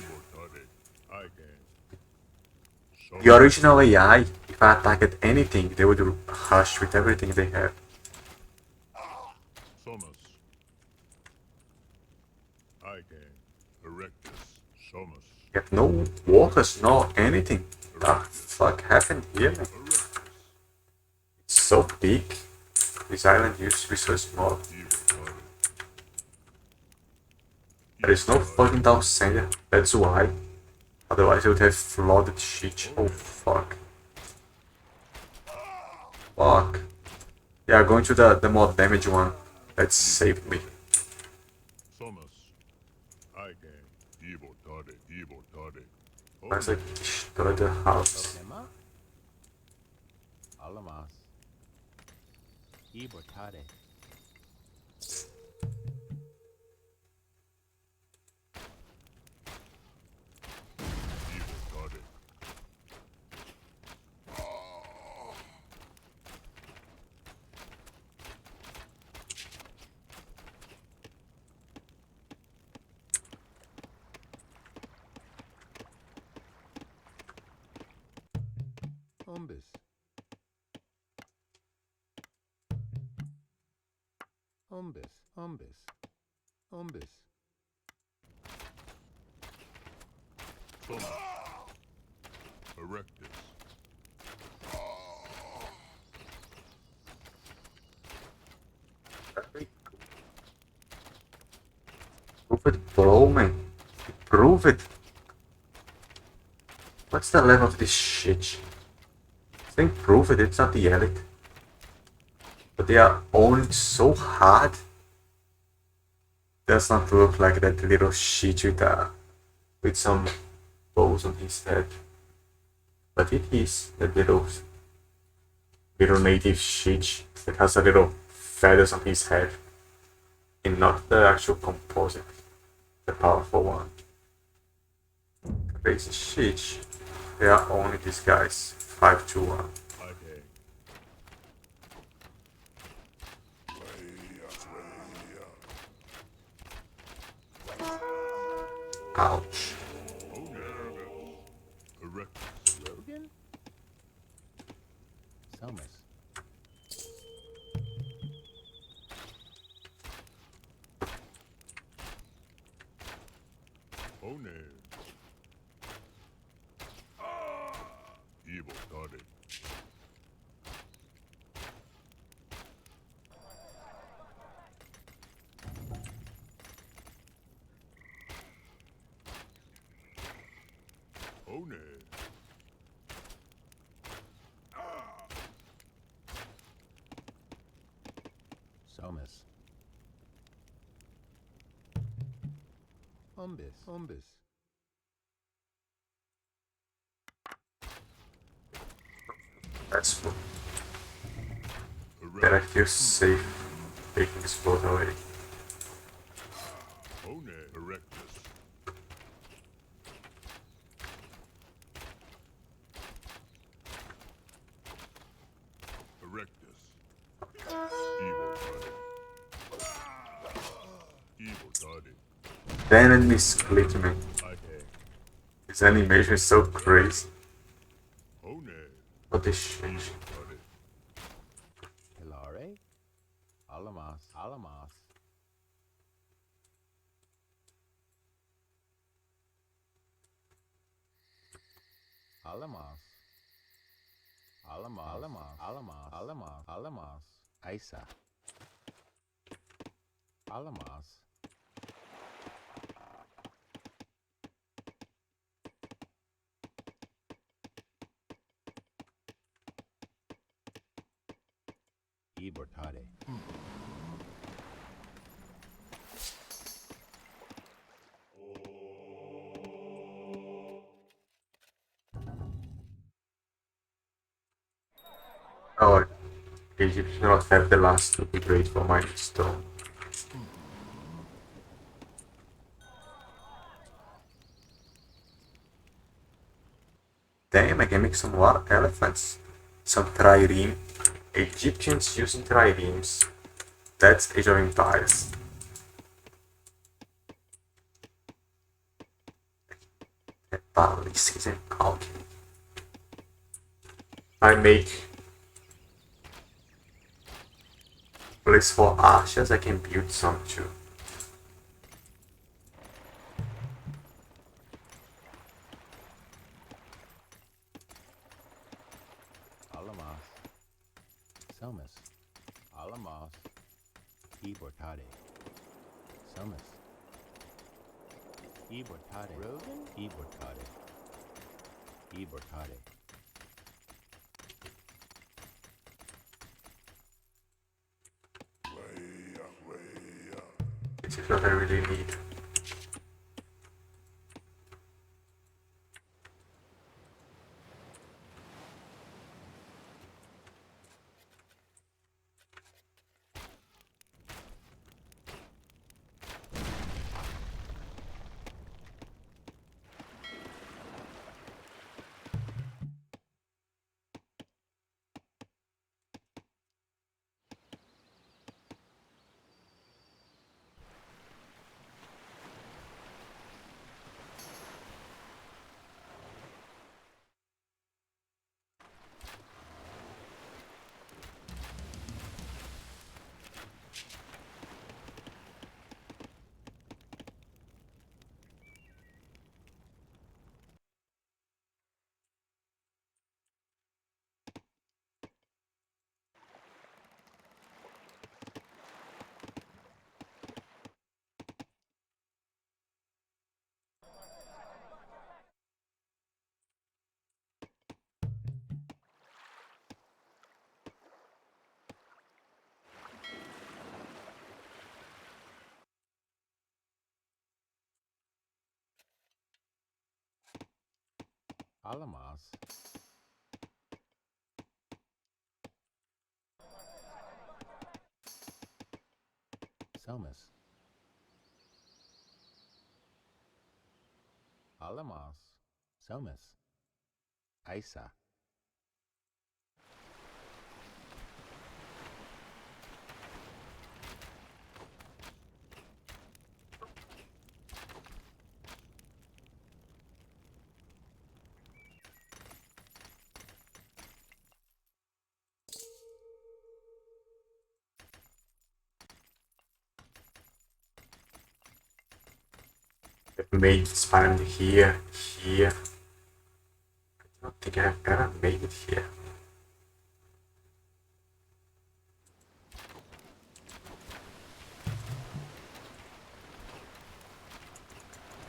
The original AI, if I attacked anything, they would rush with everything they have. You have no waters, no anything. The fuck happened here? It's so big. This island used to be so small. There is no fucking down sender, that's why. Otherwise, it would have flooded shit. Oh fuck. Fuck. Yeah, going to the more damage one. That saved me. Once I destroy the house. Alamos. Y portare. Umbus. Umbus. Umbus. Umbus. Thomas. Erectus. Prove it, bro, man. Prove it. What's the level of this shit? I think prove it, it's not the elite. But they are owning so hard. Does not look like that little shit with some bows on his head. But it is that little native shit that has a little feathers on his head. And not the actual composite. The powerful one. Crazy shit. They are owning these guys. 5-1. Ouch. Rogan? Selmas. One. Evil started. One. Somas. Umbus. Umbus. That's cool. That I feel safe taking this boat away. One. Erectus. Erectus. Evil started. Evil started. Then it misclicked me. Okay. His animation is so crazy. One. What the shit? Evil started. Hilare. Alamas. Alamas. Alamas. Alamas. Alamas. Alamas. Alamas. Alamas. Isa. Alamas. Ibortade. Oh, Egypt should not have the last to be great for my stone. Damn, I can make some water elephants. Some trireme. Egyptians using triremes. That's Age of Empires. Ballistics and alchemy. I make place for archers, I can build some too. Alamas. Selmas. Alamas. Ibortade. Selmas. Ibortade. Rogan? Ibortade. Ibortade. This is what I really need. Alamas. Somas. Alamas. Somas. Isa. I've made Spider-Man here. I don't think I've ever made it here.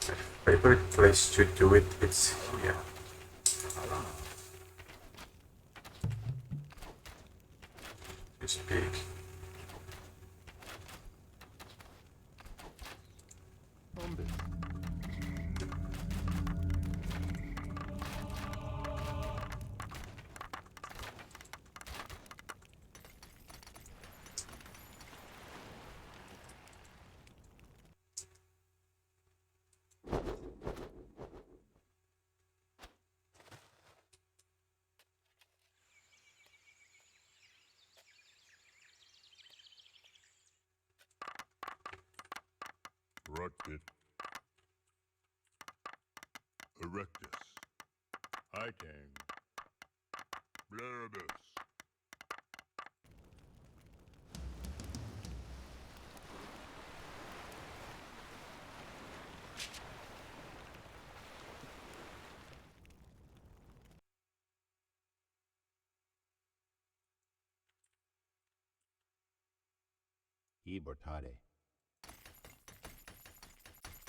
My favorite place to do it is here. This big. Bombus. Rocket. Erectus. Hikang. Blaribus. Ibortade.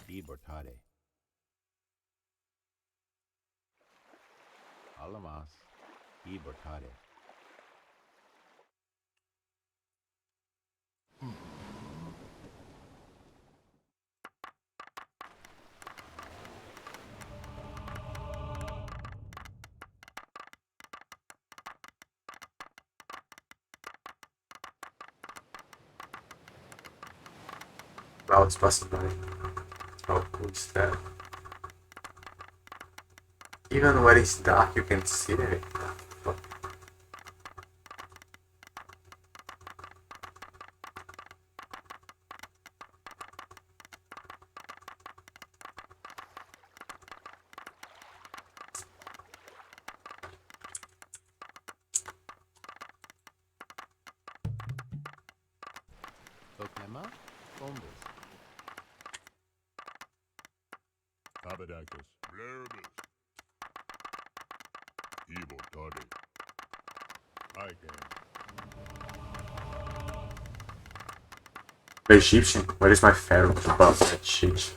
Ibortade. Alamas. Ibortade. Clouds passing by. How cool is that? Even when it's dark, you can see it. Okema. Bombus. Abadacus. Blaribus. Ibortade. Hikang. The Egyptian, where is my pharaoh above that shit?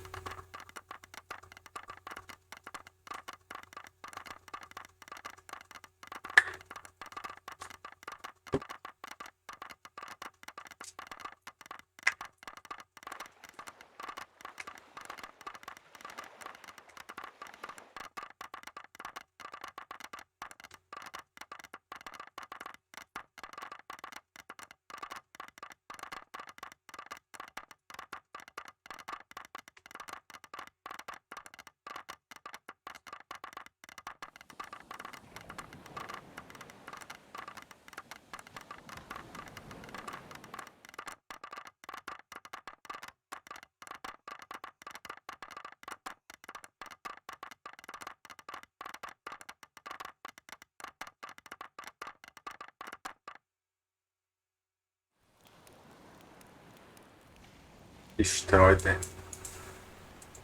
Destroy them.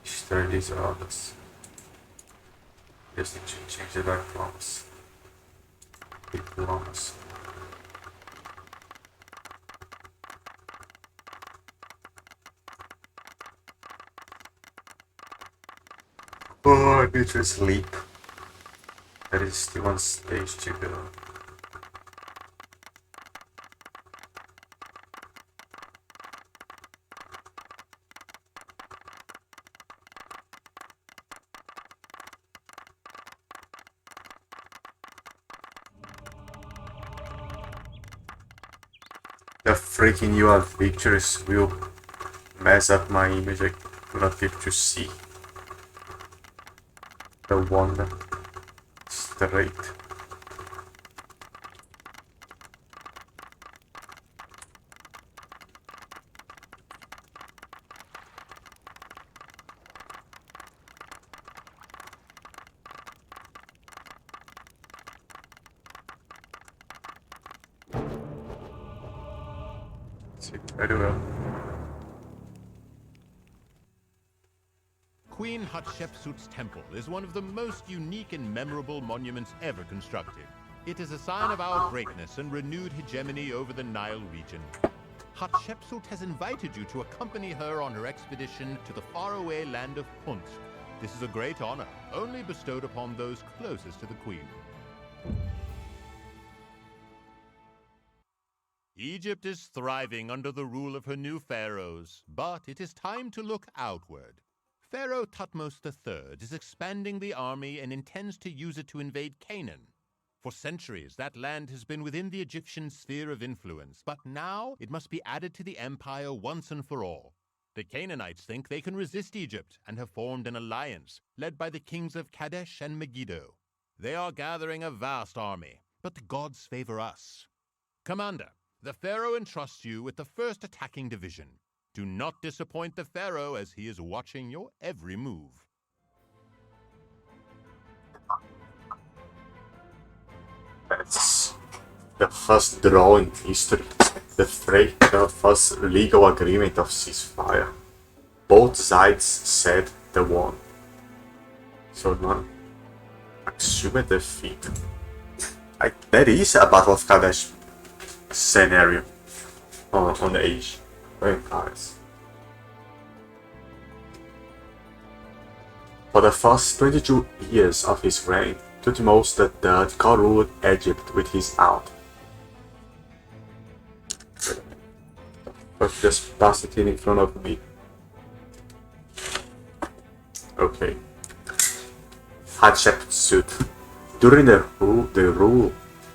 Destroy these orders. Just need to change the dark bombs. Big bombs. Oh, I need to sleep. There is still one stage to go. The freaking UR pictures will mess up my image. I will not be able to see the one straight. See it very well. Queen Hatshepsut's temple is one of the most unique and memorable monuments ever constructed. It is a sign of our greatness and renewed hegemony over the Nile region. Hatshepsut has invited you to accompany her on her expedition to the faraway land of Punt. This is a great honor, only bestowed upon those closest to the queen. Egypt is thriving under the rule of her new pharaohs, but it is time to look outward. Pharaoh Thutmose III is expanding the army and intends to use it to invade Canaan. For centuries, that land has been within the Egyptian sphere of influence, but now it must be added to the empire once and for all. The Canaanites think they can resist Egypt and have formed an alliance, led by the kings of Kadesh and Megiddo. They are gathering a vast army, but the gods favor us. Commander, the Pharaoh entrusts you with the first attacking division. Do not disappoint the Pharaoh as he is watching your every move. That's the first draw in history. The first legal agreement of ceasefire. Both sides said they won. So none assumed defeat. There is a Battle of Kadesh scenario on the Age of Empires. For the first 22 years of his reign, Thutmose III co-ruled Egypt with his army. But just pass it in front of me. Okay. Hatshepsut. During the rule,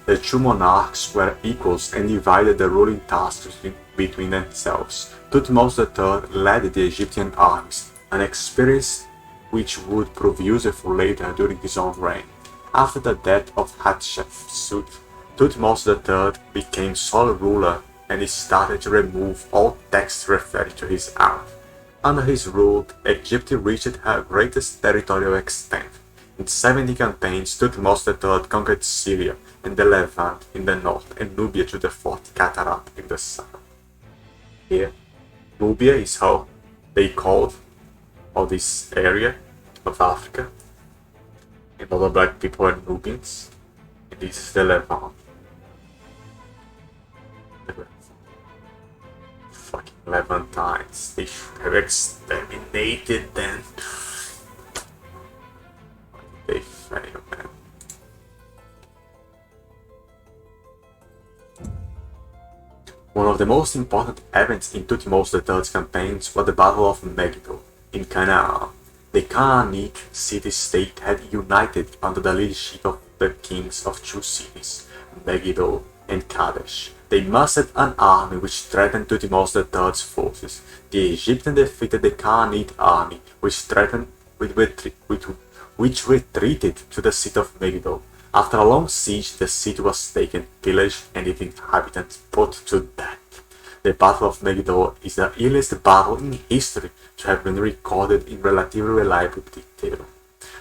the two monarchs were equals and divided the ruling tasks between themselves. Thutmose III led the Egyptian armies, an experience which would prove useful later during his own reign. After the death of Hatshepsut, Thutmose III became sole ruler and he started to remove all texts referring to his army. Under his rule, Egypt reached her greatest territorial extent. In 70 campaigns, Thutmose III conquered Syria and the Levant in the north and Nubia to the Fourth Cataract in the south. Here, Nubia is how they called all this area of Africa, and all the black people are Nubians, and this is the Levant. Fucking Levantines, they should have exterminated them. They failed, man. One of the most important events in Thutmose III's campaigns was the Battle of Megiddo in Canaan. The Canaanite city-state had united under the leadership of the kings of two cities, Megiddo and Kadesh. They mustered an army which threatened Thutmose III's forces. The Egyptians defeated the Canaanite army, which retreated to the city of Megiddo. After a long siege, the city was taken, pillaged, and its inhabitants put to death. The Battle of Megiddo is the earliest battle in history to have been recorded in relatively reliable detail.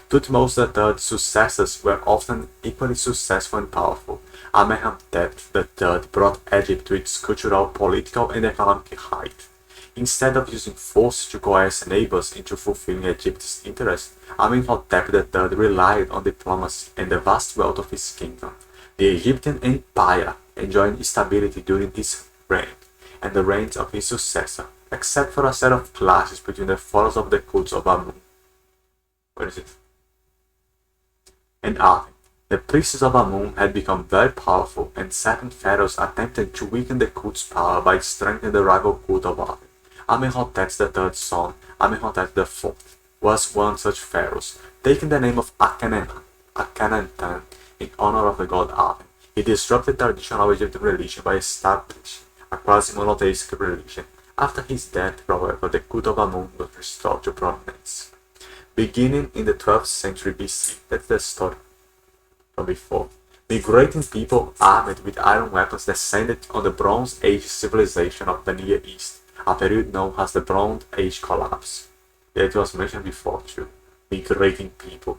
Thutmose III's successors were often equally successful and powerful. Amenhotep III brought Egypt to its cultural, political, and economic height. Instead of using force to coerce neighbors into fulfilling Egypt's interests, Amenhotep III relied on diplomacy and the vast wealth of his kingdom. The Egyptian empire enjoyed stability during his reign and the reigns of his successor, except for a set of clashes between the followers of the cults of Amun. Where is it? And Aten. The priests of Amun had become very powerful, and certain pharaohs attempted to weaken the cult's power by strengthening the rival cult of Aten. Amenhotep III's son, Amenhotep IV, was one such pharaoh, taking the name of Akhenaten in honor of the god Aten. He disrupted traditional Egyptian religion by establishing a quasi-monotheistic religion. After his death, however, the cult of Amun was restored to prominence. Beginning in the 12th century BC, that's the story from before, migrating people armed with iron weapons descended on the Bronze Age civilization of the Near East, a period known as the Bronze Age collapse. That was mentioned before too, migrating people.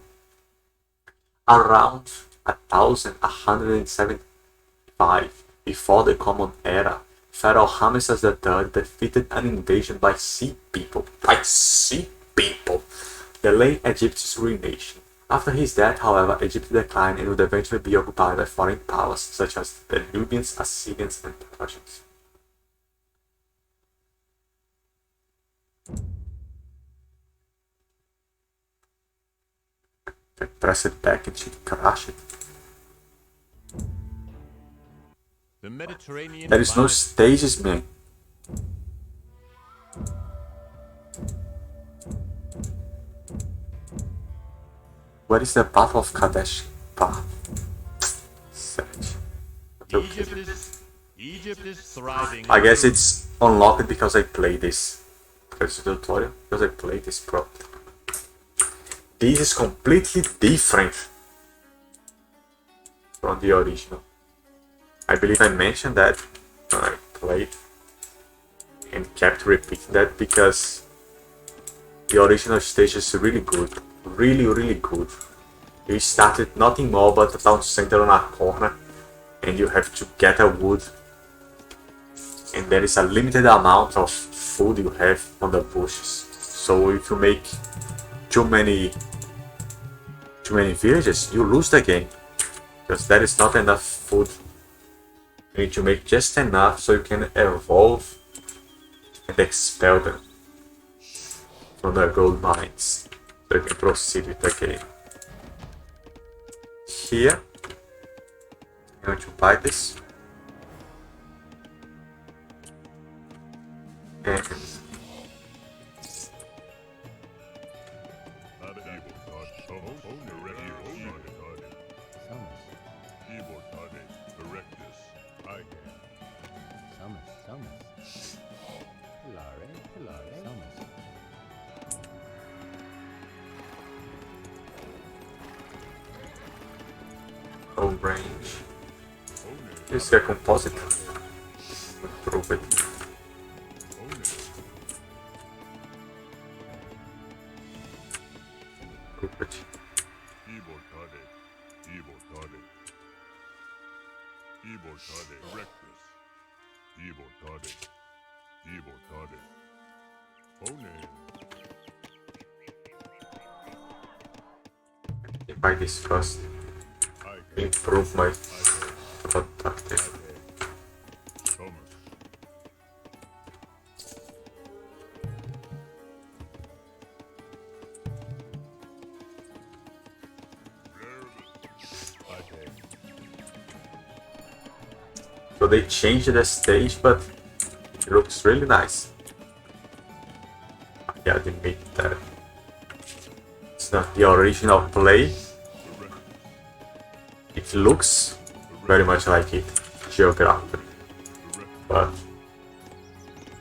Around 1175 before the Common Era, Pharaoh Ramesses III defeated an invasion by sea people. The late Egypt's ruination. After his death, however, Egypt declined and would eventually be occupied by foreign powers such as the Nubians, Assyrians, and Persians. If I press it back, it should crash it. The Mediterranean There is no stages, man. Where is the path of Kadesh path? Egypt is thriving. I guess it's unlocked because I played this. Because the tutorial, because I played this pro. This is completely different from the original. I believe I mentioned that when I played and kept repeating that because the original stage is really good. Really good. You start with nothing more but a town center on a corner and you have to get a wood, and there is a limited amount of food you have on the bushes. So if you make too many villages, you lose the game because there is not enough food. You need to make just enough so you can evolve and expel them from the gold mines. So you can proceed with the game. Here, I'm going to buy this. And no range. Use a composite. Improve it. Improve it. Buy this first. Improve my productive. So they changed the stage, but it looks really nice. Yeah, they made that. It's not the original play. It looks very much like it geographically, but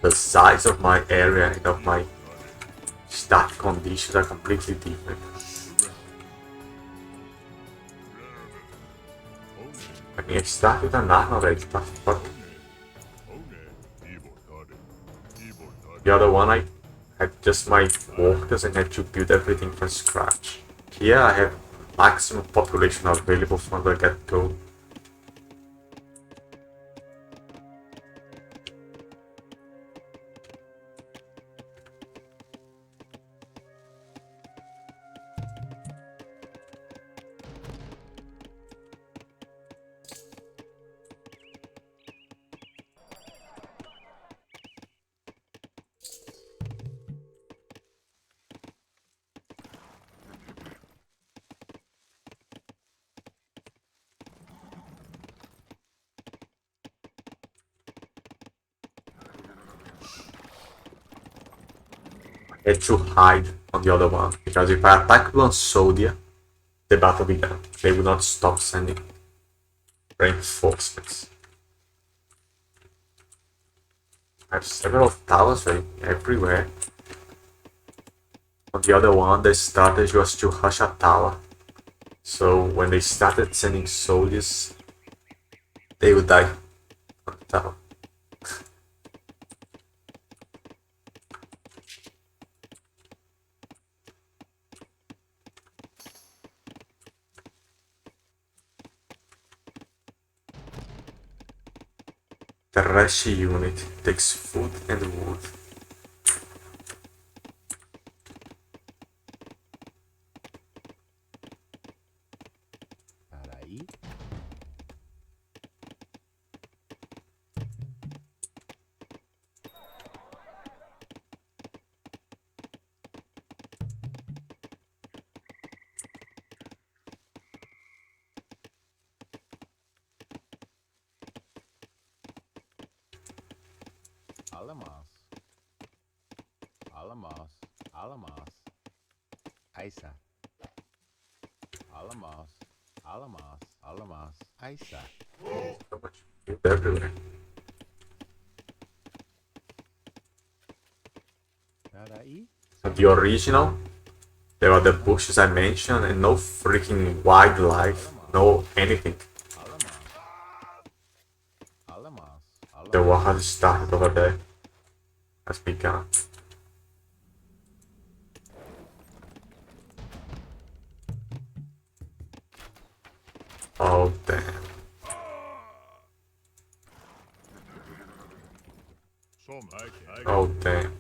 the size of my area and of my stat conditions are completely different. I mean, I start with an arm already, but the other one I had just my workers and had to build everything from scratch. Here I have maximum population available from the get-go. Had to hide on the other one, because if I attack one soldier, the battle began. They would not stop sending reinforcements. I have several towers like everywhere. On the other one, the strategy was to hush a tower. So when they started sending soldiers, they would die on the tower. The Rashi unit takes food and wood. Para ahí. Alamos. Alamos. Alamos. Aisa. Alamos. Alamos. Alamos. Aisa. So much food everywhere. Para ahí. So the original, there are the bushes I mentioned and no freaking wildlife, no anything. Alamos. Alamos. The war Alamos. has started over there. Has begun. Oh damn. Oh damn.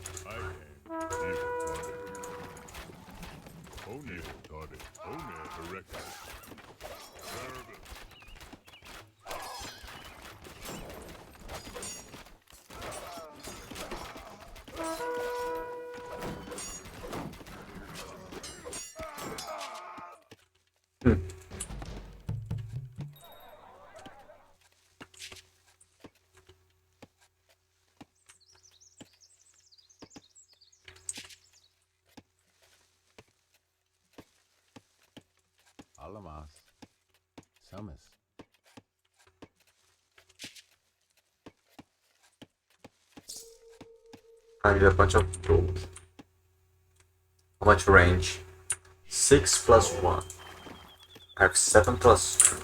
Alamos. Summers. I need a bunch of gold. How much range? 6 plus 1. I have 7 plus 2.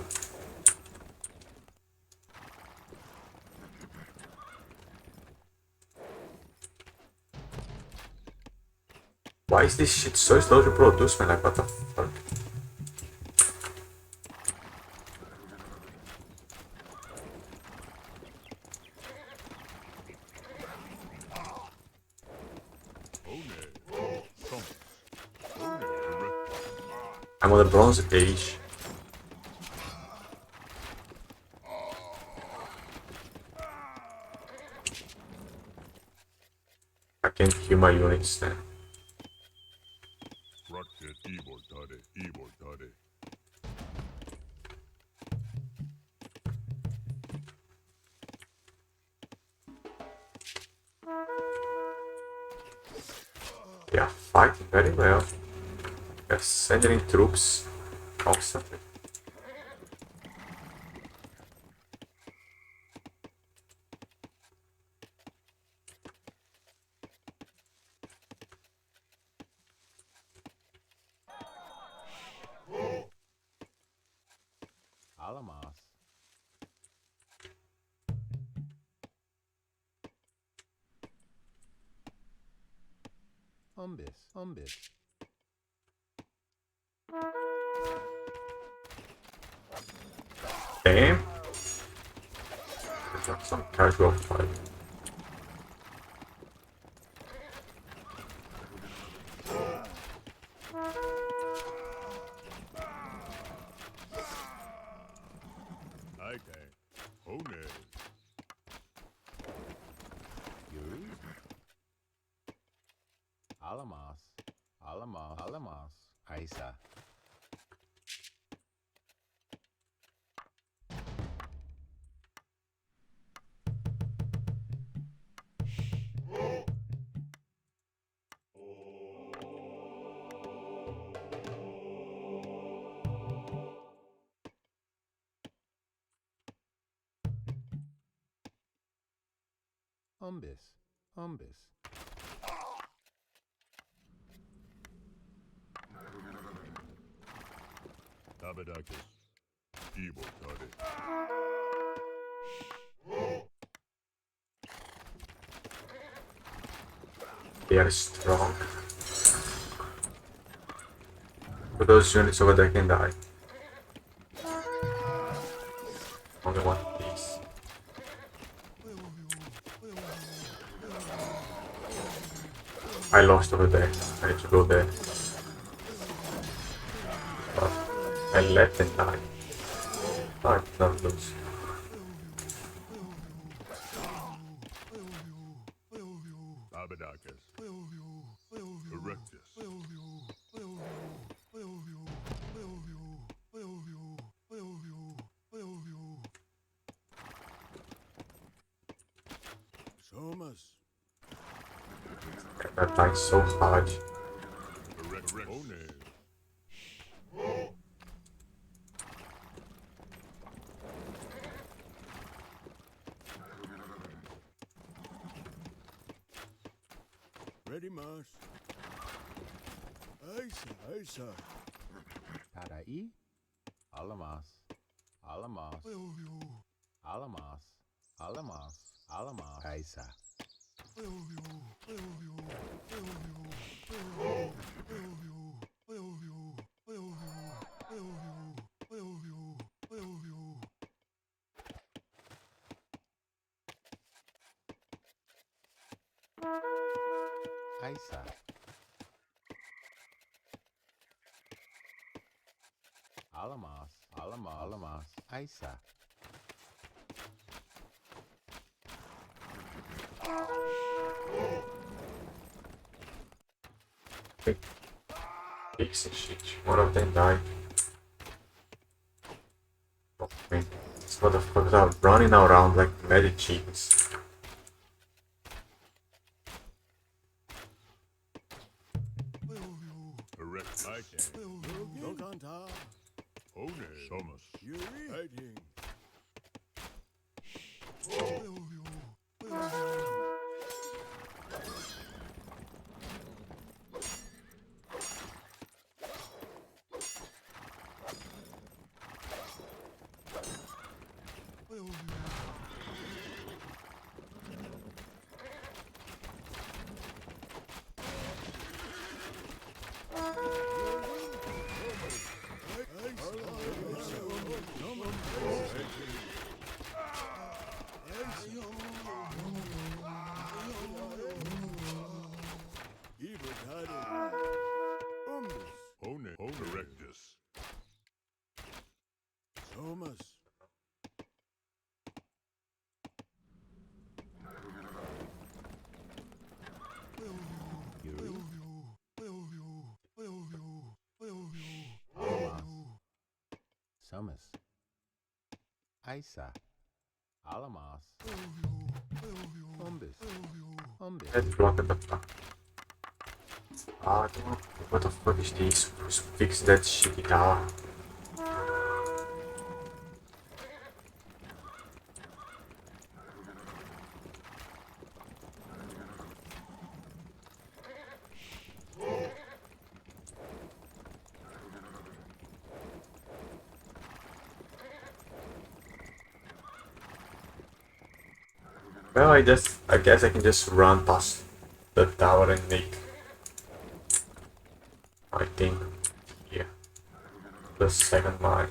Why is this shit so slow to produce, man? Like, what the fuck? I'm on the Bronze Age. I can't heal my units then. They are fighting very well. They're sending in troops constantly. Alamos. Umbis. Umbis. Damn. There's like some casual fight. Yuri. Alamos. Alamos. Alamos. Aisa. Umbis. Umbis. Tabadakis. Evil Toddy. They are strong. But those units over there can die. Only one piece. I lost over there. I need to go there. But I let them die. I did not lose. Tabadakis. Erectus. Somas. That died so hard. Ready, Mars. Aisa. Tarai. Alamas. Alamas. Alamas. Alamas. Alamas. Aisa. Aisa. Alamas. Alamas. Alamas. Aisa. Piece of shit. One of them died. Okay. These motherfuckers are running around like mad cheats. Erect. Dokanta. One. Somas. Yuri. Fighting. One. Erectus. Thomas. Yuri. Alamas. Summers. Aisa. Alamas. Umbis. Umbis. Let's block the fuck. Ah, what the fuck is this? Fix that shitty tower. Well, I guess I can just run past the tower and make, I think, yeah, the second mine,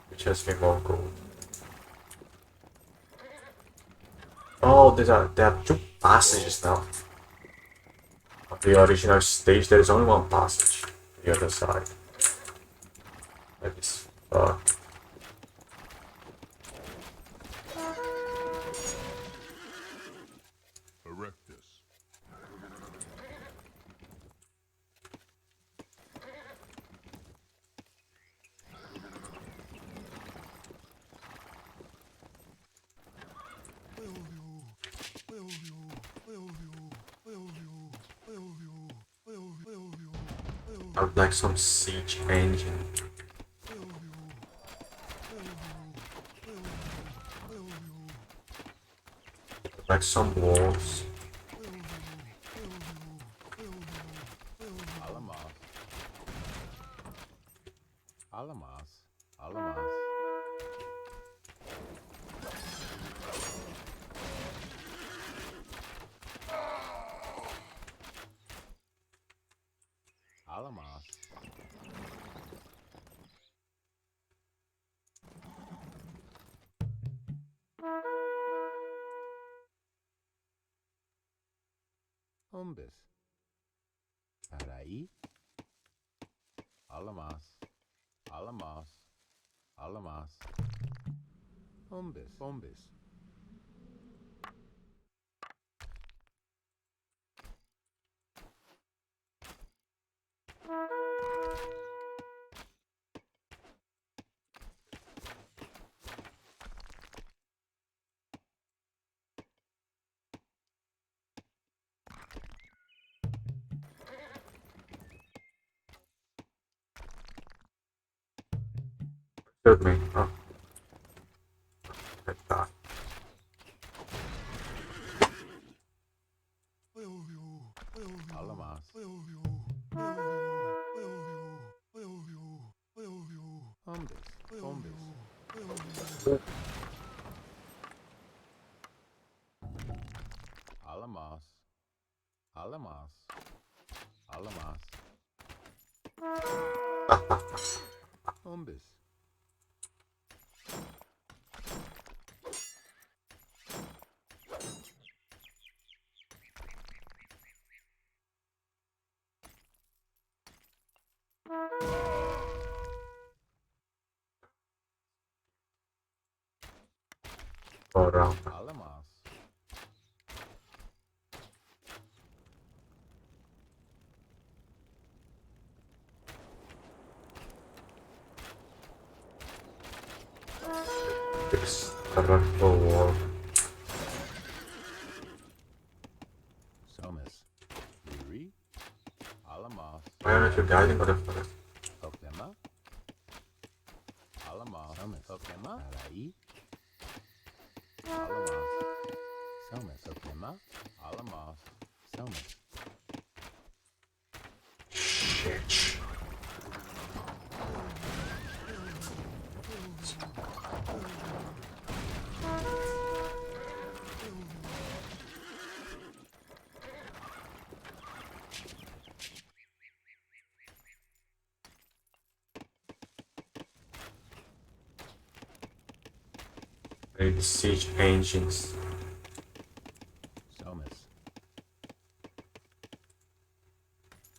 which has me more gold. Oh, there are two passages now. On the original stage, there is only one passage. On the other side. That is fucked. Erectus. I would like some siege engine. Like some walls. Alamas. Alamas. Alamas. Alamas. Umbis. Paraí. Alamas. Alamas. Alamas. Umbis. Umbis. Shoot me. Oh. Like that. Alamas. Umbis. Umbis. Alamas. Alamas. Alamas. Umbis. Go around. Alamas. Fix the rifle wall. Somis. Riri. Alamas. Why aren't you guiding motherfuckers? Oklema. Alamas. Somis. Oklema. Paraí. Alamas. Somis. Oklema. Alamas. Somis. Shit. The siege engines. Somis.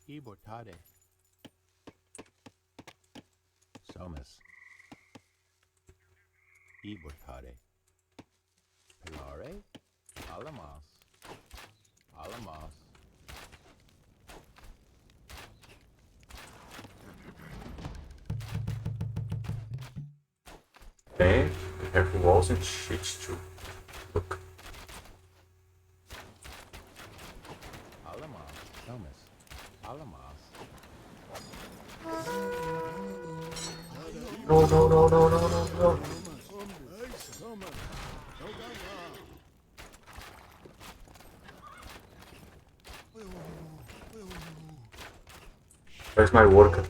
Ibortade. Somis. Ibortade. Pilare. Alamas. Alamas. Okay, we have walls and shit too. Look. Alamas. Somis. Alamas. No, no, no, no, no, no, no. Where's my worker?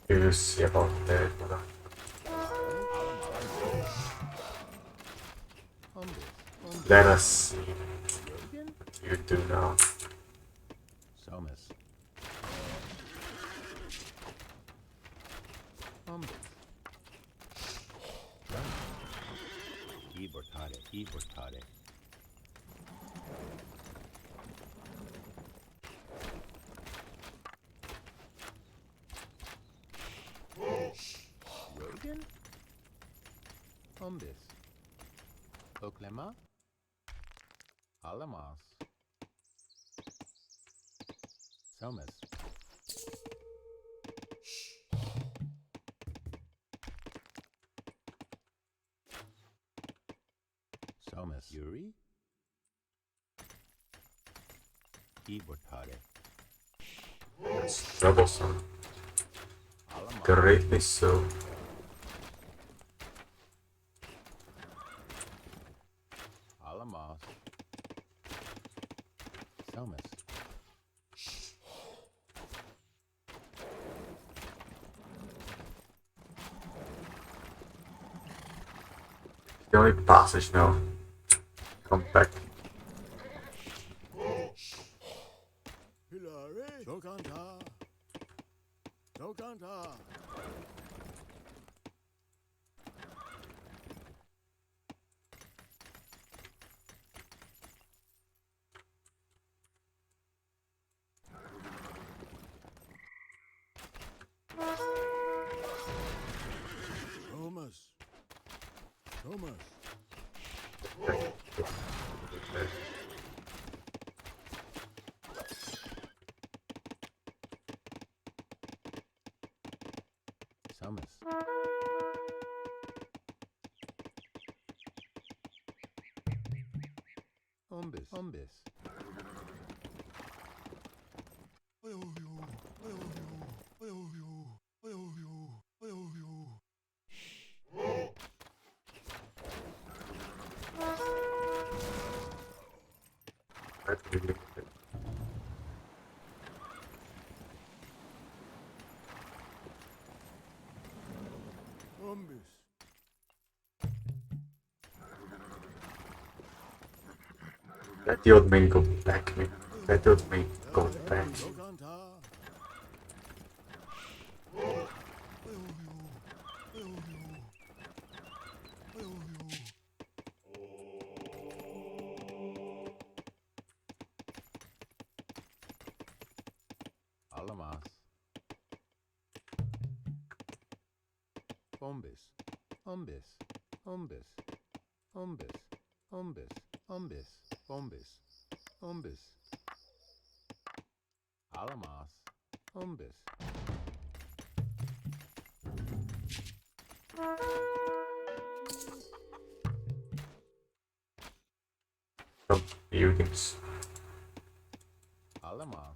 You see about that, mother. Let us see what you do now. Somis. Ibortade. Ibortade. Rogan? Umbis. Oklema? Alamas. Somis. Thomas. Yuri? Ibotare. That's troublesome. Alama. Greatly so. Alamos. Selmas. The only passage now. Come back. Hilary, Jokanta, Jokanta. Thomas, Thomas. Selmas. Umbis. Umbis. Umbis. Let the old man go back, man. Let the old man go back. Jokanta. Alamas. Umbis. Umbis. Umbis. Umbis. Umbis. Umbis. Umbis. Umbis. Alamas. Umbis. Some buildings. Alamas.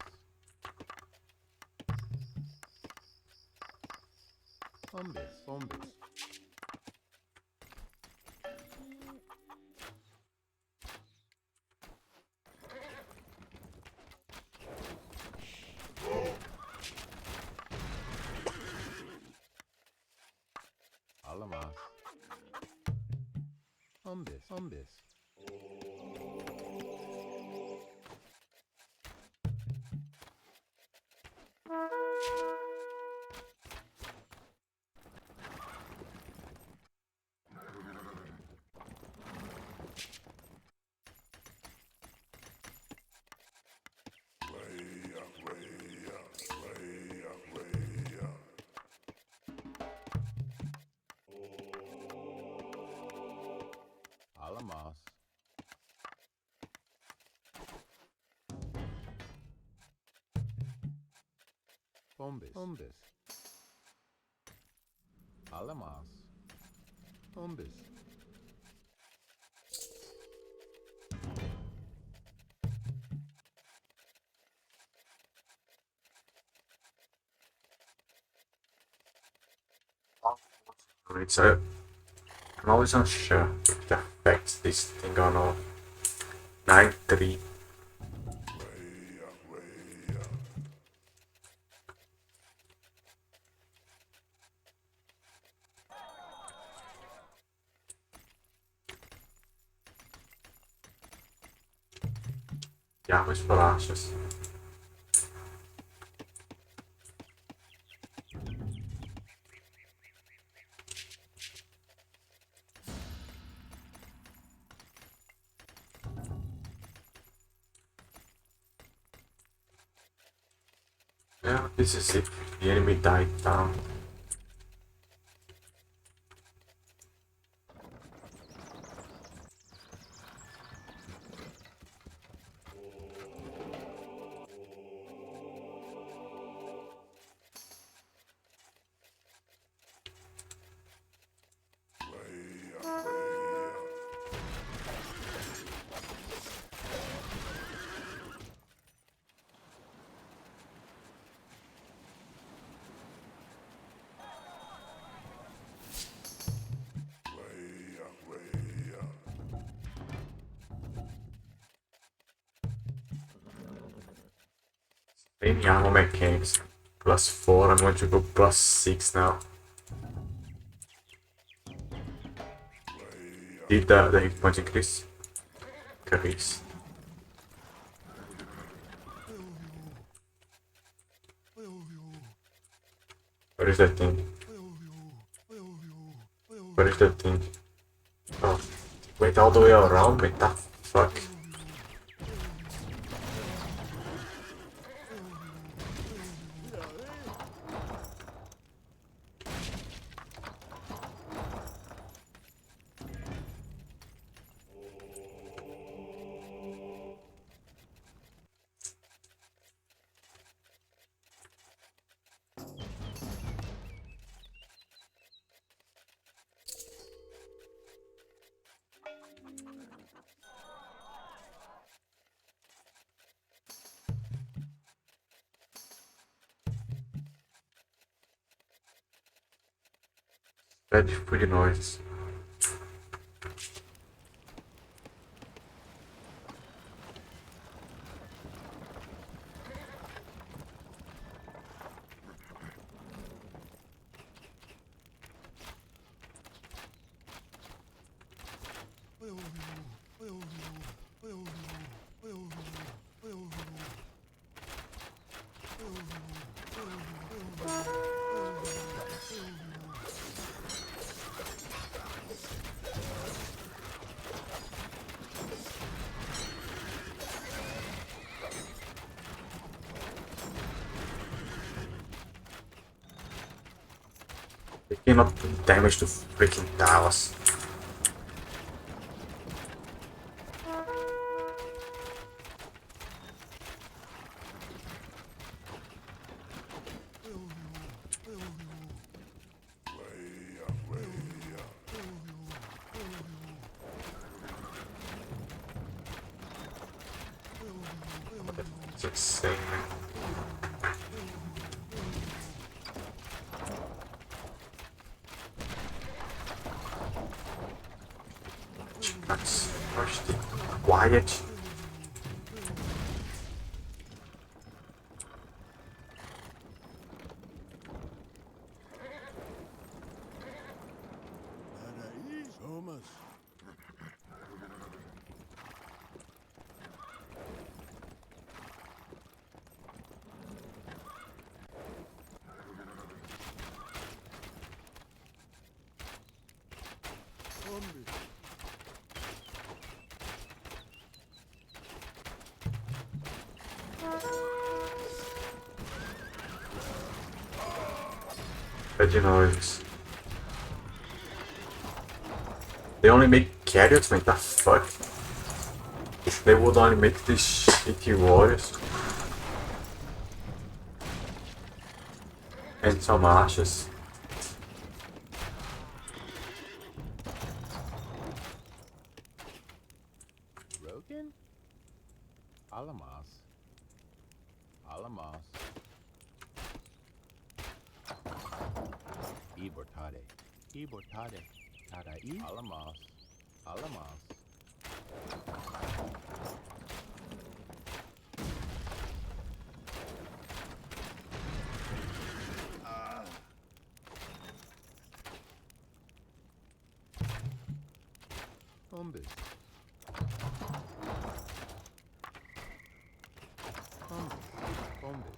Umbis. Umbis. Alamas. Umbis. Umbis. Alamos. Umbis. Umbis. Alamos. Umbis. Alright, so I'm always unsure if it affects this thing or not. 9-3. Yeah, with flashes. Yeah, this is it. The enemy died down. Any ammo mechanics. +4, I'm going to go +6 now. Did the hit point increase? Increase. Where is that thing? Where is that thing? Oh, went all the way around? What the fuck? Bad pretty noise. They cannot do damage to freaking towers. It's insane. That's first quiet. Thomas. Zombies. Bad noise. They only make carrots, man, the fuck? They would only make these shitty warriors. And some archers. Rogan? Alamos. Alamos. Ibortade. Ibortade. Tadai. Alamos. Alamos. Hombes. Hombes.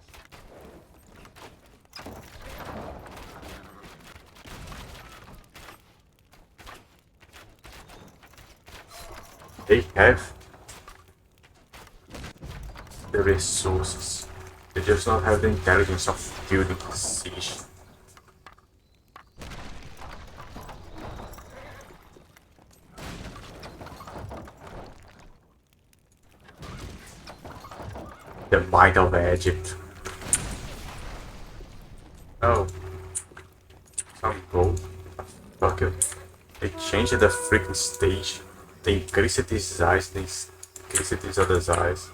They have the resources. They just don't have the intelligence of building a siege. The might of Egypt. Oh. Some gold. Fuck it. They changed the freaking stage. They increased this size, they increased this other size.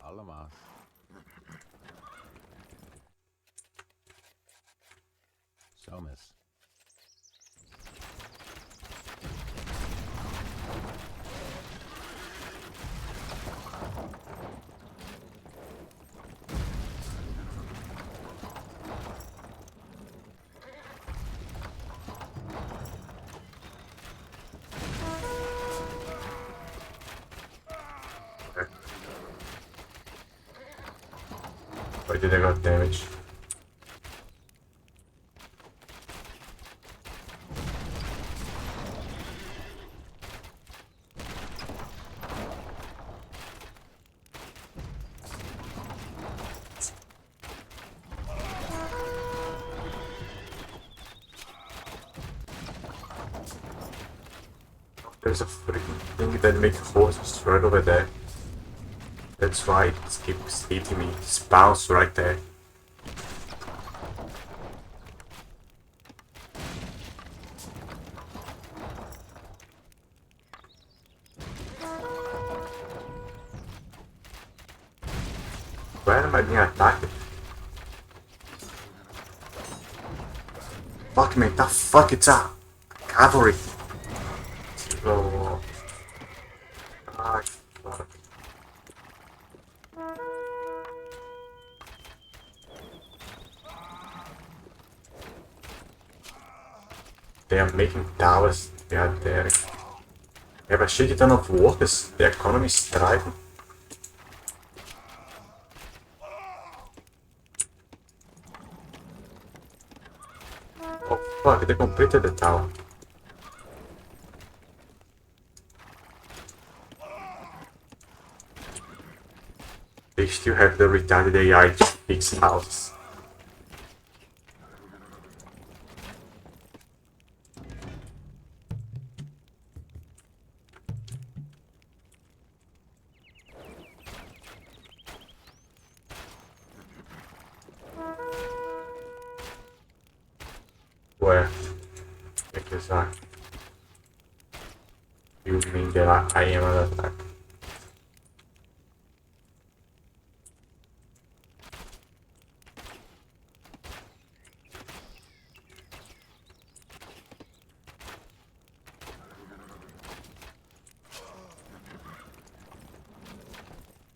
Alamos. Somas. did I got damage? There's a freaking thing that makes horses right over there. That's why it keeps hitting me. It spawns right there. Where am I being attacked? Fuck me, the fuck, it's a cavalry. Oh, ah, fuck. They are making towers. They are there. They have a shit ton of workers. The economy is thriving. Oh fuck, they completed the tower. They still have the retarded AI to fix houses. Where? Because you mean that I am an attack?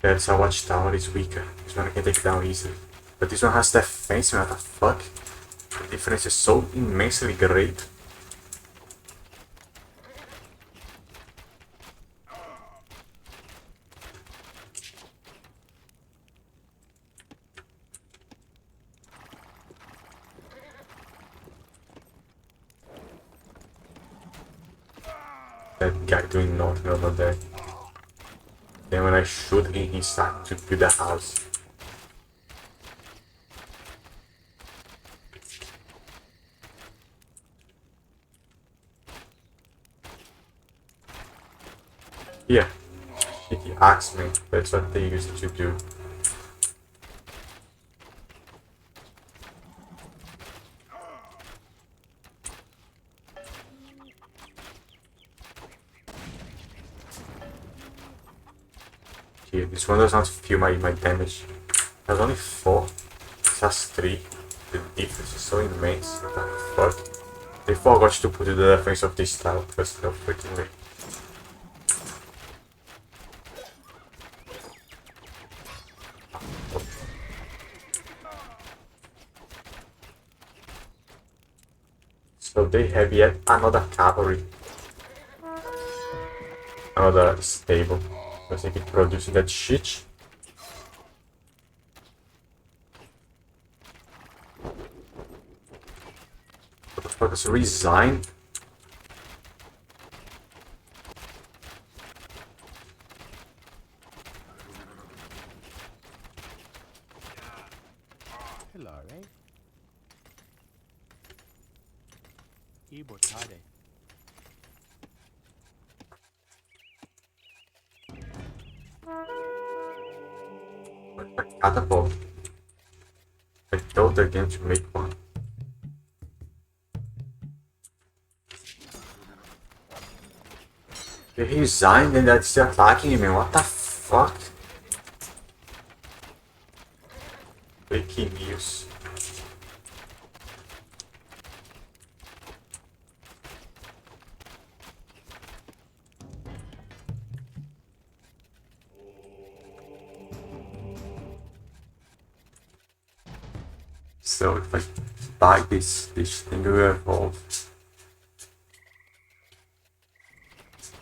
That's how watchtower is weaker. This one I can take down easily. But this one has defense, what the fuck? The difference is so immensely great. That guy doing nothing over there. Then when I shoot him, he starts to build a house. Yeah, he asked me. That's what they used to do. Here, this one does not feel my damage. It has only 4. It has 3. The difference is so immense. What the fuck? They forgot to put the defense of this tower because they're freaking late. So they have yet another cavalry. Another stable. Because they keep producing that shit. What the fuck is resign? Hello, eh? Ibo Tade. A catapult. I told the game to make one. They resigned and they're still attacking me. What the fuck? Breaking news. So if I buy this thing will evolve.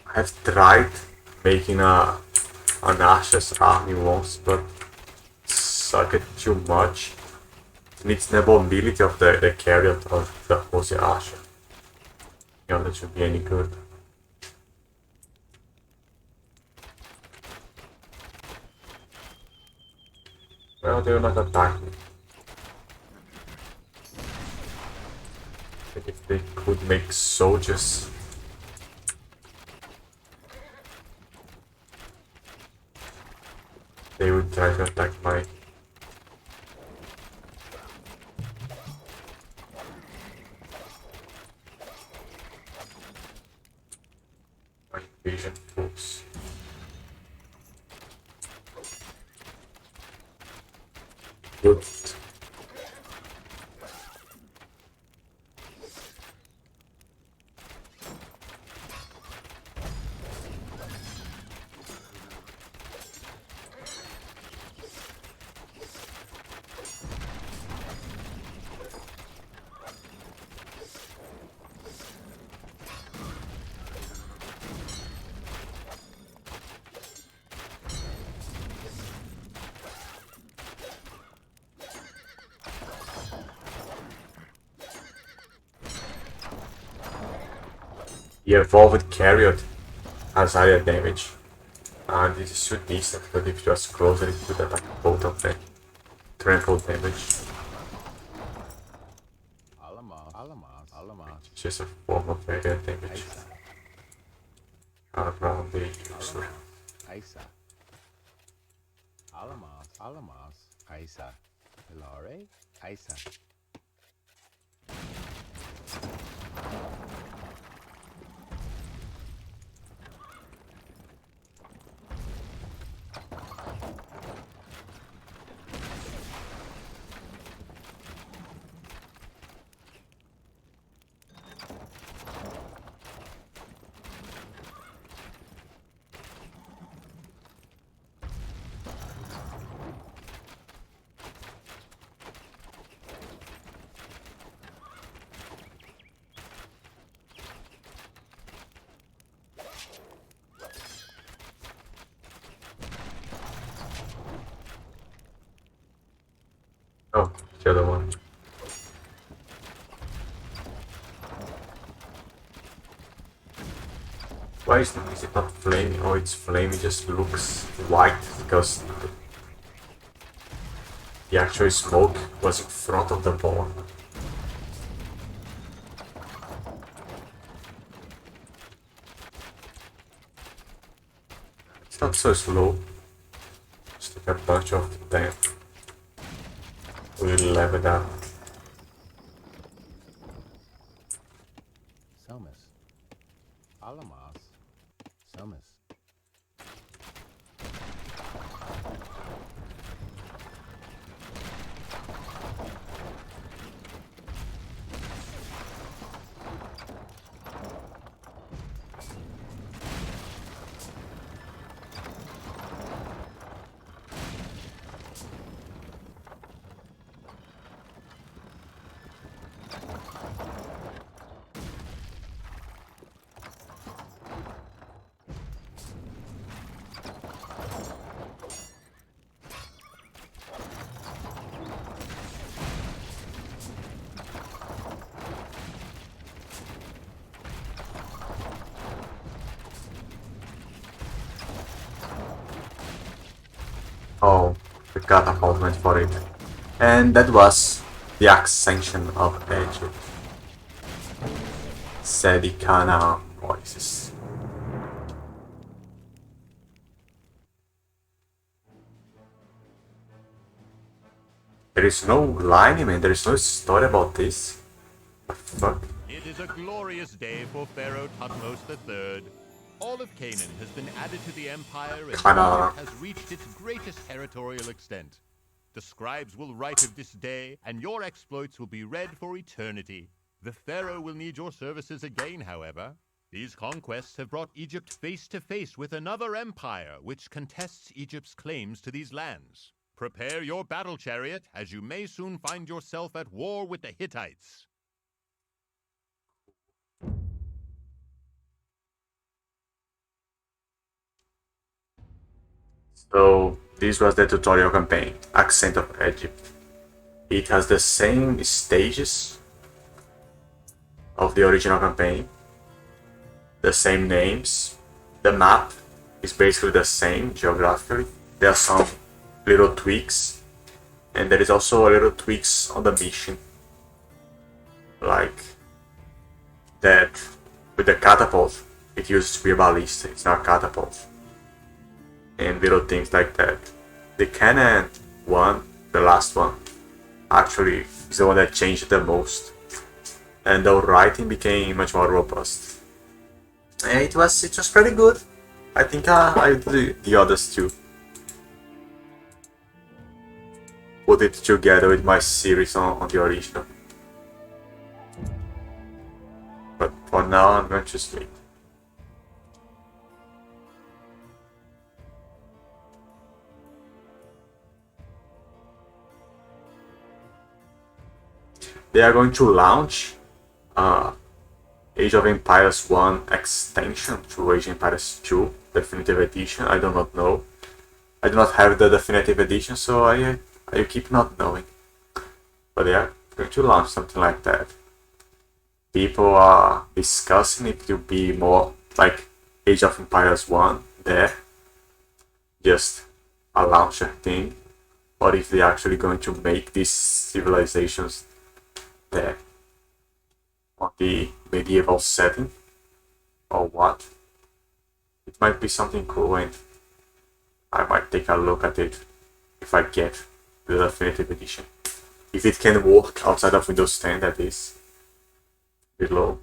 I have tried making an Ashes army once, but it's suck it too much. It needs the mobility of the chariot or the Hosea Asher. You know, that should be any good. Well, they will not attack me. But if they could make soldiers. They would try to attack my invasion force. Good. The evolved chariot has higher damage. And this should be decent, but if you are closer it could attack both of them. Trample damage. Alamas. It's just a form of area damage. Around the user. Isa. Alamas. Isa. Hilare. Isa. Oh, the other one. Why is it not flaming? Oh, it's flaming, just looks white because the actual smoke was in front of the ball. It's not so slow. Just like a bunch of them. We'll level it up. Selmas. Alamas. Selmas. Oh, the catapult went for it. And that was the Ascension of Egypt. Sedicana voices. There is no line, man. There is no story about this. What the fuck? It is a glorious day for Pharaoh Thutmose III. All of Canaan has been added to the empire and Egypt has reached its greatest territorial extent. The scribes will write of this day, and your exploits will be read for eternity. The Pharaoh will need your services again, however. These conquests have brought Egypt face to face with another empire which contests Egypt's claims to these lands. Prepare your battle chariot, as you may soon find yourself at war with the Hittites. So this was the tutorial campaign, Ascent of Egypt. It has the same stages of the original campaign, the same names, the map is basically the same geographically. There are some little tweaks, and there is also a little tweaks on the mission, like that with the catapult, it used to be a ballista, it's not a catapult, and little things like that. The cannon one, the last one, actually is the one that changed the most, and the writing became much more robust. And it was pretty good. I think I do the others too. Put it together with my series on the original. But for now, I'm going to sleep. They are going to launch Age of Empires 1 extension to Age of Empires 2 Definitive Edition. I do not know. I do not have the Definitive Edition, so I keep not knowing. But they are going to launch something like that. People are discussing if it will be more like Age of Empires 1 there, just a launcher thing, or if they're actually going to make these civilizations there on the medieval setting, or what. It might be something cool, and I might take a look at it if I get the Definitive Edition. If it can work outside of Windows 10, that is, below.